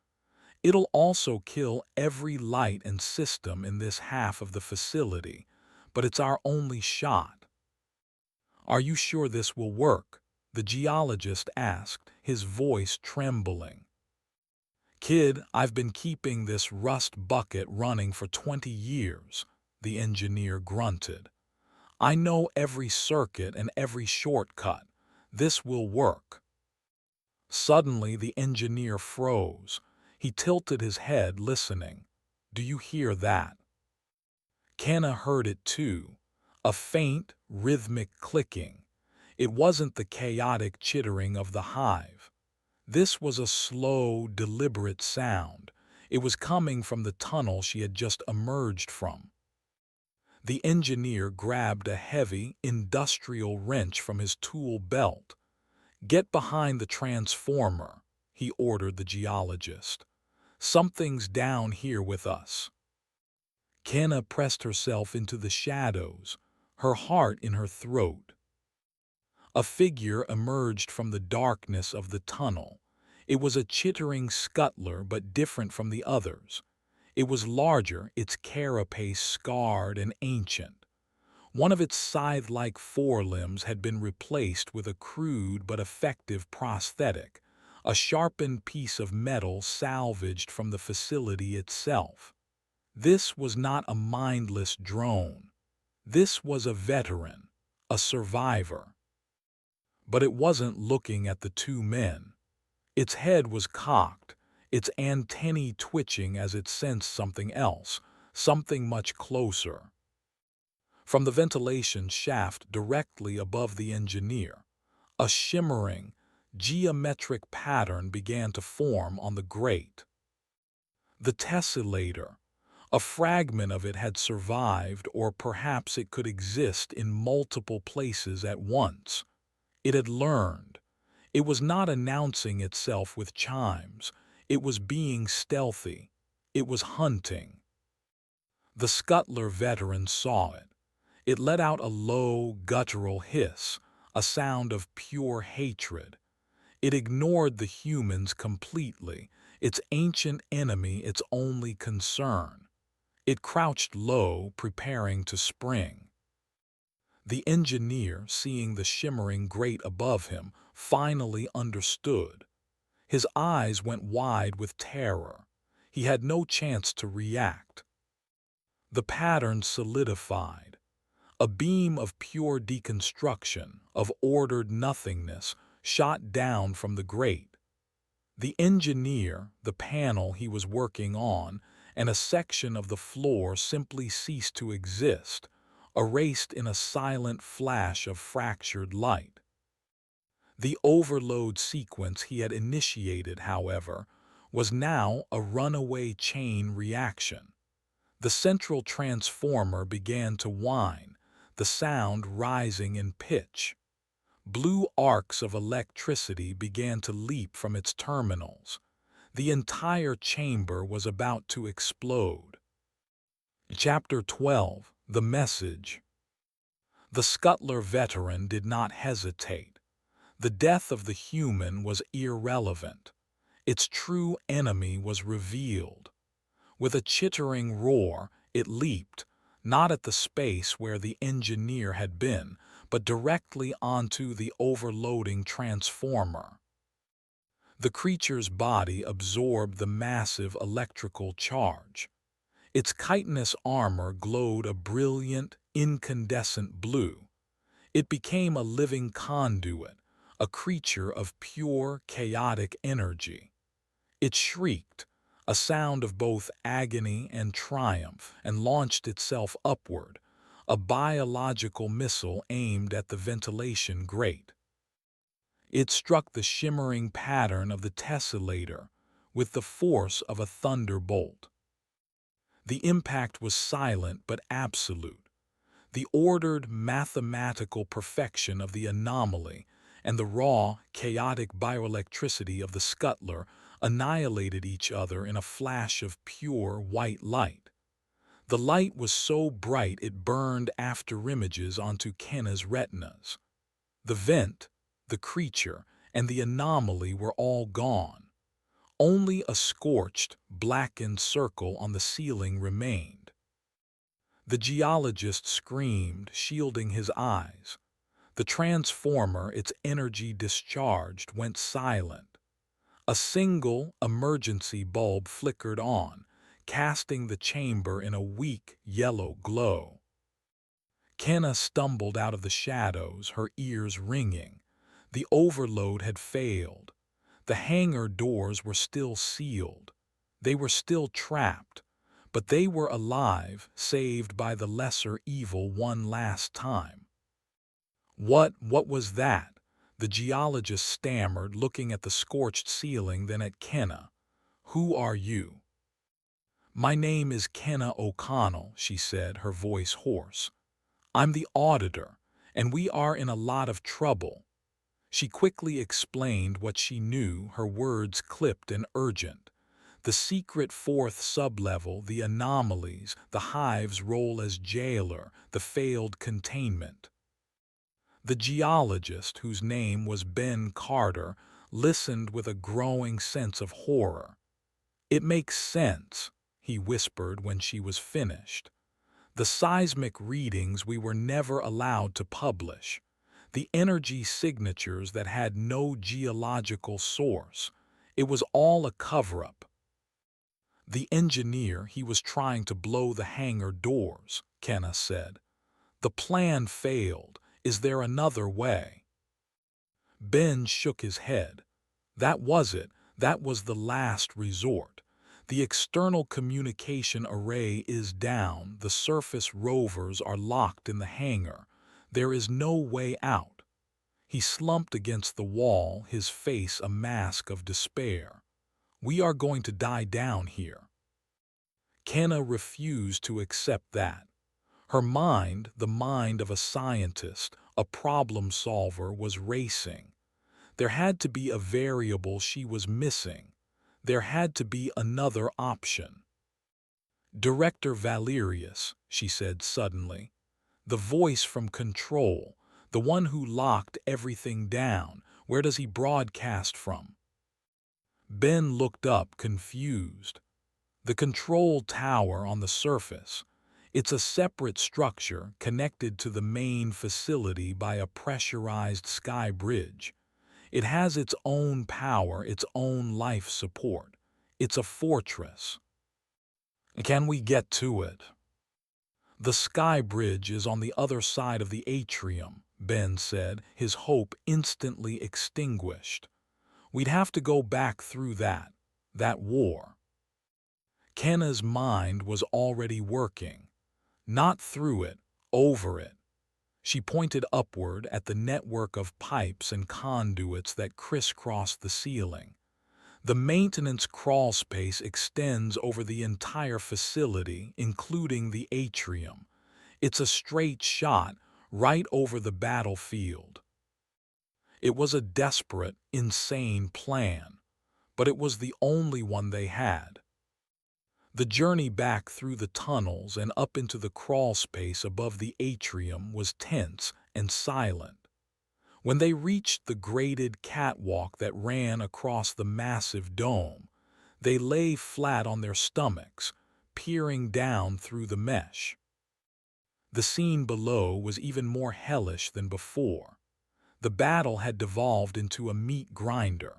It'll also kill every light and system in this half of the facility, but it's our only shot." "Are you sure this will work?" the geologist asked, his voice trembling. "Kid, I've been keeping this rust bucket running for 20 years, the engineer grunted. "I know every circuit and every shortcut. This will work." Suddenly the engineer froze. He tilted his head, listening. "Do you hear that?" Kenna heard it too, a faint, rhythmic clicking. It wasn't the chaotic chittering of the hive. This was a slow, deliberate sound. It was coming from the tunnel she had just emerged from. The engineer grabbed a heavy, industrial wrench from his tool belt. "Get behind the transformer," he ordered the geologist. "Something's down here with us." Kenna pressed herself into the shadows, her heart in her throat. A figure emerged from the darkness of the tunnel. It was a chittering scuttler, but different from the others. It was larger, its carapace scarred and ancient. One of its scythe-like forelimbs had been replaced with a crude but effective prosthetic, a sharpened piece of metal salvaged from the facility itself. This was not a mindless drone. This was a veteran, a survivor. But it wasn't looking at the two men. Its head was cocked, its antennae twitching as it sensed something else, something much closer. From the ventilation shaft directly above the engineer, a shimmering, geometric pattern began to form on the grate. The tessellator. A fragment of it had survived, or perhaps it could exist in multiple places at once. It had learned. It was not announcing itself with chimes. It was being stealthy. It was hunting. The scuttler veteran saw it. It let out a low, guttural hiss, a sound of pure hatred. It ignored the humans completely, its ancient enemy its only concern. It crouched low, preparing to spring. The engineer, seeing the shimmering grate above him, finally understood. His eyes went wide with terror. He had no chance to react. The pattern solidified. A beam of pure deconstruction, of ordered nothingness, shot down from the grate. The engineer, the panel he was working on, and a section of the floor simply ceased to exist, erased in a silent flash of fractured light. The overload sequence he had initiated, however, was now a runaway chain reaction. The central transformer began to whine, the sound rising in pitch. Blue arcs of electricity began to leap from its terminals. The entire chamber was about to explode. Chapter 12. The Message. The Scuttler veteran did not hesitate. The death of the human was irrelevant. Its true enemy was revealed. With a chittering roar, it leaped, not at the space where the engineer had been, but directly onto the overloading transformer. The creature's body absorbed the massive electrical charge. Its chitinous armor glowed a brilliant, incandescent blue. It became a living conduit, a creature of pure, chaotic energy. It shrieked, a sound of both agony and triumph, and launched itself upward, a biological missile aimed at the ventilation grate. It struck the shimmering pattern of the tessellator with the force of a thunderbolt. The impact was silent but absolute. The ordered mathematical perfection of the anomaly and the raw, chaotic bioelectricity of the scuttler annihilated each other in a flash of pure white light. The light was so bright it burned afterimages onto Kenna's retinas. The vent, the creature, and the anomaly were all gone. Only a scorched, blackened circle on the ceiling remained. The geologist screamed, shielding his eyes. The transformer, its energy discharged, went silent. A single emergency bulb flickered on, casting the chamber in a weak yellow glow. Kenna stumbled out of the shadows, her ears ringing. The overload had failed. The hangar doors were still sealed. They were still trapped, but they were alive, saved by the lesser evil one last time. What was that? The geologist stammered, looking at the scorched ceiling, then at Kenna. Who are you? My name is Kenna O'Connell, she said, her voice hoarse. I'm the auditor, and we are in a lot of trouble. She quickly explained what she knew, her words clipped and urgent. The secret fourth sublevel, the anomalies, the hive's role as jailer, the failed containment. The geologist, whose name was Ben Carter, listened with a growing sense of horror. It makes sense, he whispered when she was finished. The seismic readings we were never allowed to publish. The energy signatures that had no geological source. It was all a cover-up. The engineer, he was trying to blow the hangar doors, Kenna said. The plan failed. Is there another way? Ben shook his head. That was it. That was the last resort. The external communication array is down. The surface rovers are locked in the hangar. There is no way out. He slumped against the wall, his face a mask of despair. We are going to die down here. Kenna refused to accept that. Her mind, the mind of a scientist, a problem solver, was racing. There had to be a variable she was missing. There had to be another option. Director Valerius, she said suddenly. The voice from control, the one who locked everything down. Where does he broadcast from? Ben looked up, confused. The control tower on the surface. It's a separate structure connected to the main facility by a pressurized sky bridge. It has its own power, its own life support. It's a fortress. Can we get to it? The sky bridge is on the other side of the atrium, Ben said, his hope instantly extinguished. We'd have to go back through that war. Kenna's mind was already working. Not through it, over it. She pointed upward at the network of pipes and conduits that crisscrossed the ceiling. The maintenance crawl space extends over the entire facility, including the atrium. It's a straight shot right over the battlefield. It was a desperate, insane plan, but it was the only one they had. The journey back through the tunnels and up into the crawl space above the atrium was tense and silent. When they reached the graded catwalk that ran across the massive dome, they lay flat on their stomachs, peering down through the mesh. The scene below was even more hellish than before. The battle had devolved into a meat grinder.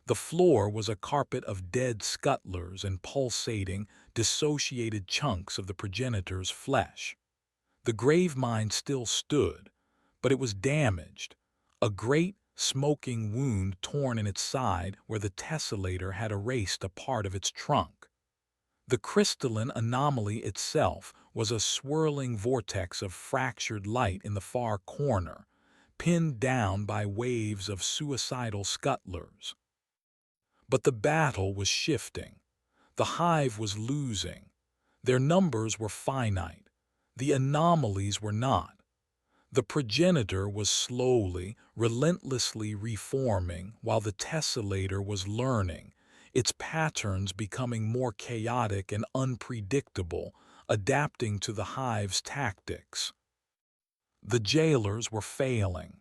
The floor was a carpet of dead scuttlers and pulsating, dissociated chunks of the progenitor's flesh. The grave mine still stood, but it was damaged. A great, smoking wound torn in its side where the tessellator had erased a part of its trunk. The crystalline anomaly itself was a swirling vortex of fractured light in the far corner, pinned down by waves of suicidal scuttlers. But the battle was shifting. The hive was losing. Their numbers were finite. The anomalies were not. The progenitor was slowly, relentlessly reforming while the tessellator was learning, its patterns becoming more chaotic and unpredictable, adapting to the hive's tactics. The jailers were failing.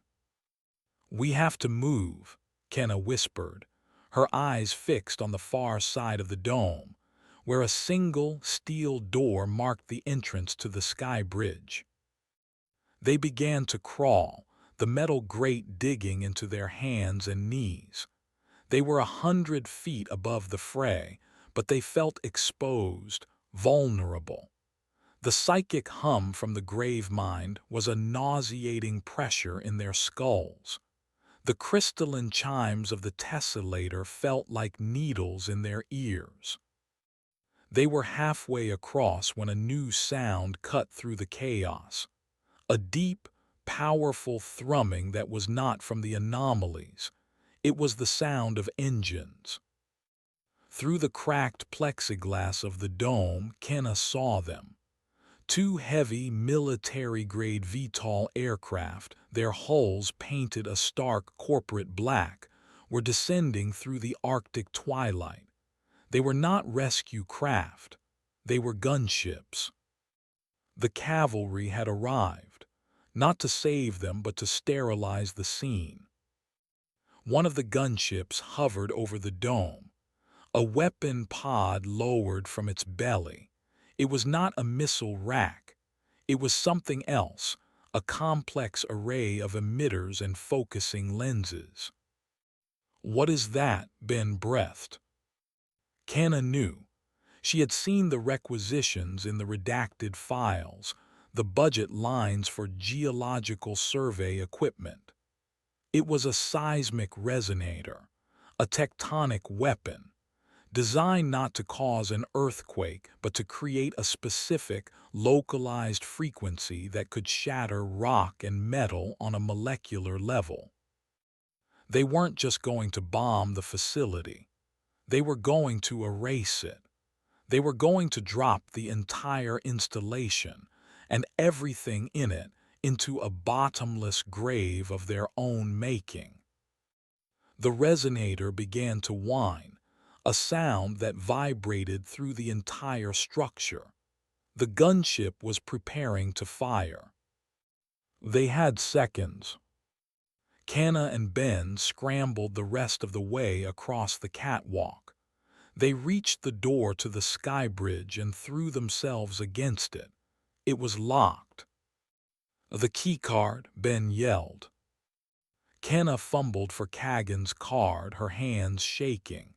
"We have to move," Kenna whispered, her eyes fixed on the far side of the dome, where a single steel door marked the entrance to the sky bridge. They began to crawl, the metal grate digging into their hands and knees. They were 100 feet above the fray, but they felt exposed, vulnerable. The psychic hum from the grave mind was a nauseating pressure in their skulls. The crystalline chimes of the tessellator felt like needles in their ears. They were halfway across when a new sound cut through the chaos. A deep, powerful thrumming that was not from the anomalies. It was the sound of engines. Through the cracked plexiglass of the dome, Kenna saw them. Two heavy, military-grade VTOL aircraft, their hulls painted a stark corporate black, were descending through the Arctic twilight. They were not rescue craft. They were gunships. The cavalry had arrived, not to save them but to sterilize the scene. One of the gunships hovered over the dome. A weapon pod lowered from its belly. It was not a missile rack. It was something else, a complex array of emitters and focusing lenses. "What is that?" Ben breathed. Kenna knew. She had seen the requisitions in the redacted files, the budget lines for geological survey equipment. It was a seismic resonator, a tectonic weapon, designed not to cause an earthquake but to create a specific, localized frequency that could shatter rock and metal on a molecular level. They weren't just going to bomb the facility. They were going to erase it. They were going to drop the entire installation and everything in it into a bottomless grave of their own making. The resonator began to whine, a sound that vibrated through the entire structure. The gunship was preparing to fire. They had seconds. Kenna and Ben scrambled the rest of the way across the catwalk. They reached the door to the sky bridge and threw themselves against it. It was locked. "The keycard," Ben yelled. Kenna fumbled for Kagan's card, her hands shaking.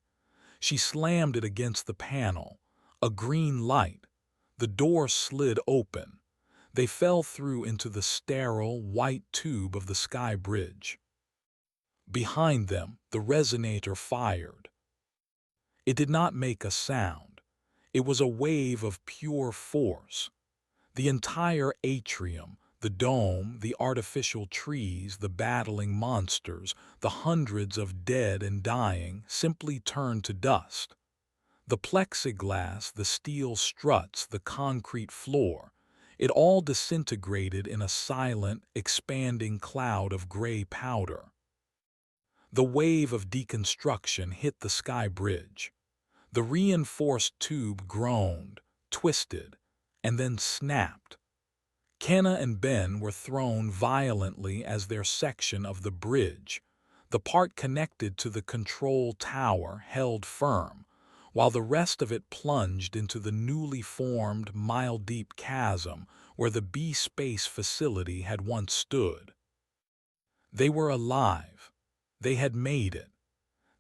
She slammed it against the panel. A green light. The door slid open. They fell through into the sterile, white tube of the sky bridge. Behind them, the resonator fired. It did not make a sound. It was a wave of pure force. The entire atrium, the dome, the artificial trees, the battling monsters, the hundreds of dead and dying, simply turned to dust. The plexiglass, the steel struts, the concrete floor, it all disintegrated in a silent, expanding cloud of gray powder. The wave of deconstruction hit the sky bridge. The reinforced tube groaned, twisted, and then snapped. Kenna and Ben were thrown violently as their section of the bridge, the part connected to the control tower, held firm, while the rest of it plunged into the newly formed, mile-deep chasm where the B-Space facility had once stood. They were alive. They had made it.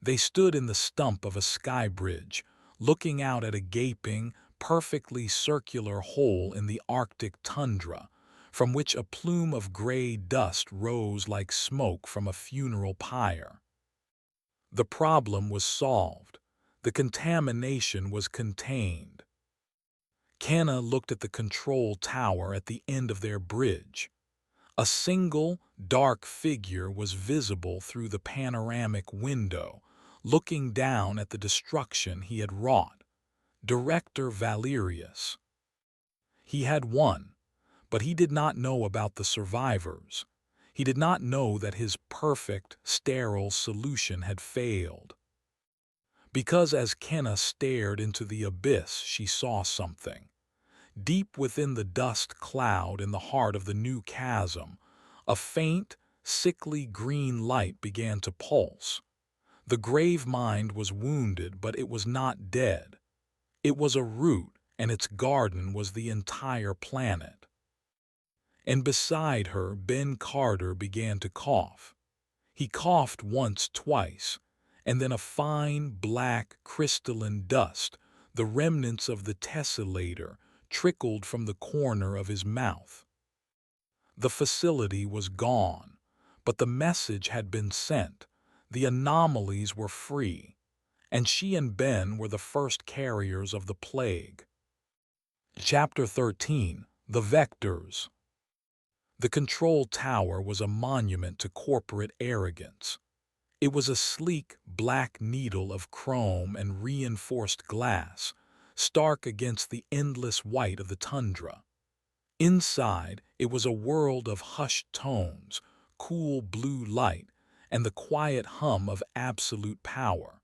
They stood in the stump of a sky bridge, looking out at a gaping, perfectly circular hole in the Arctic tundra, from which a plume of gray dust rose like smoke from a funeral pyre. The problem was solved. The contamination was contained. Kenna looked at the control tower at the end of their bridge. A single, dark figure was visible through the panoramic window, looking down at the destruction he had wrought. Director Valerius. He had won, but he did not know about the survivors. He did not know that his perfect, sterile solution had failed. Because as Kenna stared into the abyss, she saw something. Deep within the dust cloud in the heart of the new chasm, a faint, sickly green light began to pulse. The grave mind was wounded, but it was not dead. It was a root, and its garden was the entire planet. And beside her, Ben Carter began to cough. He coughed once, twice, and then a fine, black, crystalline dust, the remnants of the tessellator, trickled from the corner of his mouth. The facility was gone, but the message had been sent. The anomalies were free, and she and Ben were the first carriers of the plague. Chapter 13. The Vectors. The control tower was a monument to corporate arrogance. It was a sleek, black needle of chrome and reinforced glass, stark against the endless white of the tundra. Inside, it was a world of hushed tones, cool blue light, and the quiet hum of absolute power.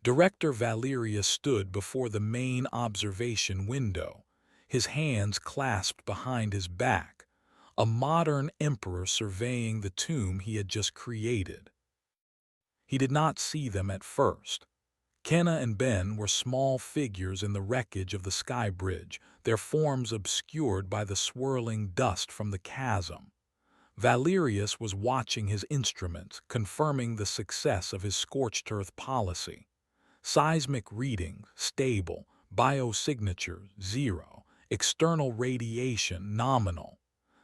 Director Valerius stood before the main observation window, his hands clasped behind his back, a modern emperor surveying the tomb he had just created. He did not see them at first. Kenna and Ben were small figures in the wreckage of the sky bridge, their forms obscured by the swirling dust from the chasm. Valerius was watching his instruments, confirming the success of his scorched earth policy. Seismic readings, stable. Biosignatures, 0. External radiation, nominal.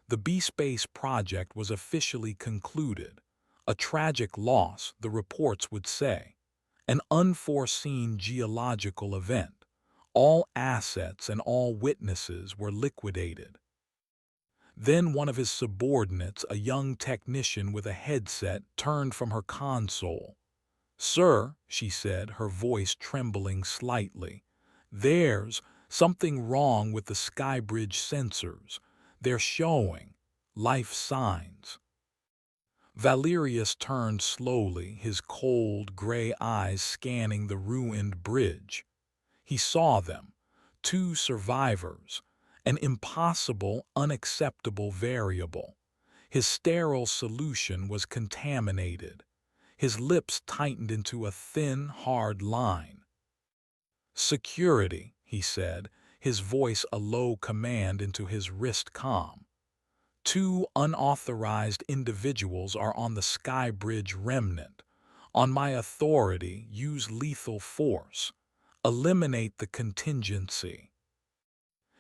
The B-Space project was officially concluded. A tragic loss, the reports would say. An unforeseen geological event. All assets and all witnesses were liquidated. Then one of his subordinates, a young technician with a headset, turned from her console. "Sir," she said, her voice trembling slightly, "there's something wrong with the Skybridge sensors. They're showing life signs." Valerius turned slowly, his cold, gray eyes scanning the ruined bridge. He saw them, two survivors, an impossible, unacceptable variable. His sterile solution was contaminated. His lips tightened into a thin, hard line. "Security," he said, his voice a low command into his wrist comm. "Two unauthorized individuals are on the Skybridge remnant. On my authority, use lethal force. Eliminate the contingency."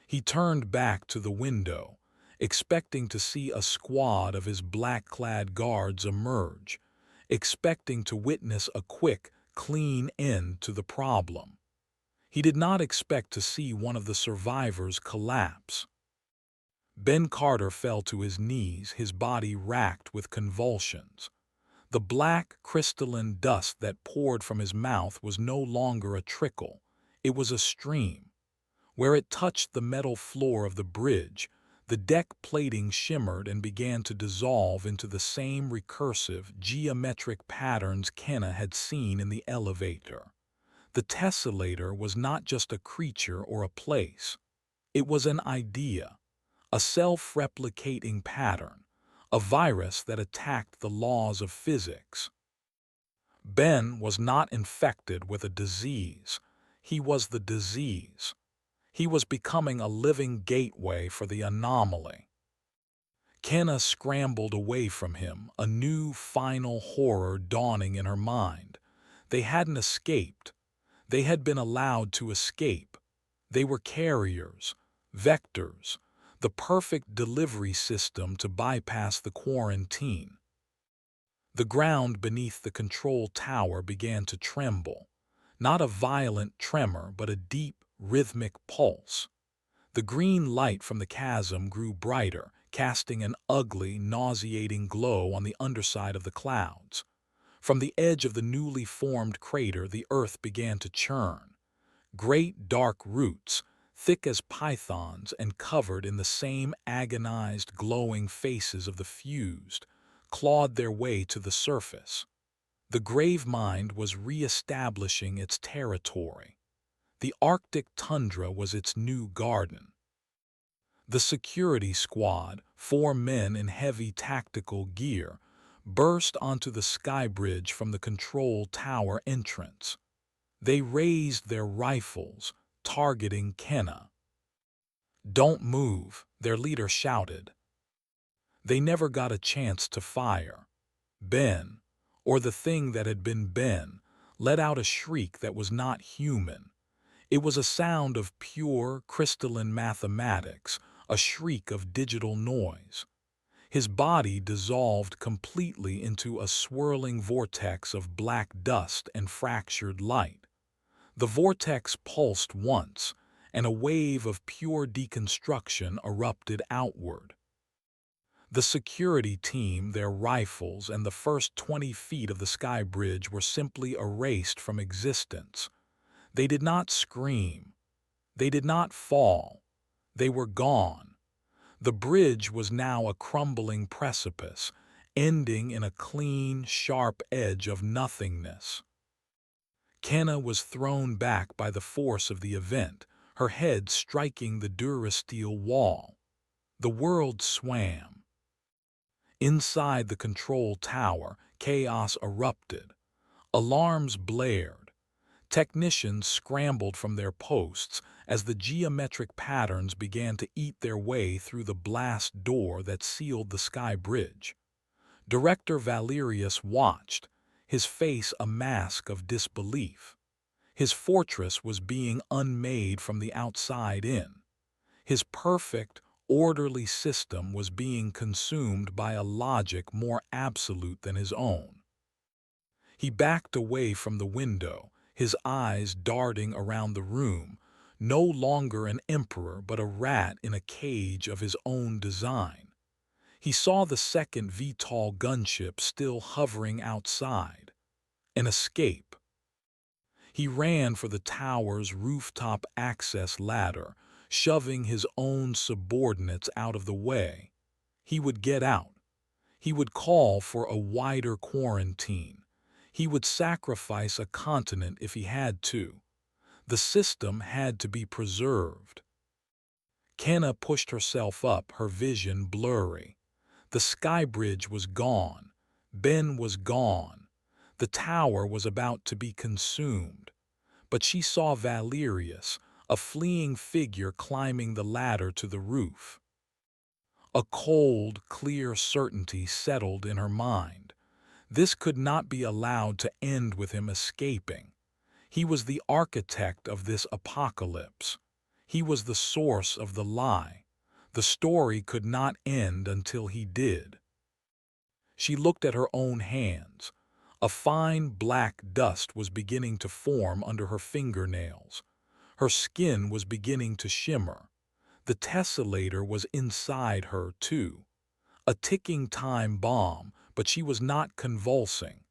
He turned back to the window, expecting to see a squad of his black-clad guards emerge. expecting to witness a quick, clean end to the problem. He did not expect to see one of the survivors collapse. Ben Carter fell to his knees, his body racked with convulsions. The black, crystalline dust that poured from his mouth was no longer a trickle. It was a stream. Where it touched the metal floor of the bridge, the deck plating shimmered and began to dissolve into the same recursive, geometric patterns Kenna had seen in the elevator. The tessellator was not just a creature or a place. It was an idea, a self-replicating pattern, a virus that attacked the laws of physics. Ben was not infected with a disease. He was the disease. He was becoming a living gateway for the anomaly. Kenna scrambled away from him, a new final horror dawning in her mind. They hadn't escaped. They had been allowed to escape. They were carriers, vectors, the perfect delivery system to bypass the quarantine. The ground beneath the control tower began to tremble. Not a violent tremor, but a deep, rhythmic pulse. The green light from the chasm grew brighter, casting an ugly, nauseating glow on the underside of the clouds. From the edge of the newly formed crater, the earth began to churn. Great dark roots, thick as pythons and covered in the same agonized, glowing faces of the fused, clawed their way to the surface. The grave mind was re-establishing its territory. The Arctic tundra was its new garden. The security squad, 4 men in heavy tactical gear, burst onto the sky bridge from the control tower entrance. They raised their rifles, targeting Kenna. "Don't move," their leader shouted. They never got a chance to fire. Ben, or the thing that had been Ben, let out a shriek that was not human. It was a sound of pure, crystalline mathematics, a shriek of digital noise. His body dissolved completely into a swirling vortex of black dust and fractured light. The vortex pulsed once, and a wave of pure deconstruction erupted outward. The security team, their rifles, and the first 20 feet of the sky bridge were simply erased from existence. They did not scream. They did not fall. They were gone. The bridge was now a crumbling precipice, ending in a clean, sharp edge of nothingness. Kenna was thrown back by the force of the event, her head striking the durasteel wall. The world swam. Inside the control tower, chaos erupted. Alarms blared. Technicians scrambled from their posts as the geometric patterns began to eat their way through the blast door that sealed the sky bridge. Director Valerius watched, his face a mask of disbelief. His fortress was being unmade from the outside in. His perfect, orderly system was being consumed by a logic more absolute than his own. He backed away from the window, his eyes darting around the room, no longer an emperor but a rat in a cage of his own design. He saw the second VTOL gunship still hovering outside. An escape. He ran for the tower's rooftop access ladder, shoving his own subordinates out of the way. He would get out. He would call for a wider quarantine. He would sacrifice a continent if he had to. The system had to be preserved. Kenna pushed herself up, her vision blurry. The sky bridge was gone. Ben was gone. The tower was about to be consumed. But she saw Valerius, a fleeing figure climbing the ladder to the roof. A cold, clear certainty settled in her mind. This could not be allowed to end with him escaping. He was the architect of this apocalypse. He was the source of the lie. The story could not end until he did. She looked at her own hands. A fine black dust was beginning to form under her fingernails. Her skin was beginning to shimmer. The tessellator was inside her, too. A ticking time bomb, but she was not convulsing.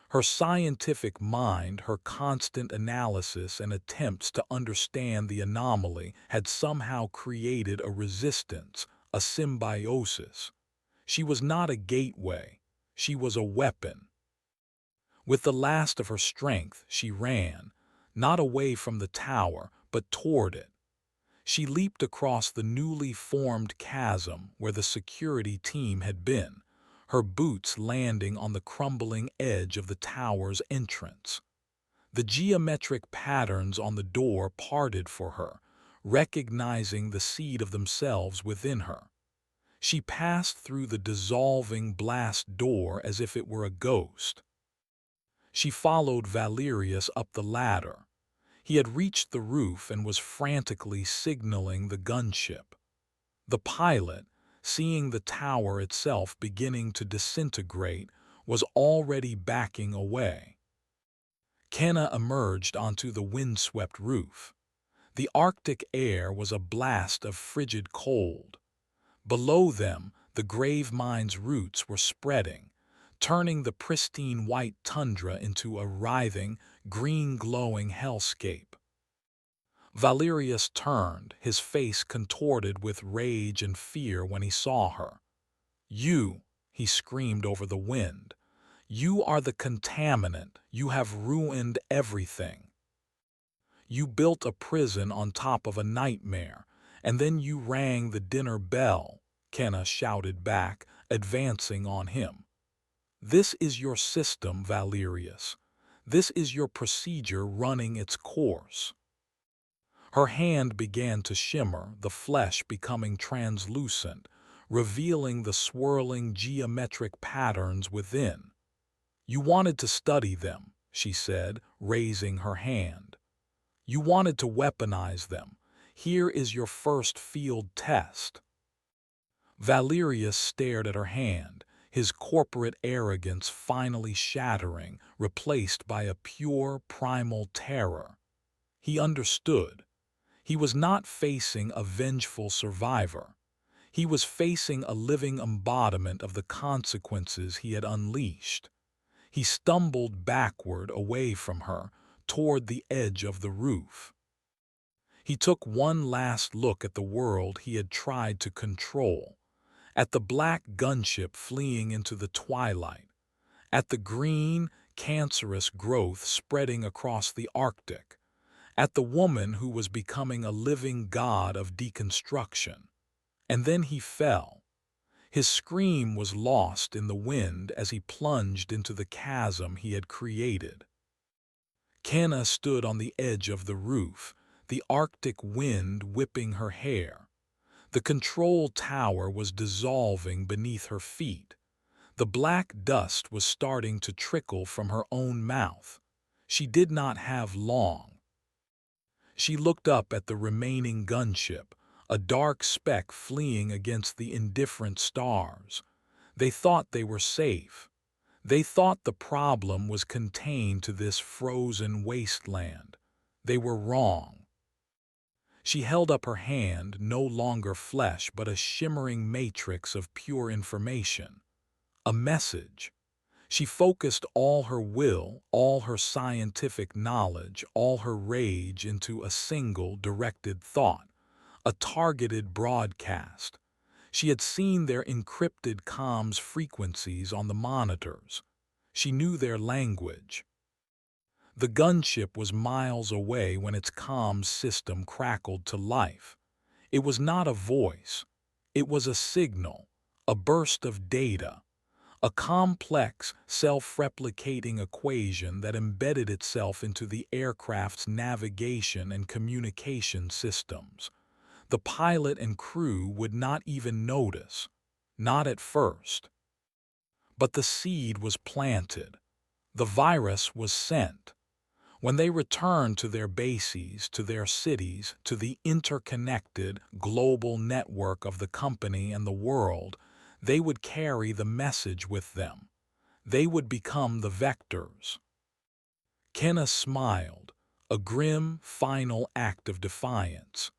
Her scientific mind, her constant analysis and attempts to understand the anomaly had somehow created a resistance, a symbiosis. She was not a gateway. She was a weapon. With the last of her strength, she ran, not away from the tower, but toward it. She leaped across the newly formed chasm where the security team had been, her boots landing on the crumbling edge of the tower's entrance. The geometric patterns on the door parted for her, recognizing the seed of themselves within her. She passed through the dissolving blast door as if it were a ghost. She followed Valerius up the ladder. He had reached the roof and was frantically signaling the gunship. The pilot, seeing the tower itself beginning to disintegrate, was already backing away. Kenna emerged onto the windswept roof. The Arctic air was a blast of frigid cold. Below them, the grave mine's roots were spreading, turning the pristine white tundra into a writhing, green-glowing hellscape. Valerius turned, his face contorted with rage and fear when he saw her. "You," he screamed over the wind, "you are the contaminant. You have ruined everything. You built a prison on top of a nightmare, and then you rang the dinner bell," Kenna shouted back, advancing on him. "This is your system, Valerius. This is your procedure running its course." Her hand began to shimmer, the flesh becoming translucent, revealing the swirling geometric patterns within. "You wanted to study them," she said, raising her hand. "You wanted to weaponize them. Here is your first field test." Valerius stared at her hand, his corporate arrogance finally shattering, replaced by a pure, primal terror. He understood. He was not facing a vengeful survivor. He was facing a living embodiment of the consequences he had unleashed. He stumbled backward away from her, toward the edge of the roof. He took one last look at the world he had tried to control, at the black gunship fleeing into the twilight, at the green, cancerous growth spreading across the Arctic, at the woman who was becoming a living god of deconstruction. And then he fell. His scream was lost in the wind as he plunged into the chasm he had created. Kenna stood on the edge of the roof, the Arctic wind whipping her hair. The control tower was dissolving beneath her feet. The black dust was starting to trickle from her own mouth. She did not have long. She looked up at the remaining gunship, a dark speck fleeing against the indifferent stars. They thought they were safe. They thought the problem was contained to this frozen wasteland. They were wrong. She held up her hand, no longer flesh but a shimmering matrix of pure information. A message. She focused all her will, all her scientific knowledge, all her rage into a single directed thought, a targeted broadcast. She had seen their encrypted comms frequencies on the monitors. She knew their language. The gunship was miles away when its comms system crackled to life. It was not a voice. It was a signal, a burst of data. A complex, self-replicating equation that embedded itself into the aircraft's navigation and communication systems. The pilot and crew would not even notice, not at first. But the seed was planted. The virus was sent. When they returned to their bases, to their cities, to the interconnected, global network of the company and the world, they would carry the message with them. They would become the vectors. Kenna smiled, a grim, final act of defiance.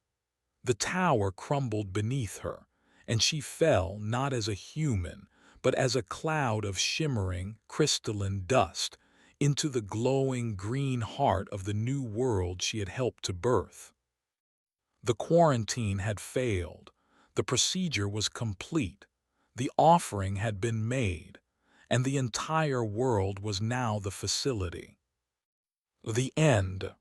The tower crumbled beneath her, and she fell not as a human, but as a cloud of shimmering, crystalline dust into the glowing green heart of the new world she had helped to birth. The quarantine had failed. The procedure was complete. The offering had been made, and the entire world was now the facility. The end.